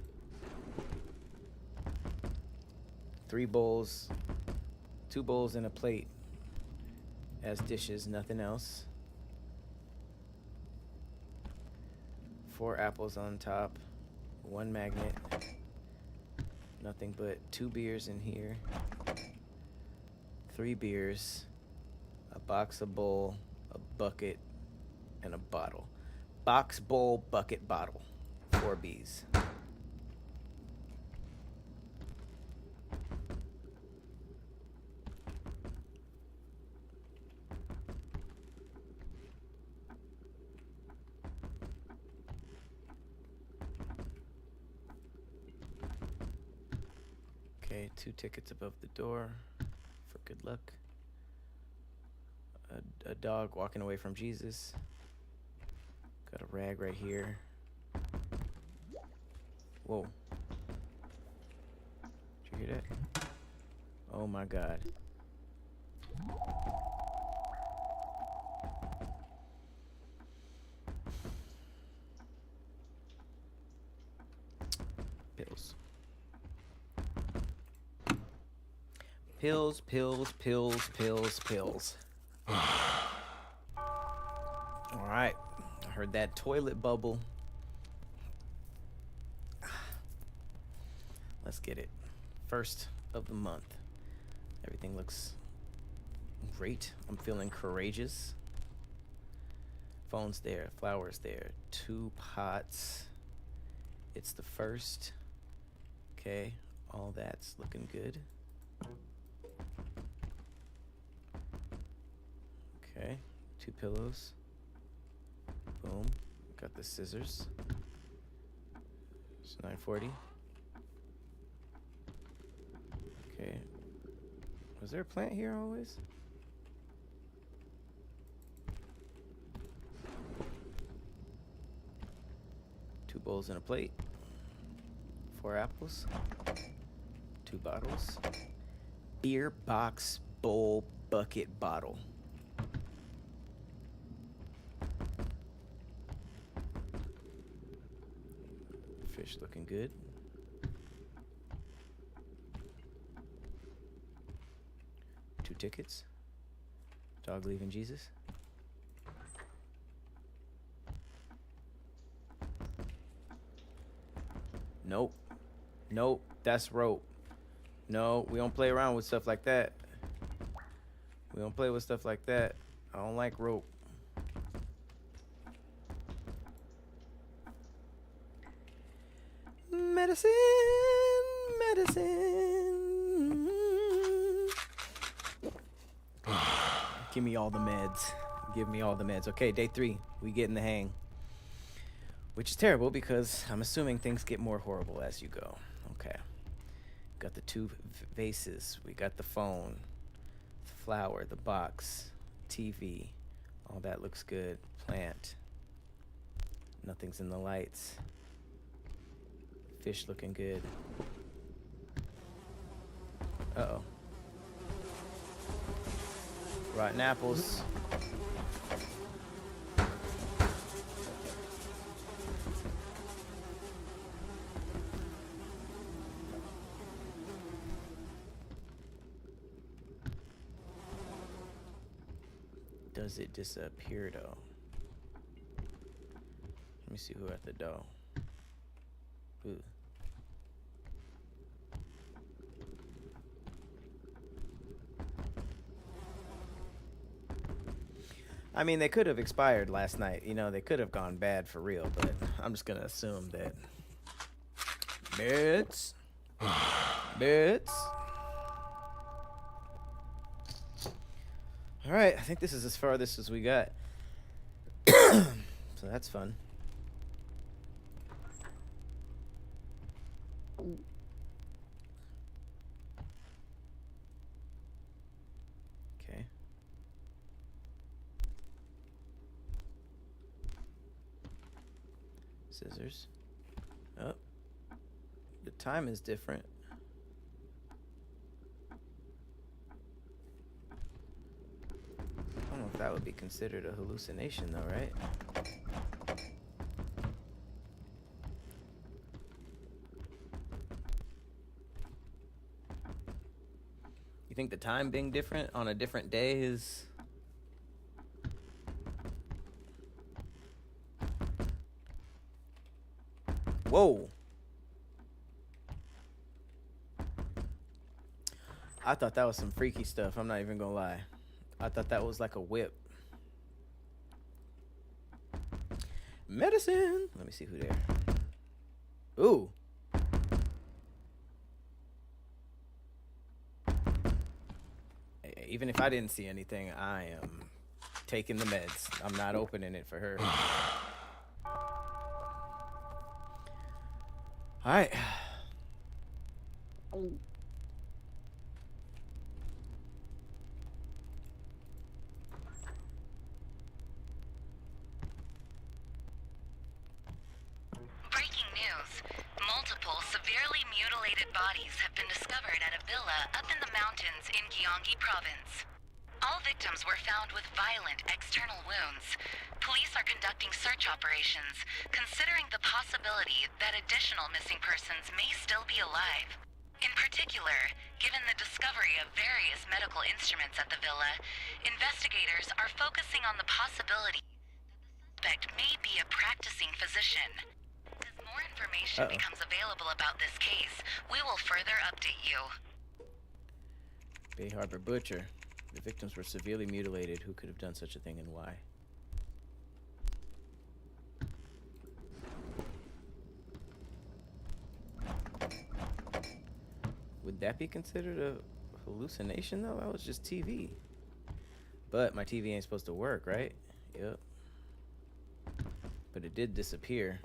3 bowls, 2 bowls and a plate as dishes, nothing else. 4 apples on top, 1 magnet, nothing but 2 beers in here, 3 beers, a box, a bowl, a bucket, and a bottle. Box, bowl, bucket, bottle. 4 B's. Okay, 2 tickets above the door for good luck. A dog walking away from Jesus. Got a rag right here. Whoa. Did you hear that? Oh my God. Pills. Pills, pills, pills, pills, pills. All right. I heard that toilet bubble. Let's get it. 1st of the month. Everything looks great. I'm feeling courageous. Phone's there. Flowers there. 2 pots. It's the 1st. Okay. All that's looking good. Okay. 2 pillows. Boom. Got the scissors. It's 9:40. Okay. Was there a plant here always? Two bowls and a plate. 4 apples. 2 bottles. Beer, box, bowl, bucket, bottle. Fish looking good. Two tickets. Dog leaving Jesus. Nope. Nope. That's rope. No, we don't play around with stuff like that. We don't play with stuff like that. I don't like rope. Medicine, medicine. Give me all the meds. Give me all the meds. Okay, day 3. We get in the hang. Which is terrible because I'm assuming things get more horrible as you go. Okay. Got the 2 vases. We got the phone, the flower, the box, TV. All that looks good. Plant. Nothing's in the lights. Fish looking good. Uh-oh. Rotten apples. Does it disappear though? Let me see who at the door. Ooh. I mean, they could have expired last night. You know, they could have gone bad for real, but I'm just gonna assume that. Bits. Bits. All right, I think this is as farthest as we got. So that's fun. Okay. Scissors. Oh. The time is different. I don't know if that would be considered a hallucination though, right? You think the time being different on a different day is... Whoa. I thought that was some freaky stuff. I'm not even gonna lie. I thought that was like a whip. Medicine. Let me see who there. Ooh. Even if I didn't see anything, I am taking the meds. I'm not opening it for her. All right. Breaking news. Multiple severely mutilated bodies have been discovered at a villa up in the mountains in Gyeonggi province. All victims were found with violent external wounds. Police are conducting search operations, considering the possibility that additional missing persons may still be alive. In particular, given the discovery of various medical instruments at the villa, investigators are focusing on the possibility that the suspect may be a practicing physician. As more information becomes available about this case, we will further update you. Bay Harbor Butcher. The victims were severely mutilated. Who could have done such a thing and why? Would that be considered a hallucination though? That was just TV. But my TV ain't supposed to work, right? Yep. But it did disappear.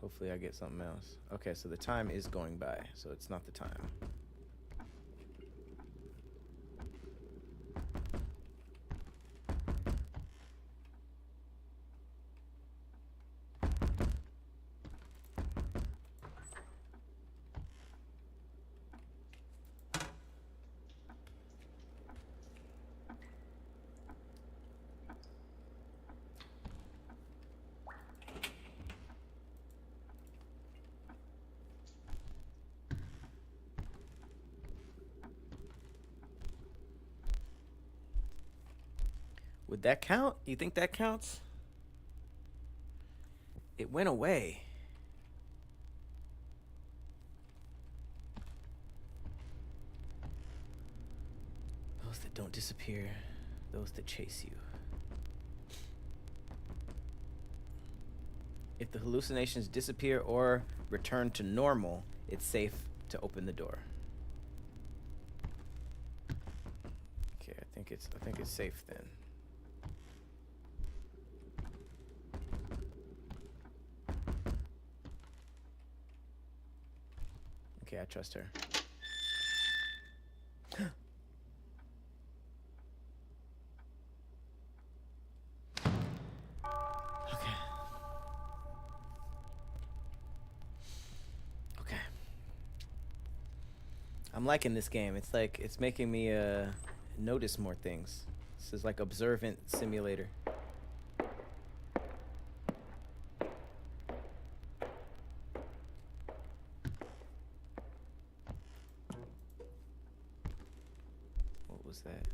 Hopefully I get something else. Okay, so the time is going by, so it's not the time. Would that count? You think that counts? It went away. disappear, those that chase you. If the hallucinations disappear or return to normal, it's safe to open the door. Okay, I think it's safe then. Okay, I trust her. Okay. Okay. I'm liking this game. It's like it's making me notice more things. This is like observant simulator. What was that?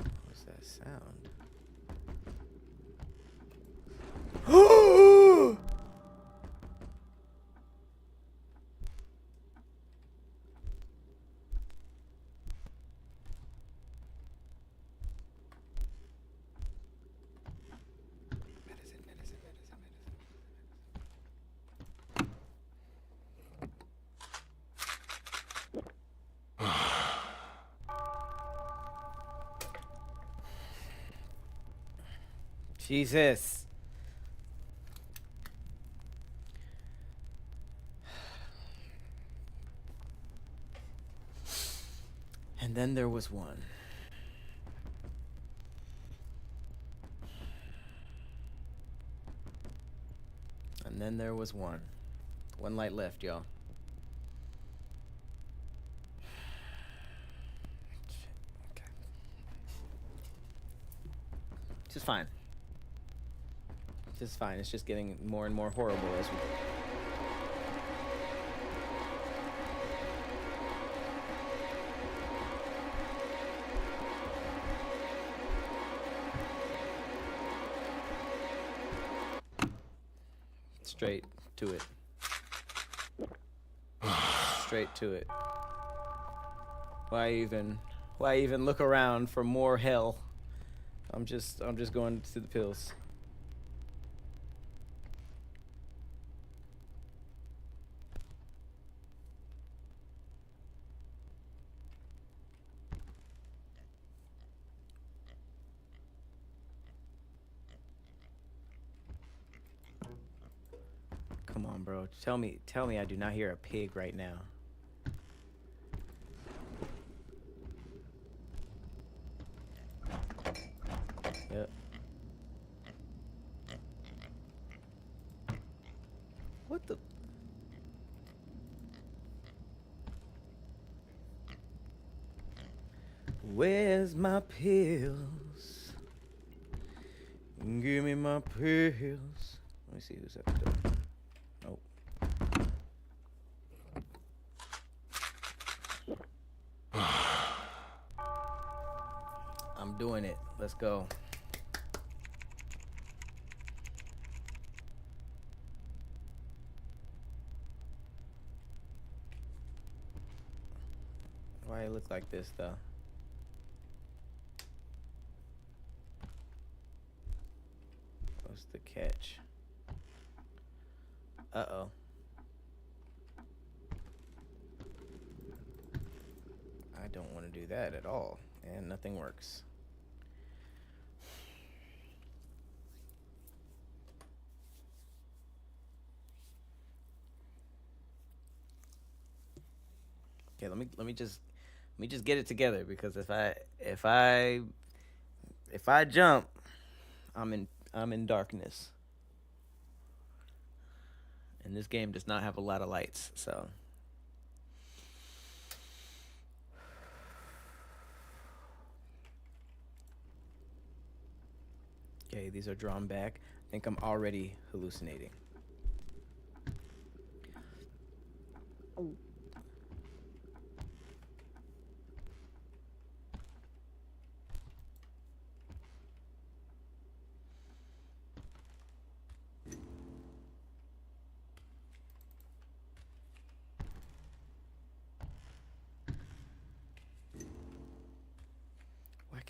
What was that sound? Jesus. And then there was one. And then there was one. One light left, y'all. Okay. Just fine. Just fine. It's just getting more and more horrible as we... Straight to it. Straight to it. Why even look around for more hell? I'm just going to the pills. Come on, bro. Tell me I do not hear a pig right now. Yep. What the? Where's my pills? Give me my pills. Let me see who's at the door. Nope. I'm doing it. Let's go. Why it look like this though? What's the catch? Uh-oh. I don't want to do that at all, and nothing works. Okay, let me just get it together, because if I jump, I'm in darkness. And this game does not have a lot of lights, so. Okay, these are drawn back. I think I'm already hallucinating.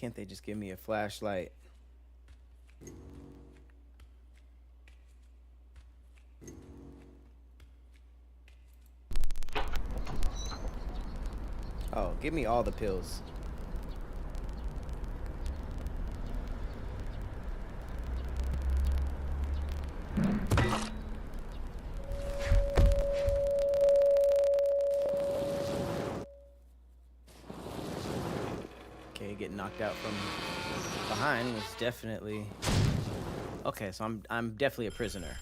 can't they just give me a flashlight? Oh, give me all the pills. Okay, getting knocked out from behind was definitely okay. So I'm definitely a prisoner.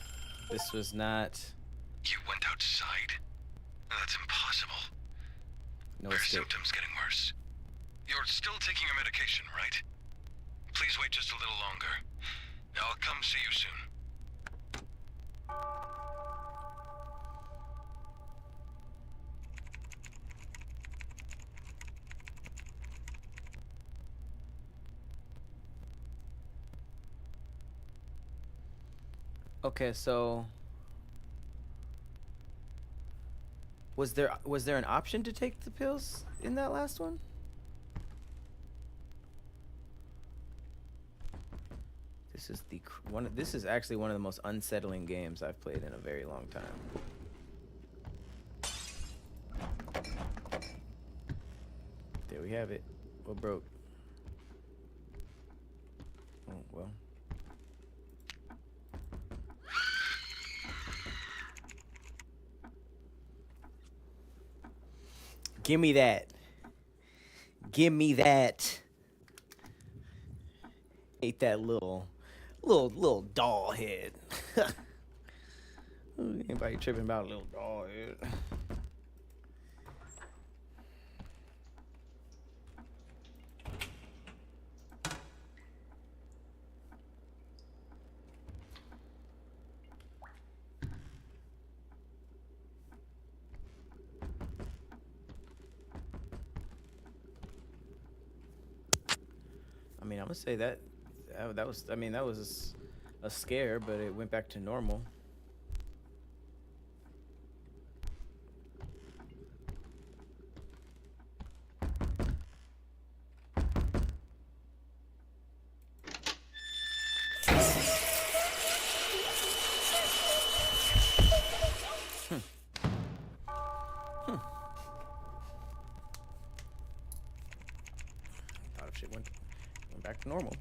This was not. You went outside? That's impossible. No Are your escape. symptoms getting worse? You're still taking your medication, right? Please wait just a little longer. I'll come see you soon. Okay, so was there an option to take the pills in that last one? This is this is actually one of the most unsettling games I've played in a very long time. There we have it. What broke? Oh, well. Give me that. Give me that. Ate that little doll head. Anybody tripping about a little doll head? I mean, I'm gonna say that was, I mean, that was a scare, but it went back to normal. Thought if shit went back to normal.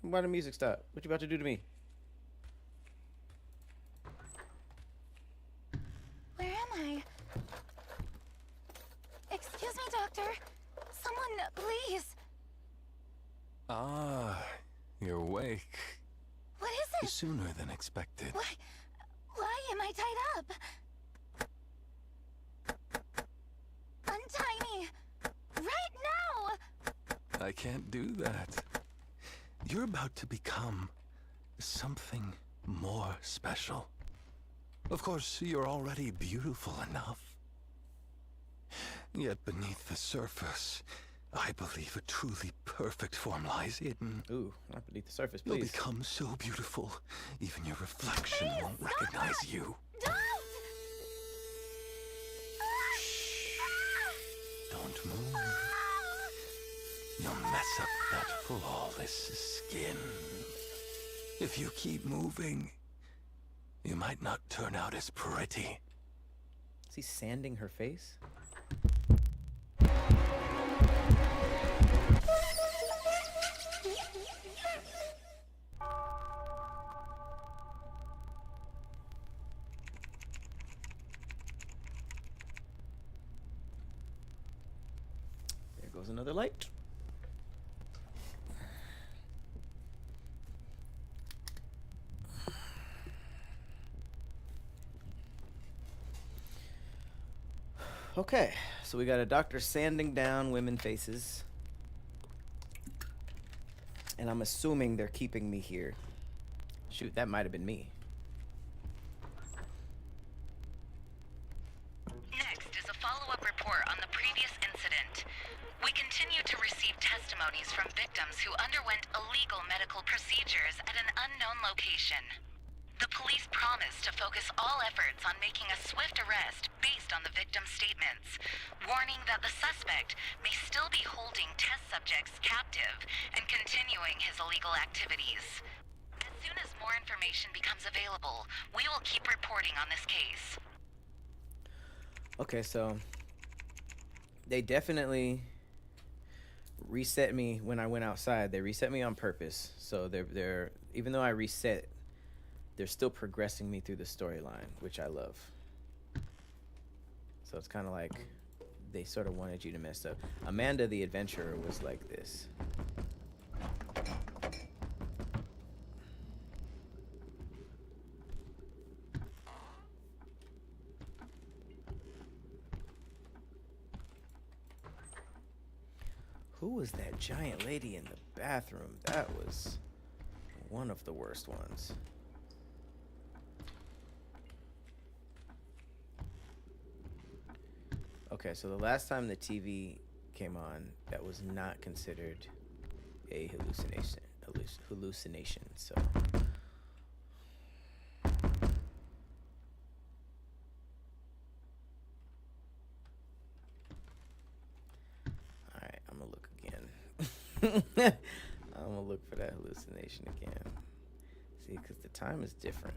Why the music stop? What you about to do to me? Where am I? Excuse me, doctor. Someone, please. Ah, you're awake. What is it? Sooner than expected. Why am I tied up? Untie me! Right now! I can't do that. You're about to become something more special. Of course, you're already beautiful enough. Yet beneath the surface, I believe a truly perfect form lies hidden. Ooh, not beneath the surface, You'll please. become so beautiful, even your reflection Please, won't stop recognize that! you. Don't! Don't move. You'll mess up that flawless skin. If you keep moving, you might not turn out as pretty. Is he sanding her face? There goes another light. Okay, so we got a doctor sanding down women faces. And I'm assuming they're keeping me here. Shoot, that might have been me. Next is a follow-up report on the previous incident. We continue to receive testimonies from victims who underwent illegal medical procedures at an unknown location. The police promise to focus all efforts on making a swift arrest based on the victim's statements, warning that the suspect may still be holding test subjects captive and continuing his illegal activities. As soon as more information becomes available, we will keep reporting on this case. Okay, so they definitely reset me when I went outside. They reset me on purpose. So they're even though I reset, they're still progressing me through the storyline, which I love. So it's kind of like they sort of wanted you to mess up. Amanda the Adventurer was like this. Who was that giant lady in the bathroom? That was one of the worst ones. Okay, so the last time the TV came on, that was not considered a hallucination. So alright, I'm gonna look again. I'm gonna look for that hallucination again. See, because the time is different.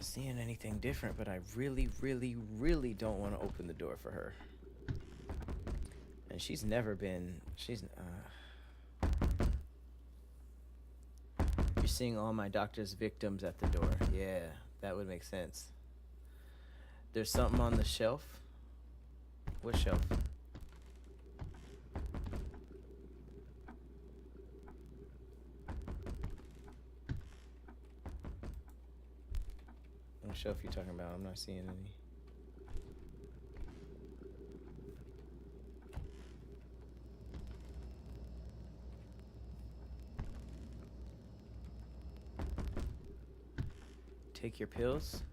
Seeing anything different, but I really don't want to open the door for her. And she's never been, you're seeing all my doctor's victims at the door. Yeah, that would make sense. There's something on the shelf. What shelf? What shelf you talking about? I'm not seeing any. Take your pills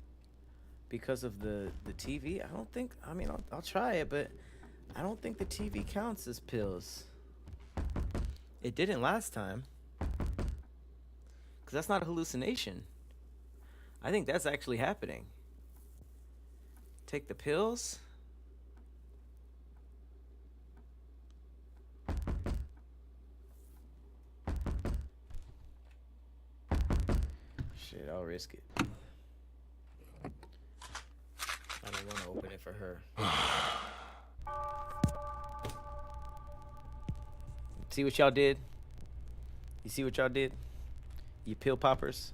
because of the TV? I don't think, I mean, I'll try it, but I don't think the TV counts as pills. It didn't last time. Because that's not a hallucination. I think that's actually happening. Take the pills? Shit, I'll risk it. I don't want to open it for her. See what y'all did? You see what y'all did? You pill poppers?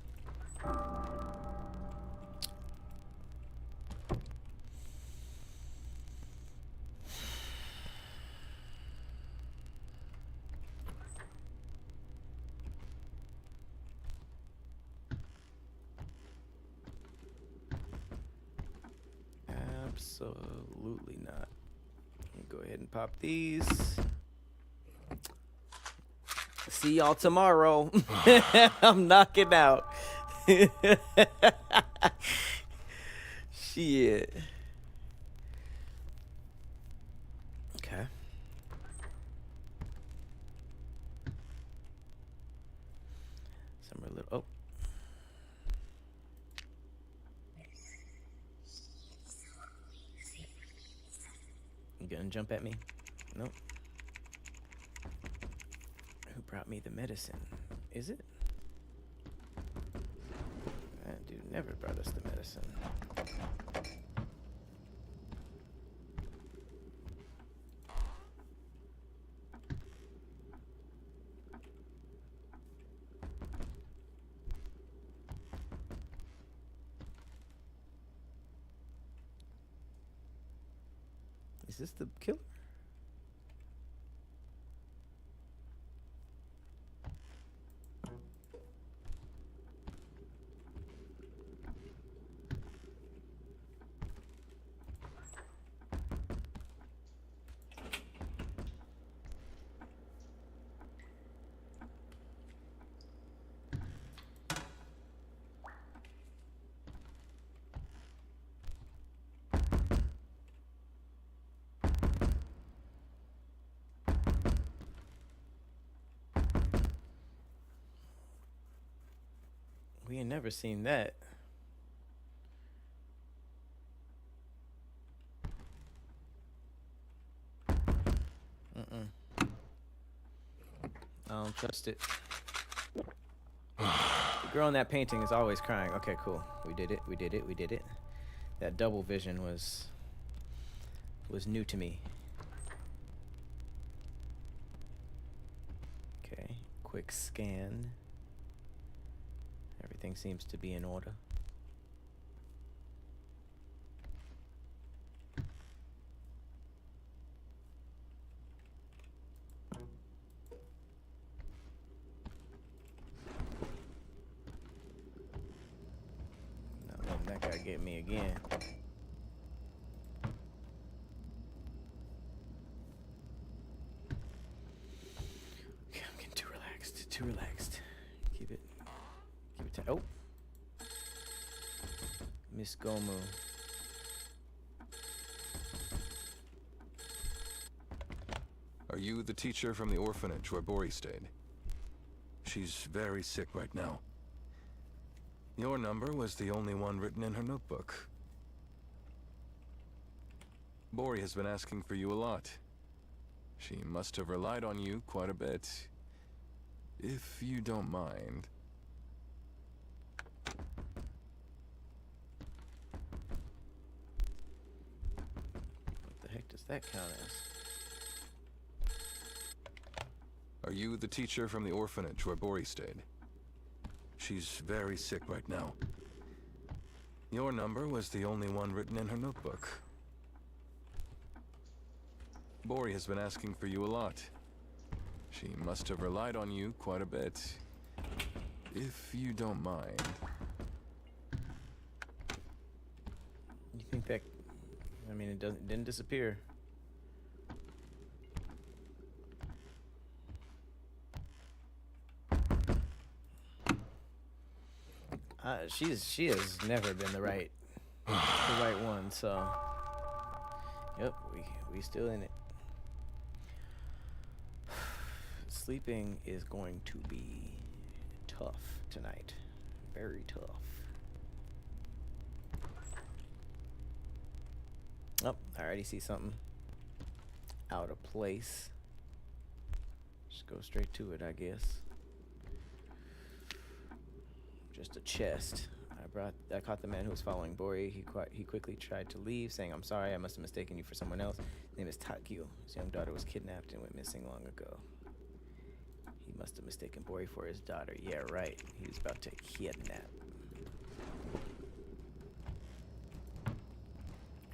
Absolutely not. Go ahead and pop these. See y'all tomorrow. I'm knocking out. Shit. Okay. Some little. Oh. You gonna jump at me? Nope. Who brought me the medicine? Is it? That dude never brought us the medicine. Is this the killer? We ain't never seen that. I don't trust it. The girl in that painting is always crying. Okay, cool. We did it. We did it. We did it. That double vision was new to me. Okay, quick scan. Everything seems to be in order. Not letting that guy get me again. Okay, I'm getting too relaxed. Too relaxed. Keep it tight. Oh, Miss Gomu. Are you the teacher from the orphanage where Bori stayed? She's very sick right now. Your number was the only one written in her notebook. Bori has been asking for you a lot. She must have relied on you quite a bit. If you don't mind. What the heck does that count as? Are you the teacher from the orphanage where Bori stayed? She's very sick right now. Your number was the only one written in her notebook. Bori has been asking for you a lot. She must have relied on you quite a bit. If you don't mind. You think that? I mean, it didn't disappear. She has never been the right one. So, yep, we still in it. Sleeping is going to be tough tonight. Very tough. Oh, I already see something out of place. Just go straight to it, I guess. Just a chest. I caught the man who was following Bori. He quickly tried to leave, saying, "I'm sorry, I must have mistaken you for someone else. His name is Takyu. His young daughter was kidnapped and went missing long ago." He must have mistaken Bori for his daughter. Yeah, right. He was about to kidnap.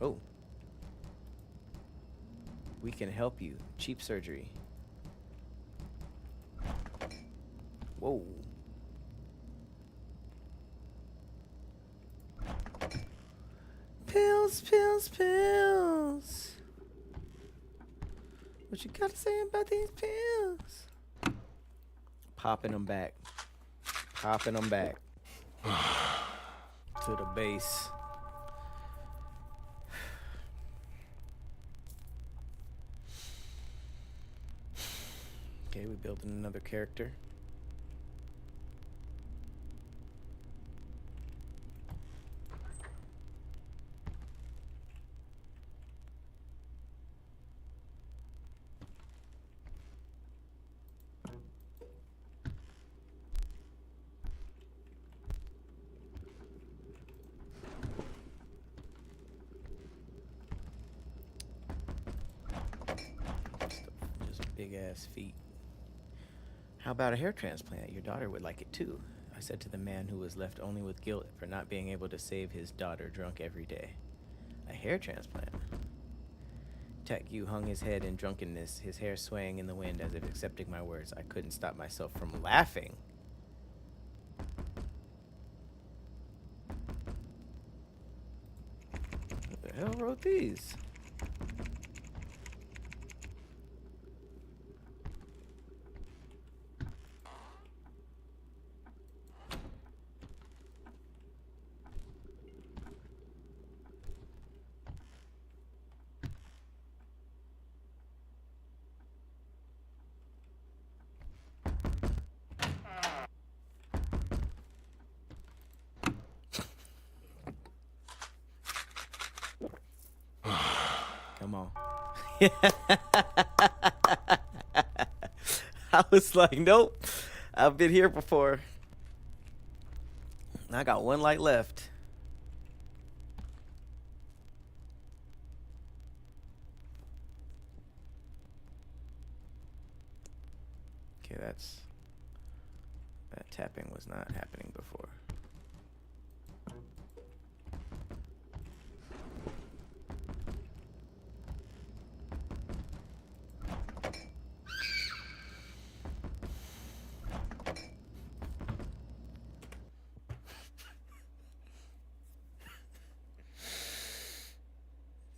Oh. We can help you. Cheap surgery. Whoa. Pills, pills, pills. What you got to say about these pills? Popping them back. Popping them back. To the base. Okay, we building another character. Just big ass feet. How about a hair transplant? Your daughter would like it too, I said to the man who was left only with guilt for not being able to save his daughter drunk every day. A hair transplant? Yu hung his head in drunkenness, his hair swaying in the wind as if accepting my words. I couldn't stop myself from laughing. Who the hell wrote these? Come on. I was like, nope. I've been here before. I got one light left. Okay, that tapping was not happening before.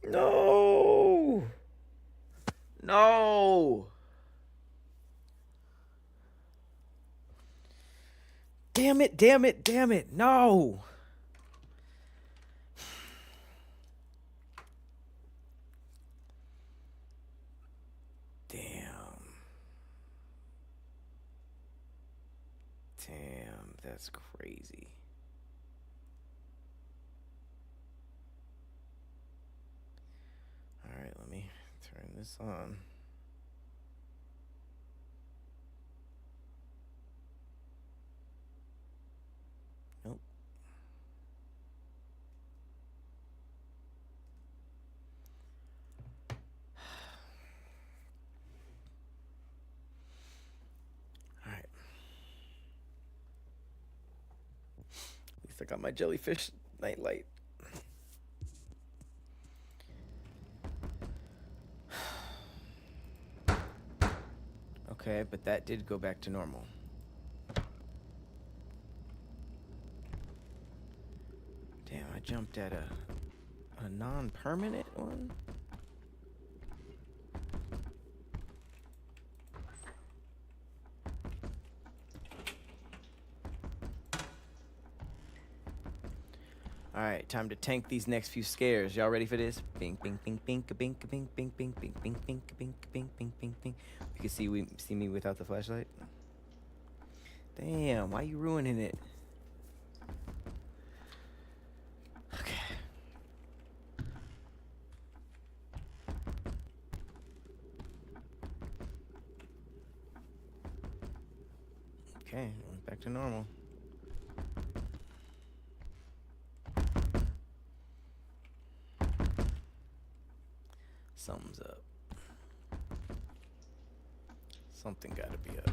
No. No. Damn it, damn it, damn it. No. Damn. Damn, that's crazy. All right, let me turn this on. Nope. All right. At least I got my jellyfish nightlight. Okay, but that did go back to normal. Damn, I jumped at a non-permanent one? Alright, time to tank these next few scares. Y'all ready for this? Bing, bing, bing, bing, bing, bing, bing, bing, bing, bing, bing, bing, bing, bing, bing, bing. You can see me without the flashlight? Damn, why you ruining it? Okay. Okay, back to normal. Something's up. Something gotta be up.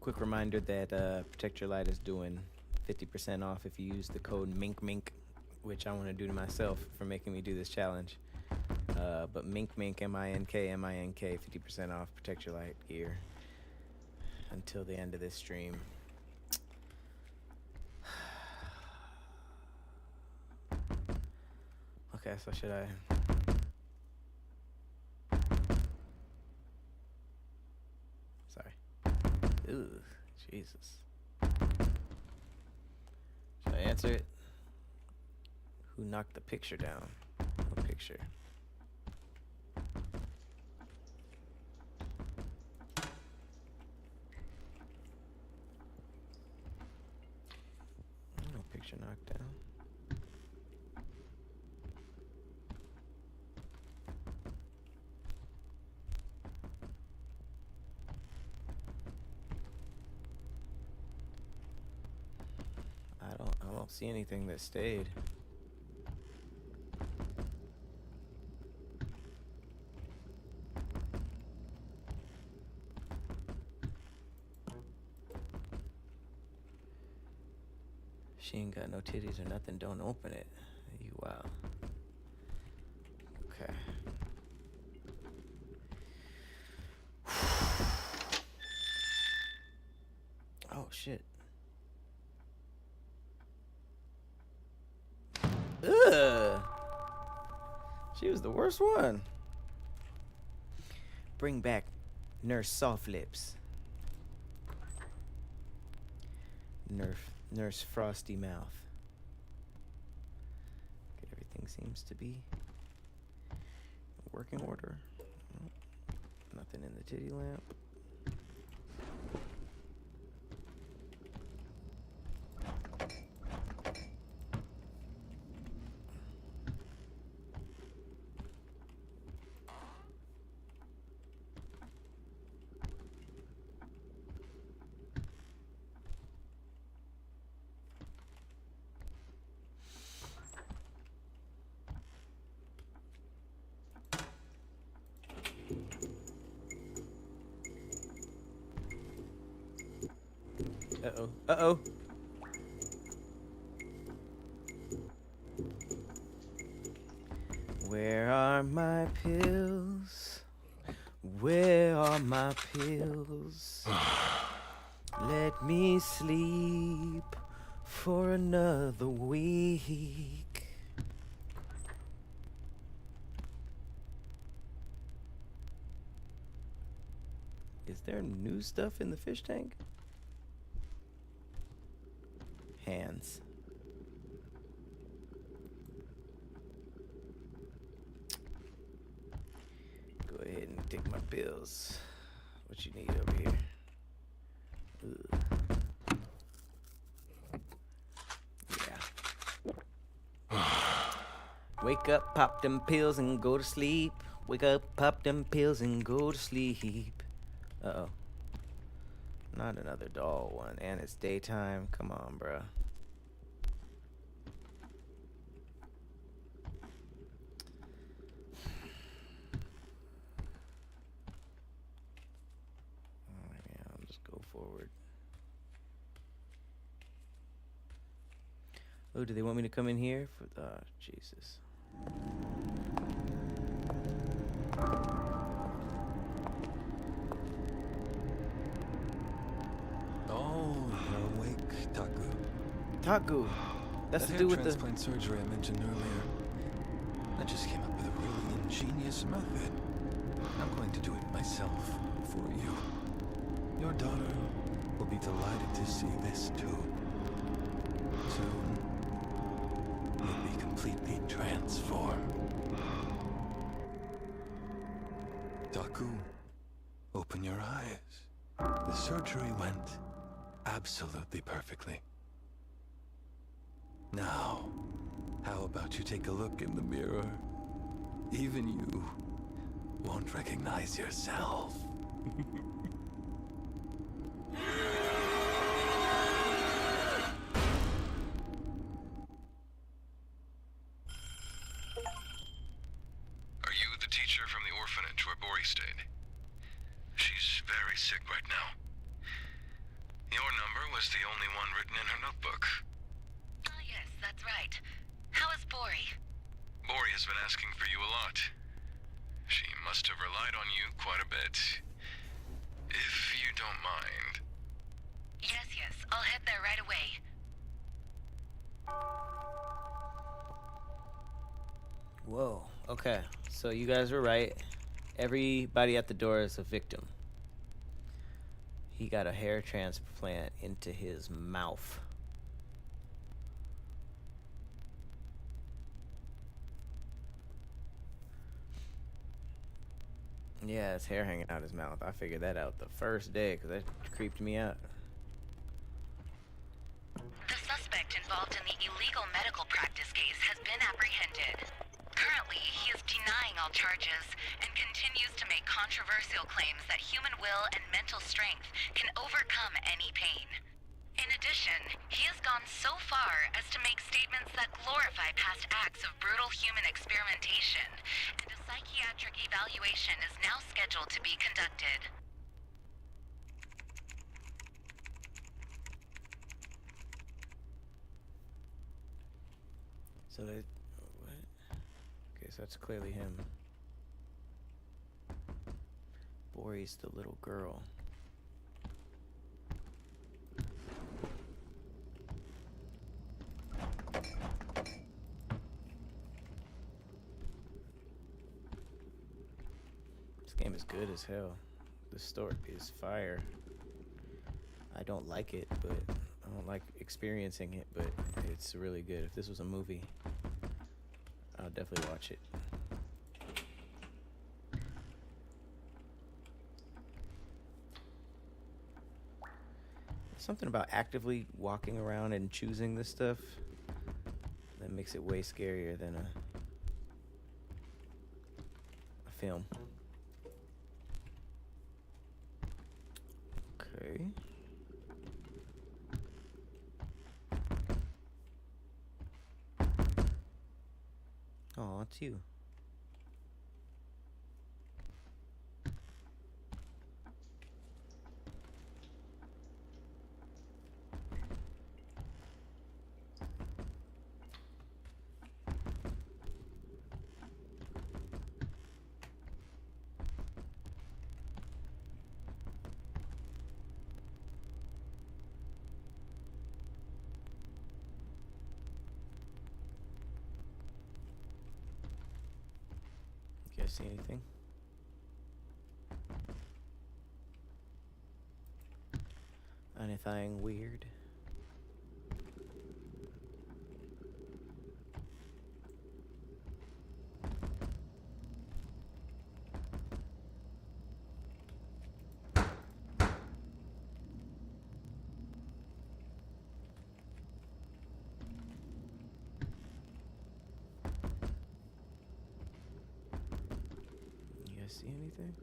Quick reminder that Protect Your Light is doing 50% off if you use the code MINKMINK, which I want to do to myself for making me do this challenge. But MINKMINK, M-I-N-K, 50% off Protect Your Light gear until the end of this stream. Okay, so should I... Ooh, Jesus. Should I answer it? Who knocked the picture down? What picture? No picture knocked down. I don't see anything that stayed. She ain't got no titties or nothing. Don't open it. You wow. Okay. Oh shit. Ugh. She was the worst one. Bring back Nurse Soft Lips. Nurse Frosty Mouth. Okay, everything seems to be in working order. Nothing in the titty lamp. Uh-oh. Uh-oh. Where are my pills? Where are my pills? Let me sleep for another week. Is there new stuff in the fish tank? Hands. Go ahead and take my pills. What you need over here? Ugh. Yeah. Wake up, pop them pills and go to sleep. Wake up, pop them pills and go to sleep. Uh-oh. Not another doll one. And it's daytime. Come on, bruh. Yeah, I'll just go forward. Oh, do they want me to come in here? Jesus. Oh, you're awake, Taku. Taku. That's That to hair do with the... transplant surgery I mentioned earlier. I just came up with a really ingenious method. I'm going to do it myself for you. Your daughter will be delighted to see this too. Soon, you'll be completely transformed. Taku, open your eyes. The surgery went absolutely perfectly. Now, how about you take a look in the mirror? Even you won't recognize yourself. Are you the teacher from the orphanage where Bori stayed? She's very sick right now. Your number was the only one written in her notebook. Oh, yes, that's right. How is Bori? Bori has been asking for you a lot. She must have relied on you quite a bit. If you don't mind. Yes, yes, I'll head there right away. Whoa. Okay. So you guys were right. Everybody at the door is a victim. He got a hair transplant into his mouth. Yeah, his hair hanging out his mouth. I figured that out the first day because that creeped me out. The suspect involved in the illegal medical practice case has been apprehended. Currently, he is denying all charges and continues to make controversial claims that human will and mental strength can overcome any pain. In addition, he has gone gone so far as to make statements that glorify past acts of brutal human experimentation, and a psychiatric evaluation is now scheduled to be conducted. So they, what? Okay, so that's clearly him. Bori's the little girl. This game is good as hell. The story is fire. I don't like it, but I don't like experiencing it, but it's really good. If this was a movie, I'll definitely watch it. Something about actively walking around and choosing this stuff that makes it way scarier than a film. Okay. Oh, it's you. You guys see anything? Anything weird? You guys see anything?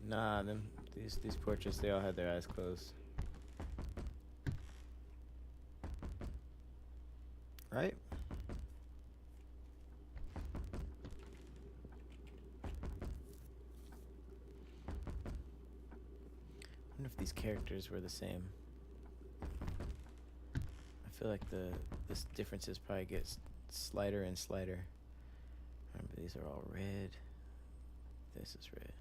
Nah, these portraits, they all had their eyes closed. Right? I wonder if these characters were the same. I feel like the differences probably get slighter and slighter. Remember, these are all red. This is red.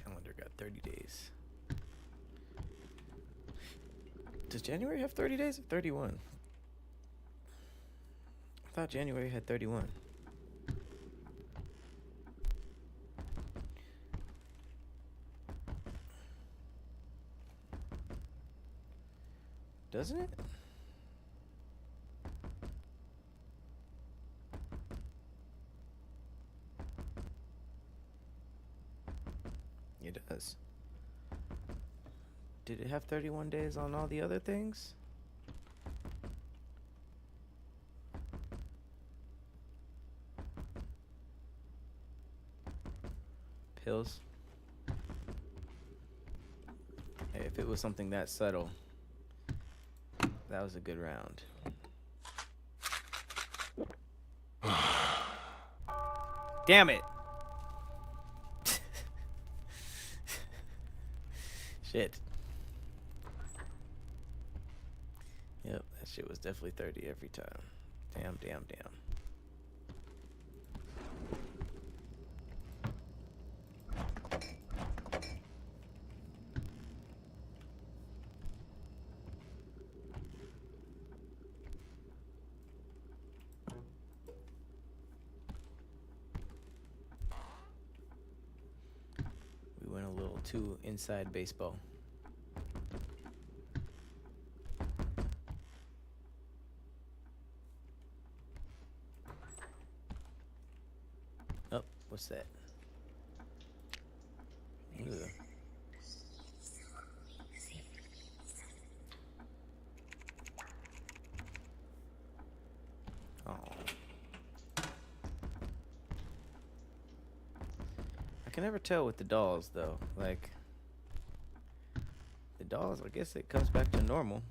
Calendar got 30 days. Does January have 30 days or 31? I thought January had 31. Doesn't it? It does. Did it have 31 days on all the other things? Pills? Hey, if it was something that subtle, that was a good round. Damn it! Shit. Yep, that shit was definitely 30 every time. Damn, damn, damn. to Inside Baseball. Oh, what's that? Ugh. Oh. I can never tell with the dolls though. Like the dolls, I guess it comes back to normal.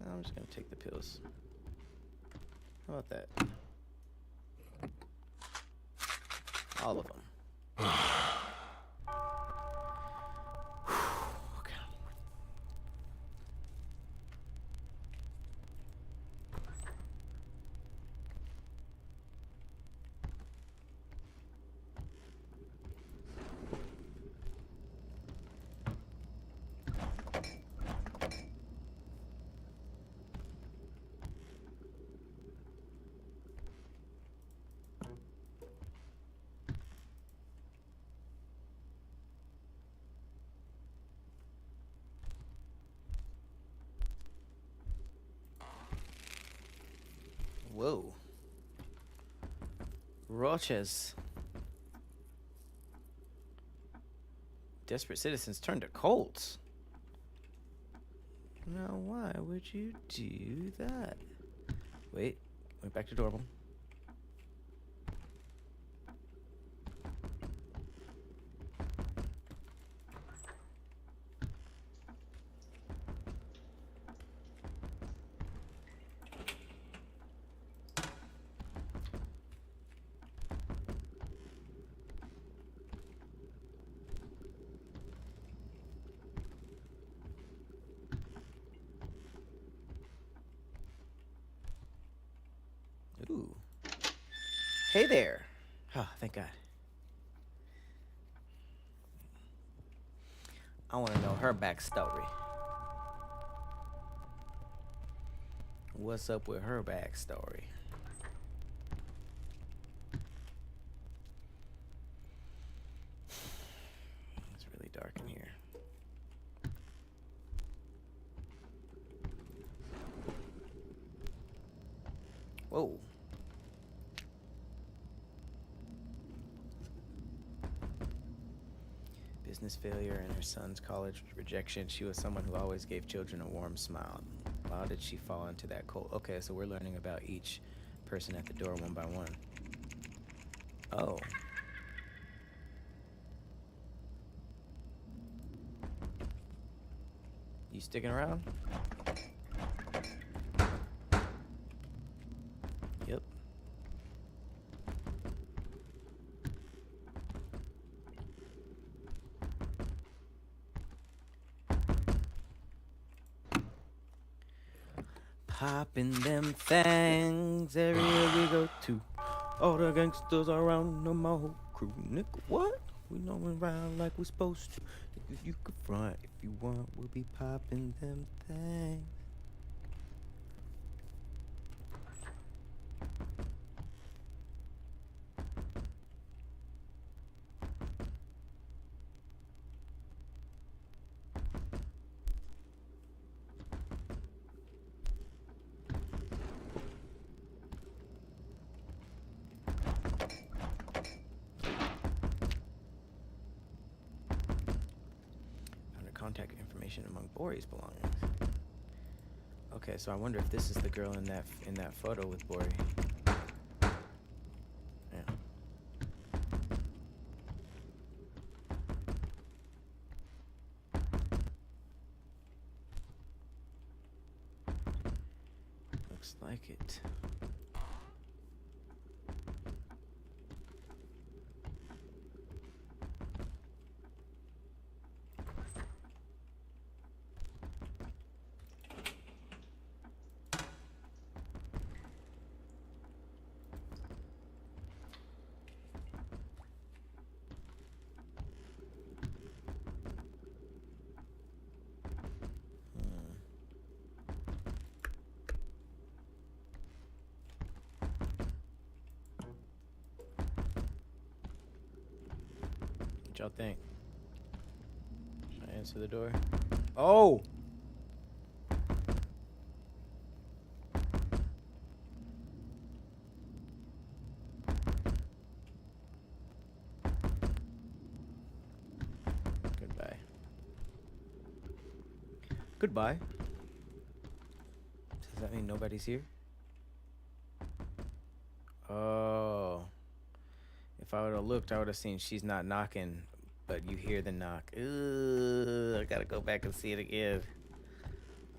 I'm just gonna take the pills. How about that? All of them. Okay. Whoa. Roches. Desperate citizens turn to Colts. Now, why would you do that? Wait, went back to doorbell. Ooh. Hey there. Oh, thank God. I want to know her backstory. What's up with her backstory? It's really dark in here. Whoa. Business failure and her son's college rejection. She was someone who always gave children a warm smile. How did she fall into that cult? Okay, so we're learning about each person at the door one by one. Oh. You sticking around? Yep. Popping them things everywhere we go to. All the gangsters around them, my whole crew. Nigga, what? We know we ride like we supposed to. If you could front, if you want, we'll be popping them things. Contact information among Bori's belongings. Okay, so I wonder if this is the girl in that photo with Bori. Yeah. Looks like it. What y'all think? Should I answer the door? Oh! Goodbye. Goodbye. Does that mean nobody's here? Oh. If I would have looked, I would have seen she's not knocking, but you hear the knock. Ooh, I gotta go back and see it again.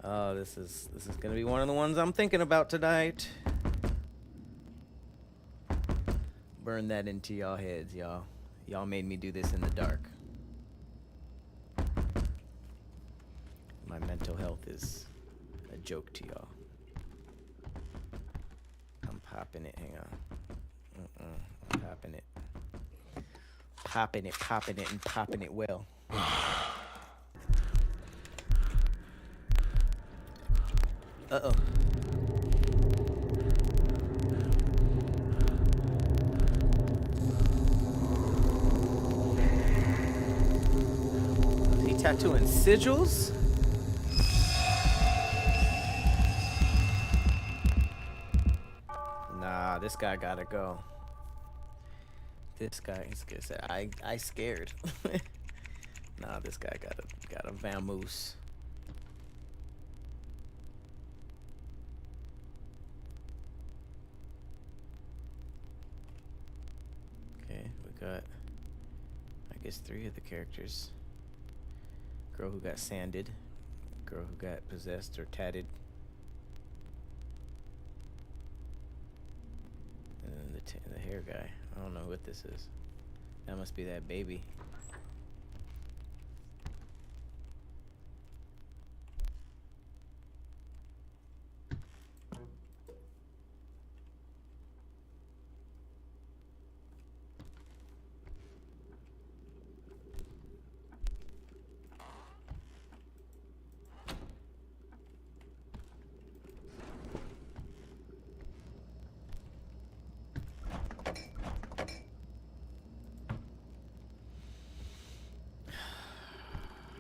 Oh, this is gonna be one of the ones I'm thinking about tonight. Burn that into y'all heads, y'all. Y'all made me do this in the dark. My mental health is a joke to y'all. I'm popping it. Hang on. I'm popping it. Popping it, and popping it well. Uh-oh. Is he tattooing sigils? Nah, this guy gotta go. This guy is good. I scared. Nah, this guy got a vamoose. Okay, we got, I guess, 3 of the characters. Girl who got sanded, girl who got possessed or tatted, and then the hair guy. I don't know what this is. That must be that baby.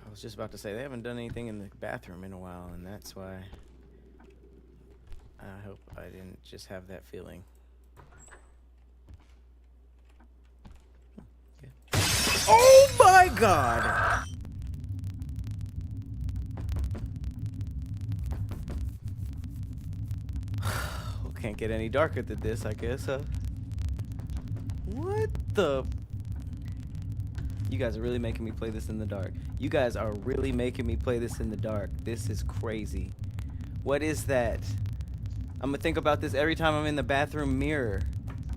I was just about to say, they haven't done anything in the bathroom in a while, and that's why I hope I didn't just have that feeling. Okay. Oh my god! Well, can't get any darker than this, I guess, huh? What the... You guys are really making me play this in the dark. You guys are really making me play this in the dark. This is crazy. What is that? I'm gonna think about this every time I'm in the bathroom mirror.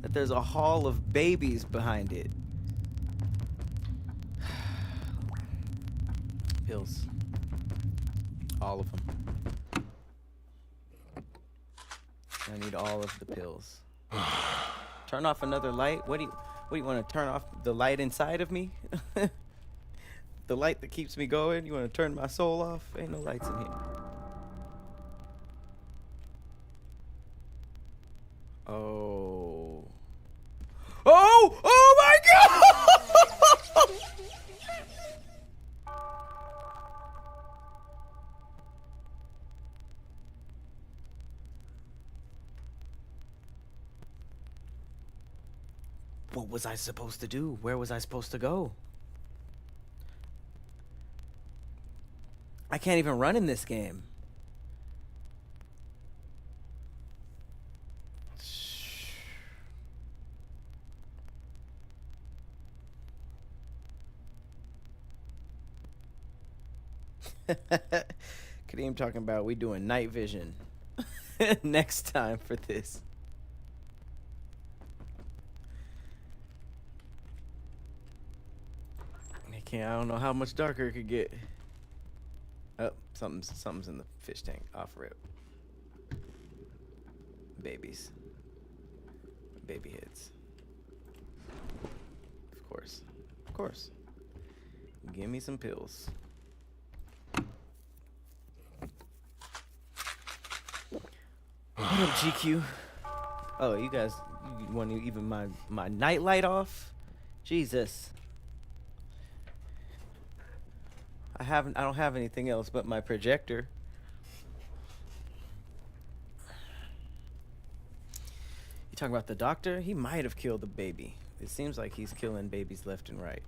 That there's a hall of babies behind it. Pills. All of them. I need all of the pills. Turn off another light? What do you want to turn off the light inside of me? The light that keeps me going? You want to turn my soul off? Ain't no lights in here. Oh. Oh! Oh my god! What was I supposed to do? Where was I supposed to go? I can't even run in this game. Kadeem talking about we doing night vision next time for this. I don't know how much darker it could get. Oh, something's in the fish tank. Off rip. Babies. Baby heads. Of course. Of course. Give me some pills. What up, GQ? Oh, you guys, you want even my night light off? Jesus. I don't have anything else but my projector. You talking about the doctor? He might have killed the baby. It seems like he's killing babies left and right.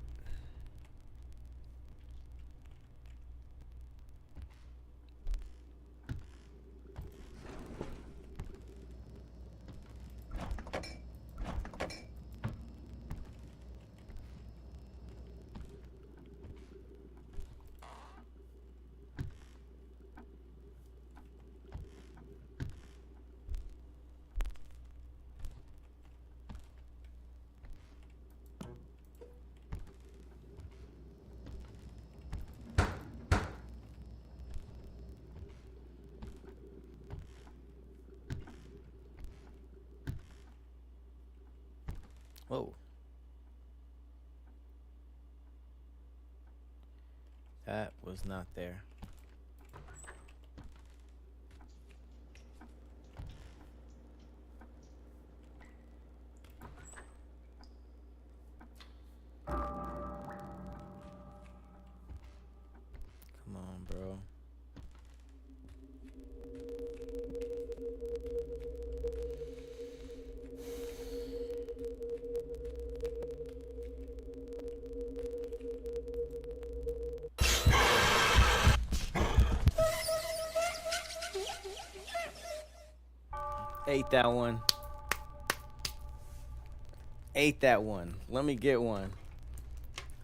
Whoa. That was not there. Come on, bro. Ate that one. Ate that one. Let me get one.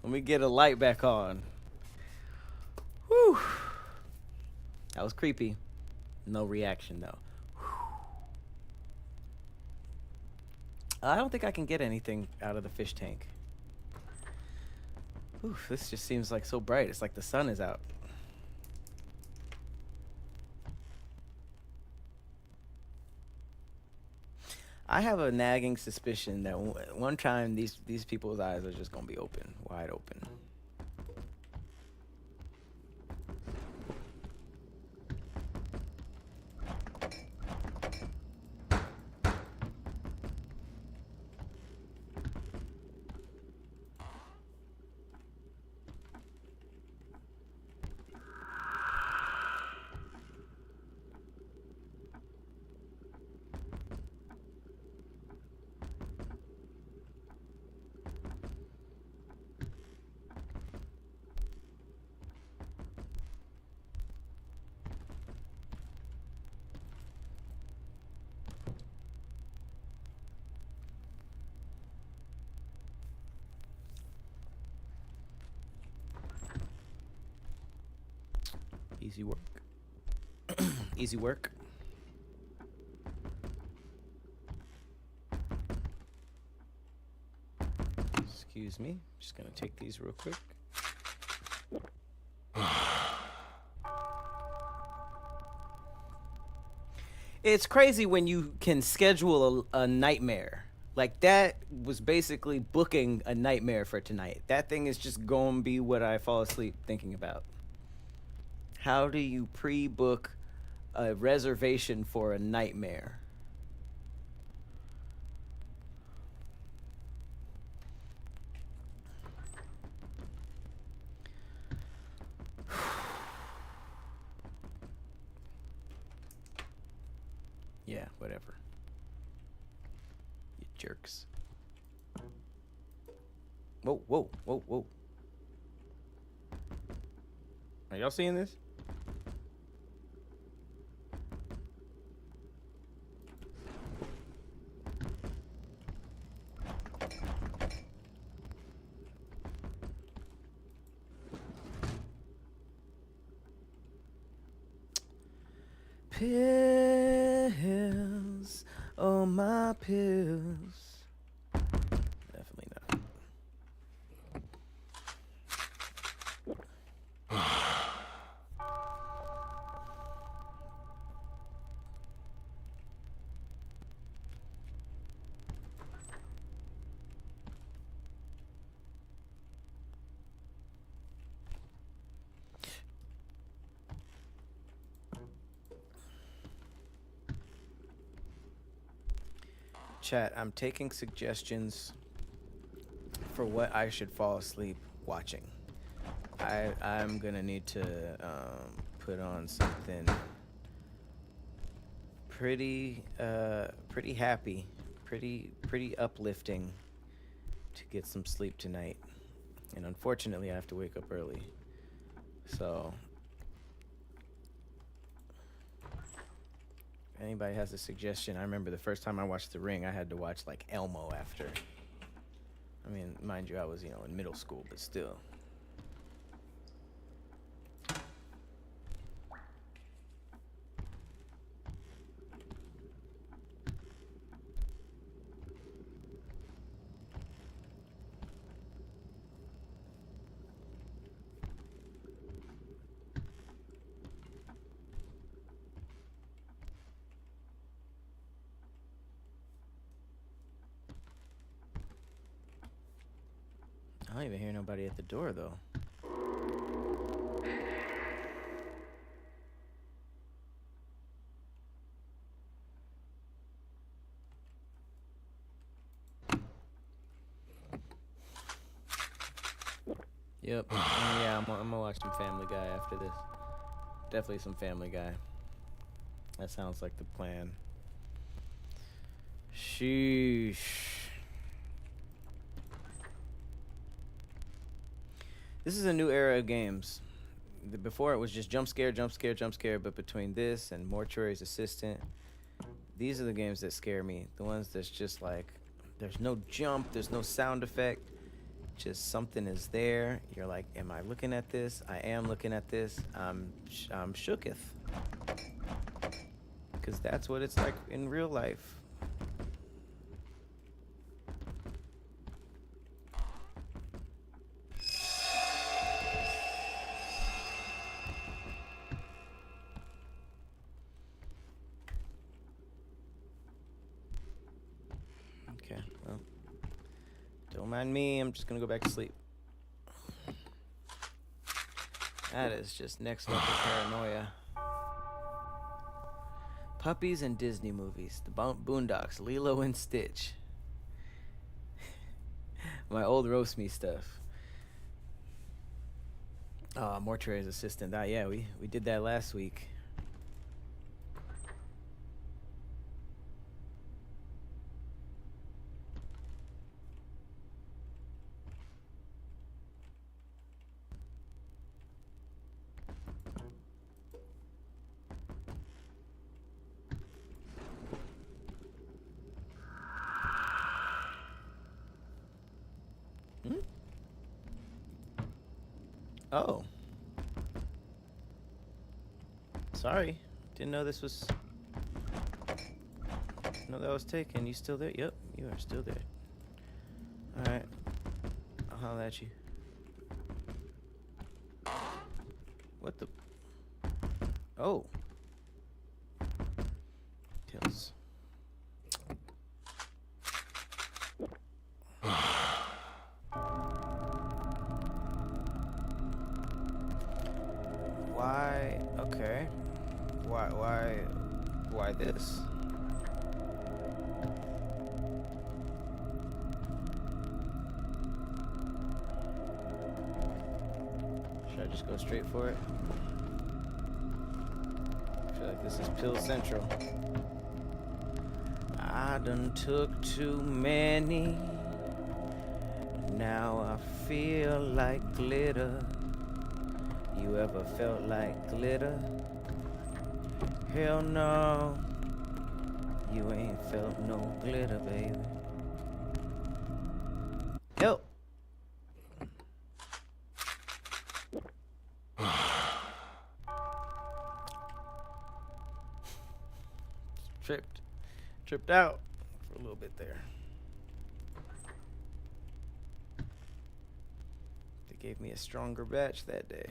Let me get a light back on. Whew. That was creepy. No reaction though. I don't think I can get anything out of the fish tank. Oof, this just seems like so bright. It's like the sun is out. I have a nagging suspicion that one time these people's eyes are just gonna be open, wide open. Easy work. Easy work. Excuse me. Just gonna take these real quick. It's crazy when you can schedule a nightmare. Like, that was basically booking a nightmare for tonight. That thing is just gonna be what I fall asleep thinking about. How do you pre-book a reservation for a nightmare? Yeah, whatever. You jerks. Whoa, whoa, whoa, whoa. Are y'all seeing this? Pills, oh my pills. Definitely not. Chat, I'm taking suggestions for what I should fall asleep watching. I'm gonna need to put on something pretty happy, pretty uplifting to get some sleep tonight. And unfortunately, I have to wake up early. So, if anybody has a suggestion, I remember the first time I watched The Ring, I had to watch like Elmo after. I mean, mind you, I was, in middle school, but still. I don't even hear nobody at the door, though. Yep. Yeah, I'm gonna watch some Family Guy after this. Definitely some Family Guy. That sounds like the plan. Sheesh. This is a new era of games. Before it was just jump scare, but between this and Mortuary's Assistant, these are the games that scare me. The ones that's just like, there's no jump, there's no sound effect, just something is there. You're like, am I looking at this? I am looking at this. I'm shooketh. Because that's what it's like in real life. Okay, well, don't mind me. I'm just gonna go back to sleep. That is just next level paranoia. Puppies and Disney movies. The Boondocks, Lilo and Stitch. My old roast me stuff. Mortuary's Assistant. Yeah, we did that last week. Oh. Sorry. Didn't know this was... Didn't know that was taken. You still there? Yep, you are still there. Alright. I'll holler at you. What the... Oh. Tails. Why? Okay. Why this? Should I just go straight for it? I feel like this is Pill Central. I done took too many. Now I feel like glitter. You ever felt like glitter? Hell no. You ain't felt no glitter, baby. Yo. Tripped out for a little bit there. They gave me a stronger batch that day.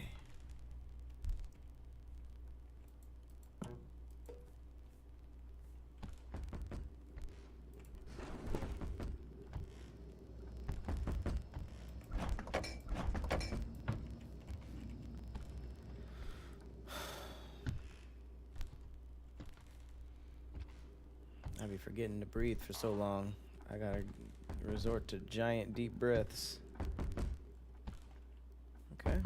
I be forgetting to breathe for so long. I gotta resort to giant deep breaths. Okay.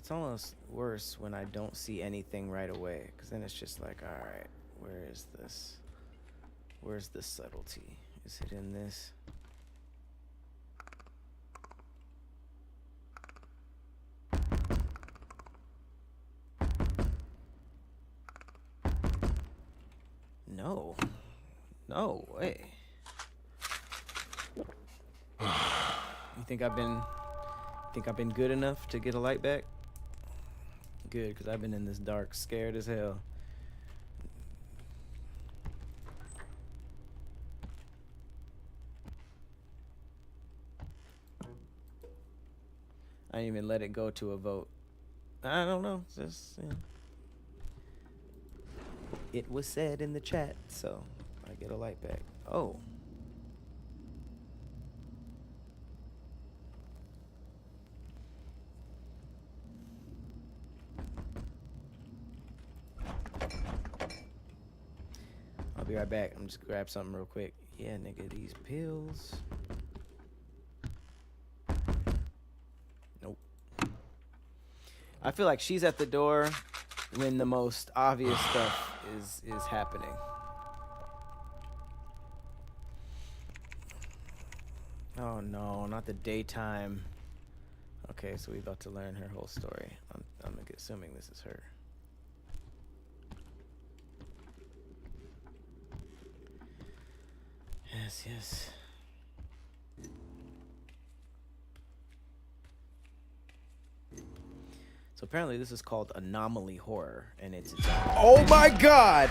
It's almost worse when I don't see anything right away, because then it's just like, all right, where is this? Where's the subtlety? Is it in this? No. No way. You think I've been good enough to get a light back? Good, because I've been in this dark, scared as hell. I didn't even let it go to a vote. I don't know. It's just, you know. It was said in the chat, so I get a light back. Oh. I'll be right back. I'm just grab something real quick. Yeah, nigga, these pills. Nope. I feel like she's at the door when the most obvious stuff is happening. Oh no, not the daytime. Okay, so we about to learn her whole story. I'm assuming this is her. Yes, yes. So apparently this is called anomaly horror, and it's oh my god!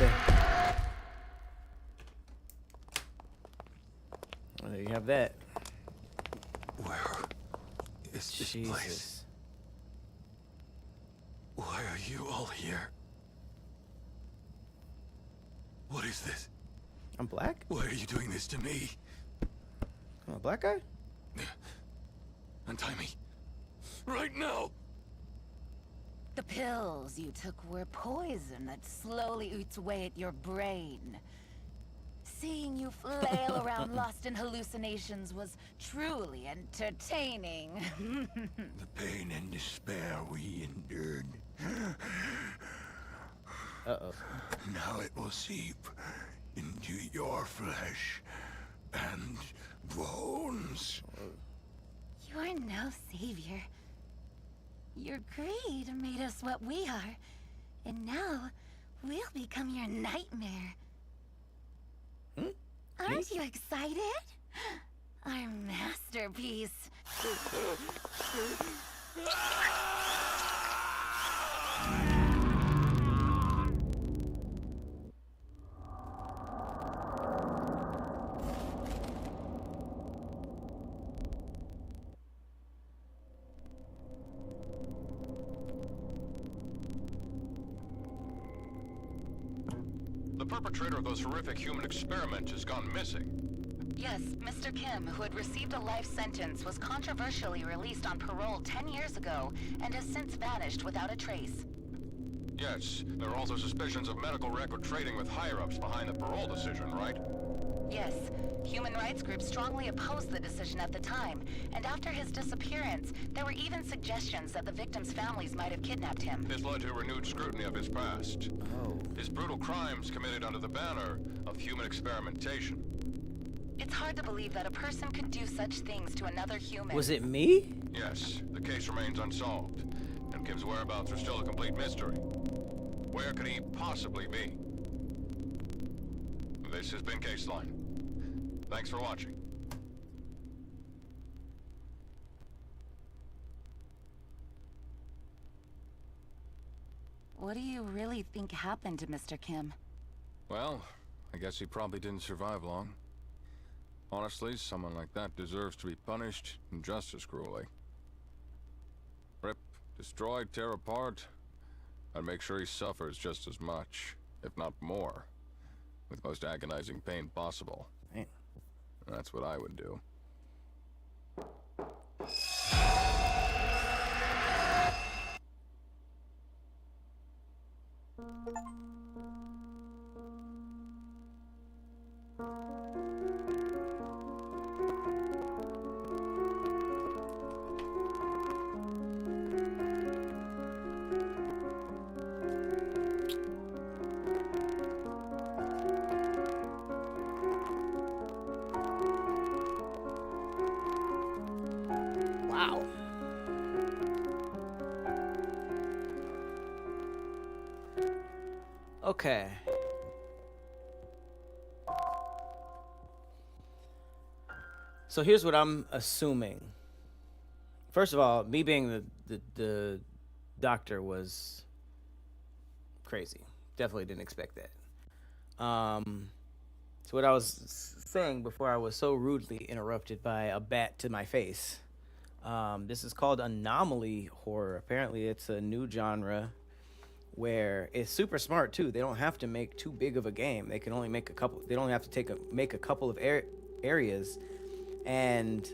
Well, there you have that. Where is this Jesus. place? Why are you all here? What is this? I'm black? Why are you doing this to me? I'm a black guy? Untie me. Right now! The pills you took were poison that slowly eats away at your brain. Seeing you flail around lost in hallucinations was truly entertaining. The pain and despair we endured. Uh-oh. Now it will seep into your flesh and bones. You're no savior. Your greed made us what we are, and now we'll become your nightmare. Aren't you excited? Our masterpiece. The perpetrator of those horrific human experiments has gone missing. Yes, Mr. Kim, who had received a life sentence, was controversially released on parole 10 years ago and has since vanished without a trace. Yes, there are also suspicions of medical record trading with higher-ups behind the parole decision, right? Yes, human rights groups strongly opposed the decision at the time, and after his disappearance, there were even suggestions that the victims' families might have kidnapped him. This led to renewed scrutiny of his past. Oh. His brutal crimes committed under the banner of human experimentation. It's hard to believe that a person could do such things to another human. Was it me? Yes, the case remains unsolved, and Kim's whereabouts are still a complete mystery. Where could he possibly be? This has been Caseline. Thanks for watching. What do you really think happened to Mr. Kim? Well, I guess he probably didn't survive long. Honestly, someone like that deserves to be punished just as cruelly. Rip, destroy, tear apart. I'd make sure he suffers just as much, if not more, with most agonizing pain possible. Man. That's what I would do. Okay. So here's what I'm assuming. First of all, me being the doctor was crazy. Definitely didn't expect that. So what I was saying before I was so rudely interrupted by a bat to my face. This is called anomaly horror. Apparently, it's a new genre where it's super smart too. They don't have to make too big of a game. They can only make a couple. They don't have to make a couple of areas, and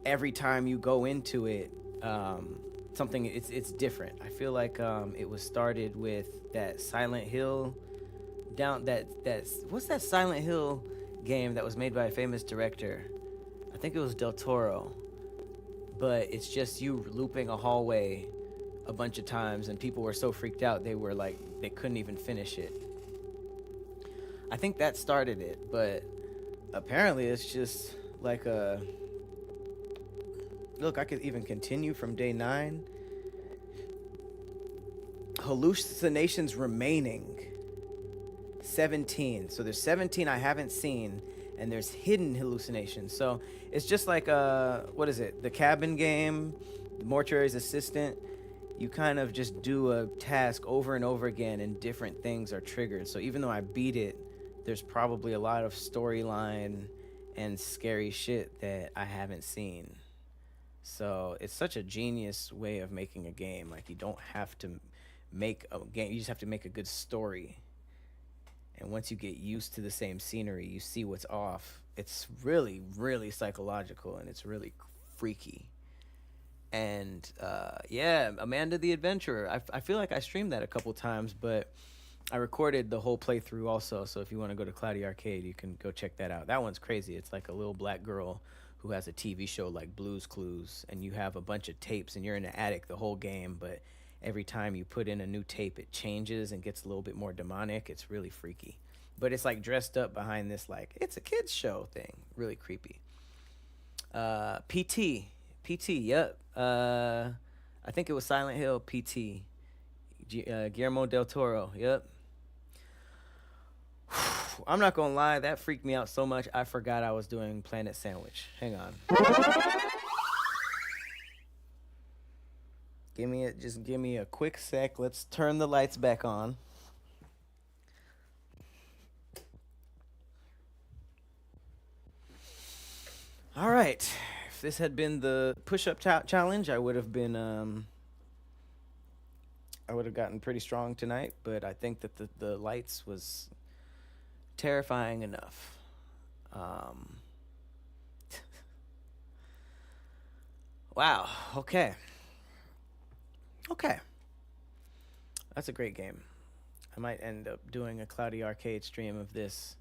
every time you go into it, something it's different. I feel like it was started with that Silent Hill what's that Silent Hill game that was made by a famous director? I think it was Del Toro. But it's just you looping a hallway a bunch of times, and people were so freaked out they were like they couldn't even finish it. I think that started it, but apparently it's just like a look. I could even continue from day 9. Hallucinations remaining 17. So there's 17 I haven't seen, and there's hidden hallucinations. So it's just like what is it? The cabin game, the mortuary's assistant. You kind of just do a task over and over again, and different things are triggered. So even though I beat it, there's probably a lot of storyline and scary shit that I haven't seen. So it's such a genius way of making a game. Like, you don't have to make a game, you just have to make a good story. And once you get used to the same scenery, you see what's off. It's really, really psychological, and it's really freaky. And yeah, Amanda the Adventurer. I feel like I streamed that a couple times, but I recorded the whole playthrough also. So if you want to go to Cloudy Arcade, you can go check that out. That one's crazy. It's like a little black girl who has a TV show like Blue's Clues, and you have a bunch of tapes, and you're in the attic the whole game, but every time you put in a new tape, it changes and gets a little bit more demonic. It's really freaky. But it's like dressed up behind this, like, it's a kid's show thing. Really creepy. PT, yep. I think it was Silent Hill PT. Guillermo del Toro, yep. I'm not gonna lie, that freaked me out so much, I forgot I was doing Planet Sandwich. Hang on. Just give me a quick sec. Let's turn the lights back on. All right. If this had been the push-up challenge, I would have been I would have gotten pretty strong tonight, but I think that the lights was terrifying enough. Wow. Okay. That's a great game. I might end up doing a Cloudy Arcade stream of this.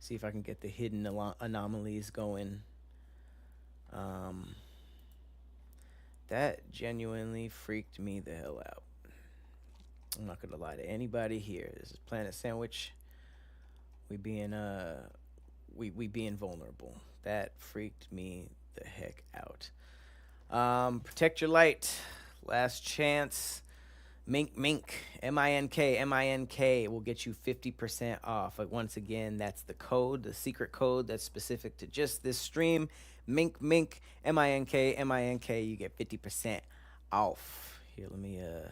See if I can get the hidden anomalies going. That genuinely freaked me the hell out. I'm not gonna lie to anybody here. This is Planet Sandwich. We being vulnerable. That freaked me the heck out. Protect your light. Last chance. Mink, MINK will get you 50% off. Like, once again, that's the code, the secret code that's specific to just this stream. Mink, MINK, you get 50% off. Here, let me, I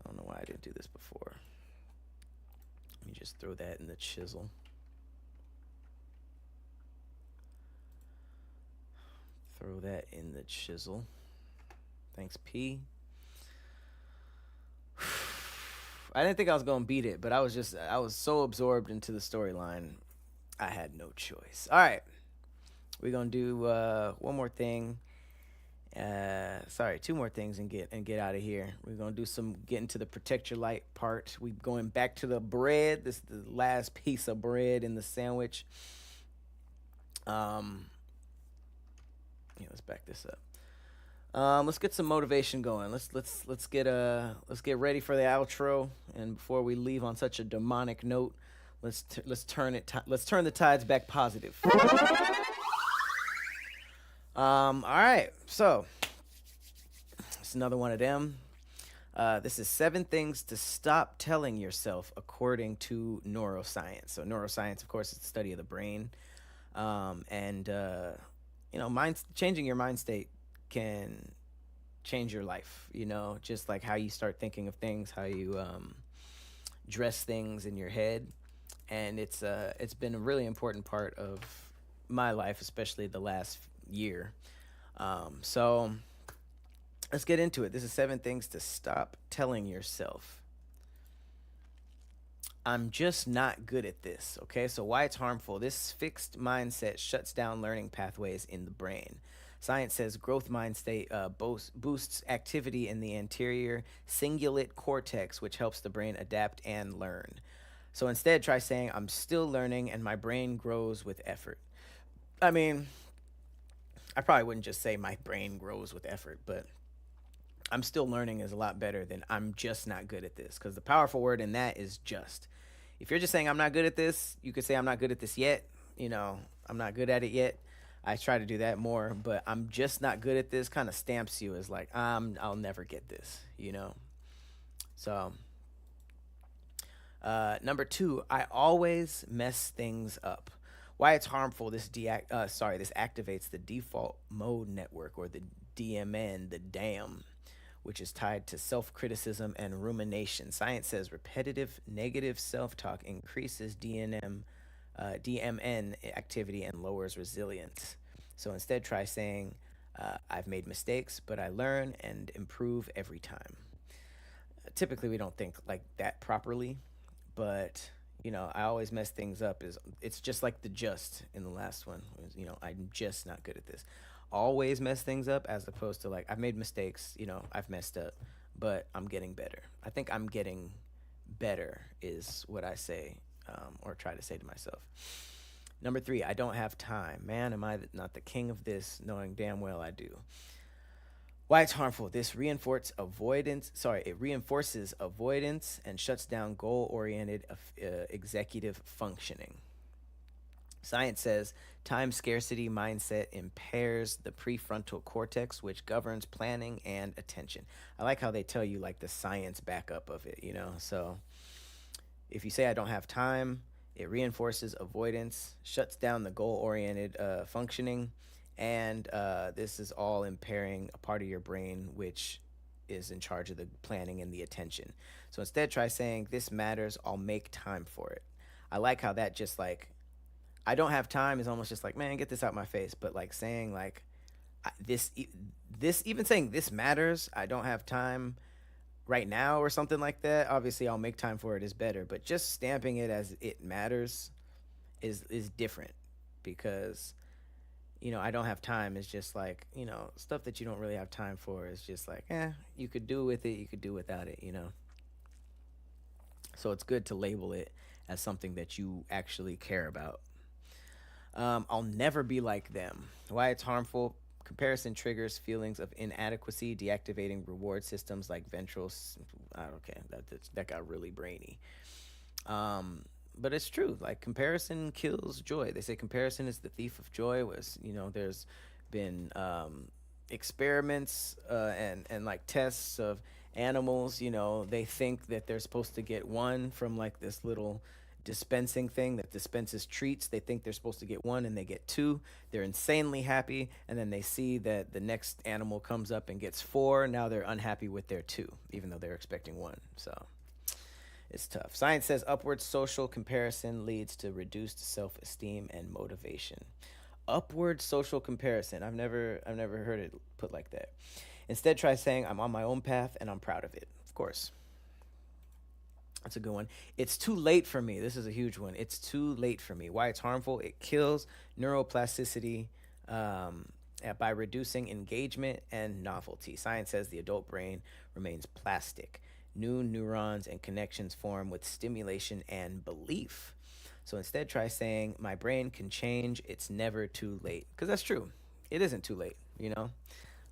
don't know why I didn't do this before. Let me just throw that in the chisel. Throw that in the chisel. Thanks, P. I didn't think I was gonna beat it, but I was so absorbed into the storyline, I had no choice. All right, we're gonna do one more thing. Two more things and get out of here. We're gonna do get into the protect your light part. We're going back to the bread. This is the last piece of bread in the sandwich. Yeah, let's back this up. Let's get some motivation going. Let's get ready for the outro. And before we leave on such a demonic note, let's turn the tides back positive. All right. So it's another one of them. This is 7 things to stop telling yourself according to neuroscience. So neuroscience, of course, is the study of the brain. And changing your mind state can change your life, just like how you start thinking of things, how you dress things in your head. And it's been a really important part of my life, especially the last year. So let's get into it. This is 7 things to stop telling yourself. I'm just not good at this. Okay, so why it's harmful. This fixed mindset shuts down learning pathways in the brain. Science says growth mind state boosts activity in the anterior cingulate cortex, which helps the brain adapt and learn. So instead, try saying, I'm still learning and my brain grows with effort. I mean, I probably wouldn't just say my brain grows with effort, but I'm still learning is a lot better than I'm just not good at this, because the powerful word in that is just. If you're just saying I'm not good at this, you could say I'm not good at this yet. I'm not good at it yet. I try to do that more, but I'm just not good at this kind of stamps you as like, I'll never get this, So, number 2, I always mess things up. Why it's harmful, this activates the default mode network, or the DMN, the DAM, which is tied to self-criticism and rumination. Science says repetitive negative self-talk increases DMN activity and lowers resilience. So instead, try saying, I've made mistakes, but I learn and improve every time. Typically, we don't think like that properly, but I always mess things up. It's just like the just in the last one. I'm just not good at this. Always mess things up, as opposed to like, I've made mistakes, I've messed up, but I'm getting better. I think I'm getting better is what I say, or try to say to myself. Number 3, I don't have time. Man, am I not the king of this, knowing damn well I do. Why it's harmful. This reinforces avoidance and shuts down goal-oriented executive functioning. Science says time scarcity mindset impairs the prefrontal cortex, which governs planning and attention. I like how they tell you like the science backup of it, So if you say I don't have time, it reinforces avoidance, shuts down the goal-oriented functioning, and this is all impairing a part of your brain which is in charge of the planning and the attention. So instead, try saying, this matters, I'll make time for it. I like how that just like, I don't have time is almost just like, man, get this out my face. But like saying like, even saying this matters, I don't have time right now or something like that. Obviously, I'll make time for it is better. But just stamping it as it matters is different, because I don't have time is just like, stuff that you don't really have time for is just like, you could do with it, you could do without it, So it's good to label it as something that you actually care about. I'll never be like them. Why it's harmful. Comparison triggers feelings of inadequacy, deactivating reward systems like ventral. Okay, that got really brainy. But it's true. Like, comparison kills joy. They say comparison is the thief of joy. There's been experiments and like tests of animals. They think that they're supposed to get one from like this little dispensing thing that dispenses treats. They think they're supposed to get one and they get 2. They're insanely happy, and then they see that the next animal comes up and gets 4. Now they're unhappy with their 2, even though they're expecting 1. So it's tough. Science says upward social comparison leads to reduced self-esteem and motivation. Upward social comparison. I've never heard it put like that. Instead, try saying, I'm on my own path and I'm proud of it. Of course. That's a good one. It's too late for me. This is a huge one. It's too late for me. Why it's harmful. It kills neuroplasticity by reducing engagement and novelty. Science says the adult brain remains plastic. New neurons and connections form with stimulation and belief. So instead, try saying, my brain can change. It's never too late. Because that's true. It isn't too late,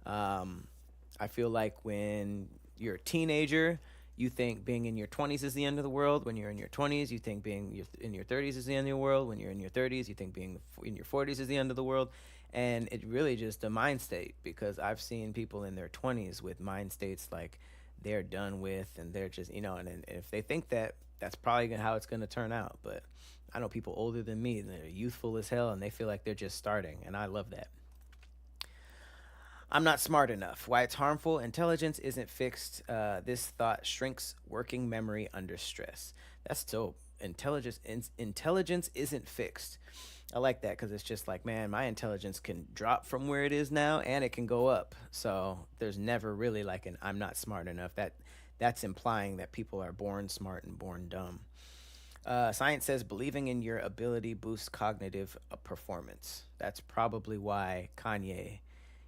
I feel like when you're a teenager, you think being in your 20s is the end of the world. When you're in your 20s, you think being in your 30s is the end of the world. When you're in your 30s, you think being in your 40s is the end of the world. And it's really just a mind state, because I've seen people in their 20s with mind states like they're done with, and they're just, and if they think that, that's probably how it's going to turn out. But I know people older than me, and they're youthful as hell, and they feel like they're just starting, and I love that. I'm not smart enough. Why it's harmful. Intelligence isn't fixed. This thought shrinks working memory under stress. That's dope. Intelligence isn't fixed. I like that because it's just like, man, my intelligence can drop from where it is now and it can go up. So there's never really like an I'm not smart enough. That's implying that people are born smart and born dumb. Science says believing in your ability boosts cognitive performance. That's probably why Kanye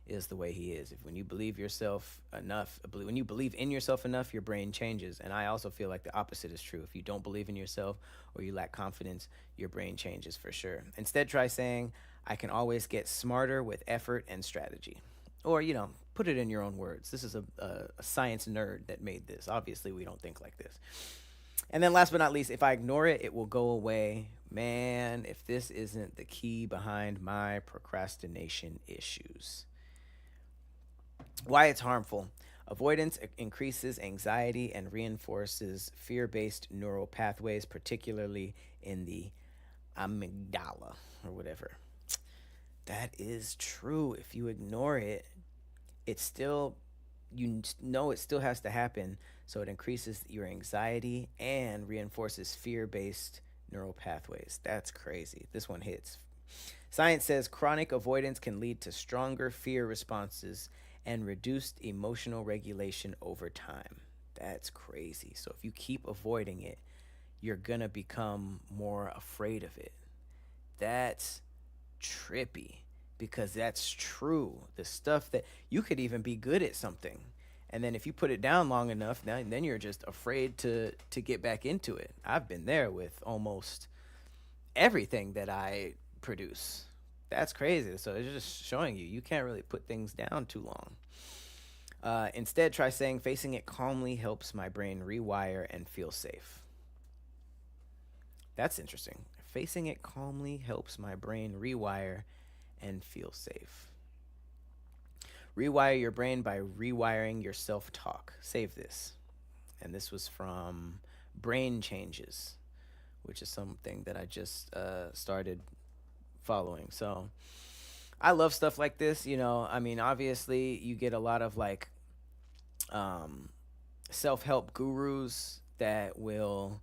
is the way he is. If when you believe yourself enough, when you believe in yourself enough, your brain changes. And I also feel like the opposite is true. If you don't believe in yourself or you lack confidence, your brain changes for sure. Instead, try saying, I can always get smarter with effort and strategy. Or, put it in your own words. This is a science nerd that made this. Obviously, we don't think like this. And then last but not least, if I ignore it, it will go away. Man, if this isn't the key behind my procrastination issues. Why it's harmful. Avoidance increases anxiety and reinforces fear-based neural pathways, particularly in the amygdala or whatever. That is true. If you ignore it, it still has to happen. So it increases your anxiety and reinforces fear-based neural pathways. That's crazy. This one hits. Science says chronic avoidance can lead to stronger fear responses and reduced emotional regulation over time. That's crazy. So if you keep avoiding it, you're gonna become more afraid of it. That's trippy because that's true. The stuff that you could even be good at something, and then if you put it down long enough, then you're just afraid to get back into it. I've been there with almost everything that I produce. That's crazy. So it's just showing you can't really put things down too long. Instead, try saying, facing it calmly helps my brain rewire and feel safe. That's interesting. Facing it calmly helps my brain rewire and feel safe. Rewire your brain by rewiring your self-talk. Save this. And this was from Brain Changes, which is something that I just started following. So I love stuff like this. Obviously you get a lot of like self-help gurus that will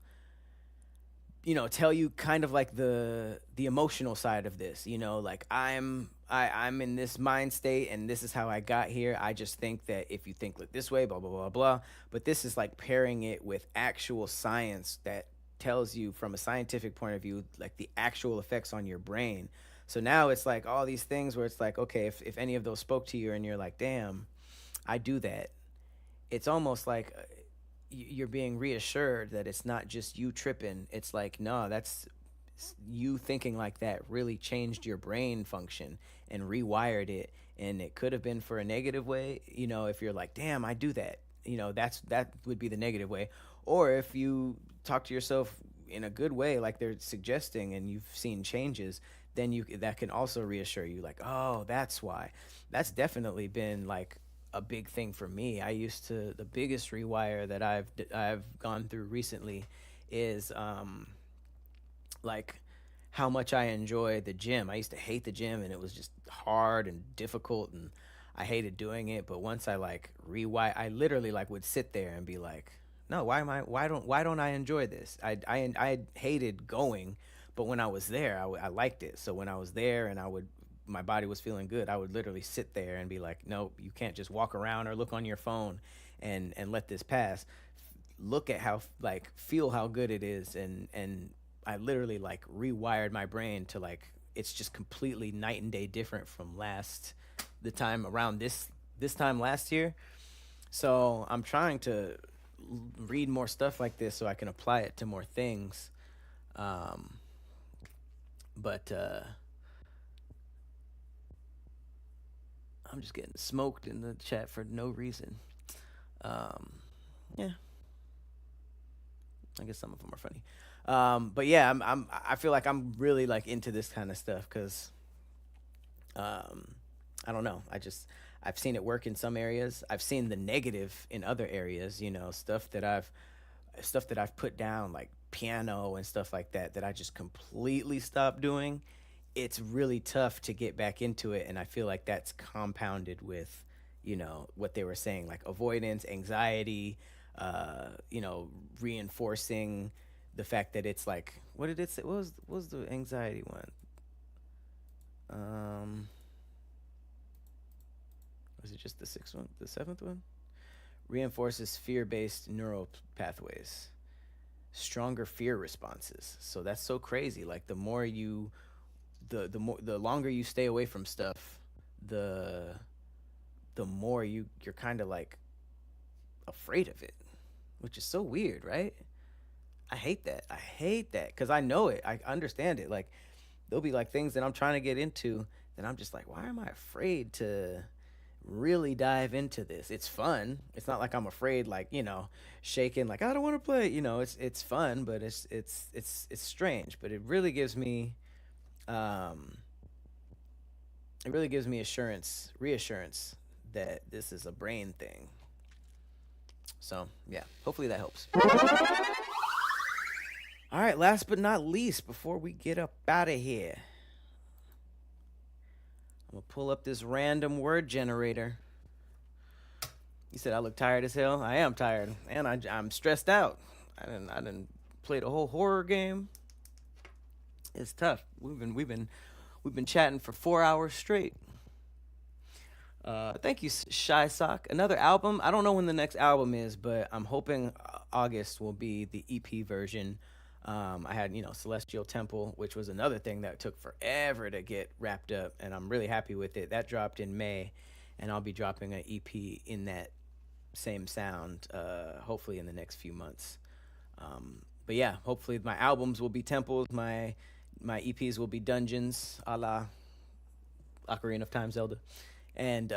tell you kind of like the emotional side of this, like I'm in this mind state and this is how I got here. I just think that if you think like this way, blah, blah, blah, blah. But this is like pairing it with actual science that tells you from a scientific point of view, like the actual effects on your brain. So now it's like all these things where it's like, okay, if any of those spoke to you and you're like, damn, I do that. It's almost like you're being reassured that it's not just you tripping. It's like, no, that's you thinking like that really changed your brain function and rewired it. And it could have been for a negative way, if you're like, damn, I do that, that would be the negative way. Or if you talk to yourself in a good way, like they're suggesting, and you've seen changes, then that can also reassure you like, oh, that's why. That's definitely been like a big thing for me. The biggest rewire that I've gone through recently is like how much I enjoy the gym. I used to hate the gym and it was just hard and difficult and I hated doing it. But once I like rewire, I literally like would sit there and be like, no, why don't I enjoy this? I hated going, but when I was there, I liked it. So when I was there and my body was feeling good, I would literally sit there and be like, no, you can't just walk around or look on your phone and let this pass. Look at feel how good it is. And I literally like rewired my brain to like, it's just completely night and day different from the time around this time last year. So I'm trying to read more stuff like this so I can apply it to more things. But I'm just getting smoked in the chat for no reason. Yeah, I guess some of them are funny. But yeah, I feel like I'm really like into this kind of stuff because I don't know. I've seen it work in some areas. I've seen the negative in other areas, stuff that I've put down, like piano and stuff like that, that I just completely stopped doing. It's really tough to get back into it, and I feel like that's compounded with, what they were saying, like avoidance, anxiety, reinforcing the fact that it's like, what did it say? What was the anxiety one? Was it just the sixth one? The seventh one? Reinforces fear-based neural pathways, stronger fear responses. So that's so crazy. Like the longer you stay away from stuff, the more you're kind of like afraid of it, which is so weird, right? I hate that because I know it. I understand it. Like there'll be like things that I'm trying to get into that I'm just like, why am I afraid to really dive into this? It's fun. It's not like I'm afraid, like, shaking, like I don't want to play. It's fun, but it's strange. But it really gives me reassurance that this is a brain thing. So yeah, hopefully that helps. All right, last but not least, before we get up out of here, I'm gonna pull up this random word generator. You said I look tired as hell. I am tired, and I'm stressed out. I didn't play the whole horror game. It's tough. We've been chatting for 4 hours straight. Thank you, Shy Sock. Another album. I don't know when the next album is, but I'm hoping August will be the EP version. I had, Celestial Temple, which was another thing that took forever to get wrapped up, and I'm really happy with it. That dropped in May, and I'll be dropping an EP in that same sound, hopefully in the next few months. But yeah, hopefully my albums will be temples, my EPs will be dungeons, a la Ocarina of Time Zelda. And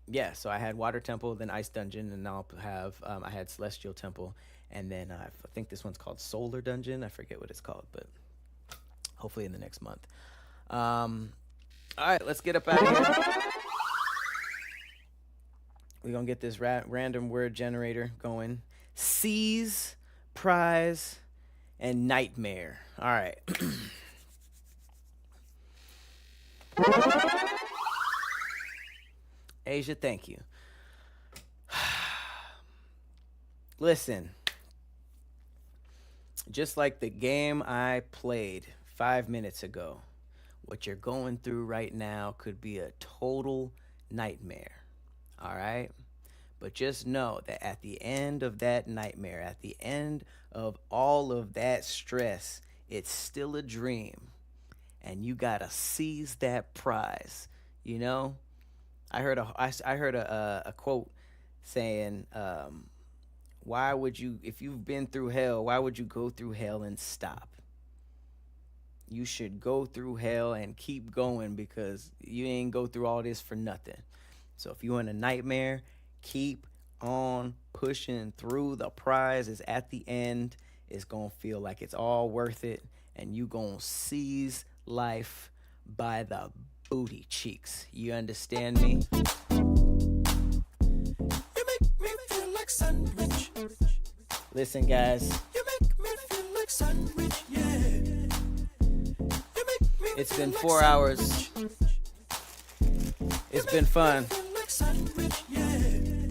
yeah, so I had Water Temple, then Ice Dungeon, and now I'll have I had Celestial Temple, and then I think this one's called Solar Dungeon. I forget what it's called, but hopefully in the next month. All right, let's get up out of here. We're going to get this random word generator going. Seize, prize, and nightmare. All right. Asia, thank you. Listen, just like the game I played 5 minutes ago, what you're going through right now could be a total nightmare. All right? But just know that at the end of that nightmare, at the end of all of that stress, it's still a dream. And you got to seize that prize, I heard a quote saying, why would you, if you've been through hell, why would you go through hell and stop? You should go through hell and keep going, because you ain't go through all this for nothing. So if you're in a nightmare, keep on pushing through. The prize is at the end. It's going to feel like it's all worth it, and you going to seize life by the booty cheeks. You understand me? You make me feel like sandwich. Listen, guys. You make me feel like sandwich, yeah. You make me It's feel been like 4 hours. It's been fun. sandwich, yeah.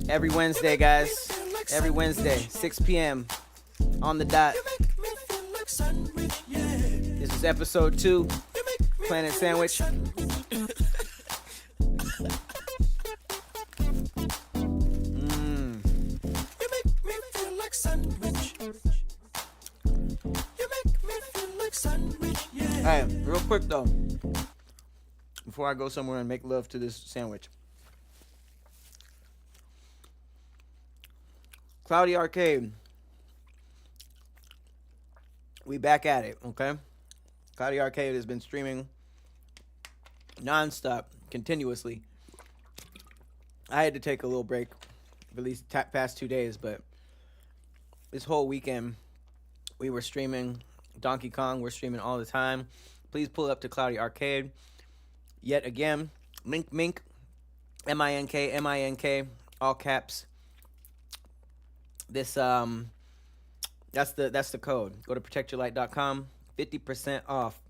Every Wednesday, guys. Every Wednesday, 6 p.m. on the dot. Make me feel like sandwich, yeah. This is episode 2, Planet Sandwich. You make me feel like sandwich. You make me feel like sandwich, yeah. Hey, real quick though, before I go somewhere and make love to this sandwich. Cloudy Arcade. We back at it, okay? Cloudy Arcade has been streaming nonstop, continuously. I had to take a little break for these past 2 days, but this whole weekend we were streaming Donkey Kong. We're streaming all the time. Please pull up to Cloudy Arcade. Yet again, Mink, MINK, all caps. This that's the code. Go to protectyourlight.com. 50% off.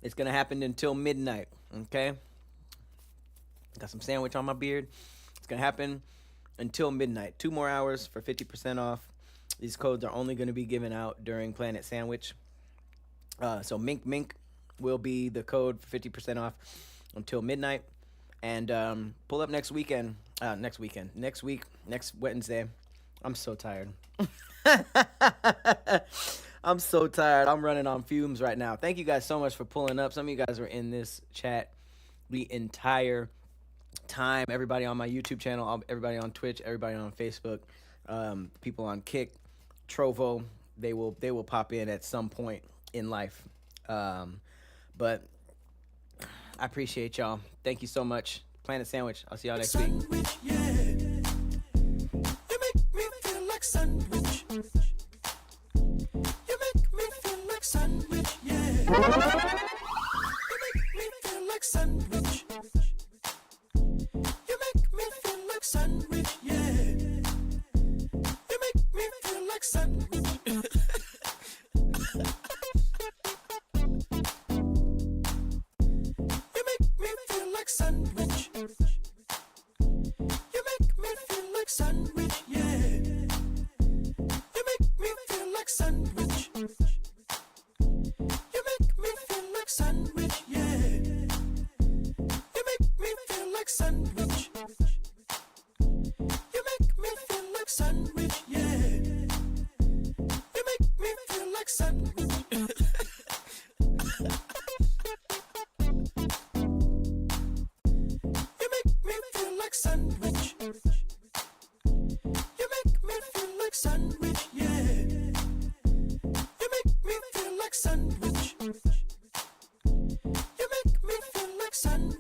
It's gonna happen until midnight. Okay. Got some sandwich on my beard. It's gonna happen until midnight. 2 more hours for 50% off. These codes are only gonna be given out during Planet Sandwich. So Mink will be the code for 50% off until midnight. And pull up next week, next Wednesday. I'm so tired. I'm so tired. I'm running on fumes right now. Thank you guys so much for pulling up. Some of you guys were in this chat the entire time. Everybody on my YouTube channel, everybody on Twitch, everybody on Facebook, people on Kick, Trovo, they will pop in at some point in life. But I appreciate y'all. Thank you so much. Planet Sandwich. I'll see y'all next week. Sandwich, yeah. You make me feel like sandwich. You make me feel like sandwich, yeah. You make me feel like sandwich. You make me feel like sandwich, yeah. You make me feel like sandwich. You make me feel like sandwich. You make me feel like sandwich, yeah. You make me feel like sandwich. You make me feel like sandwich, yeah. You make me feel like sandwich. You make me feel like sandwich, yeah. You make me feel like sandwich. You make me feel like sandwich. You make me feel like sandwich, yeah. You make me feel like sandwich. You make me feel like sandwich.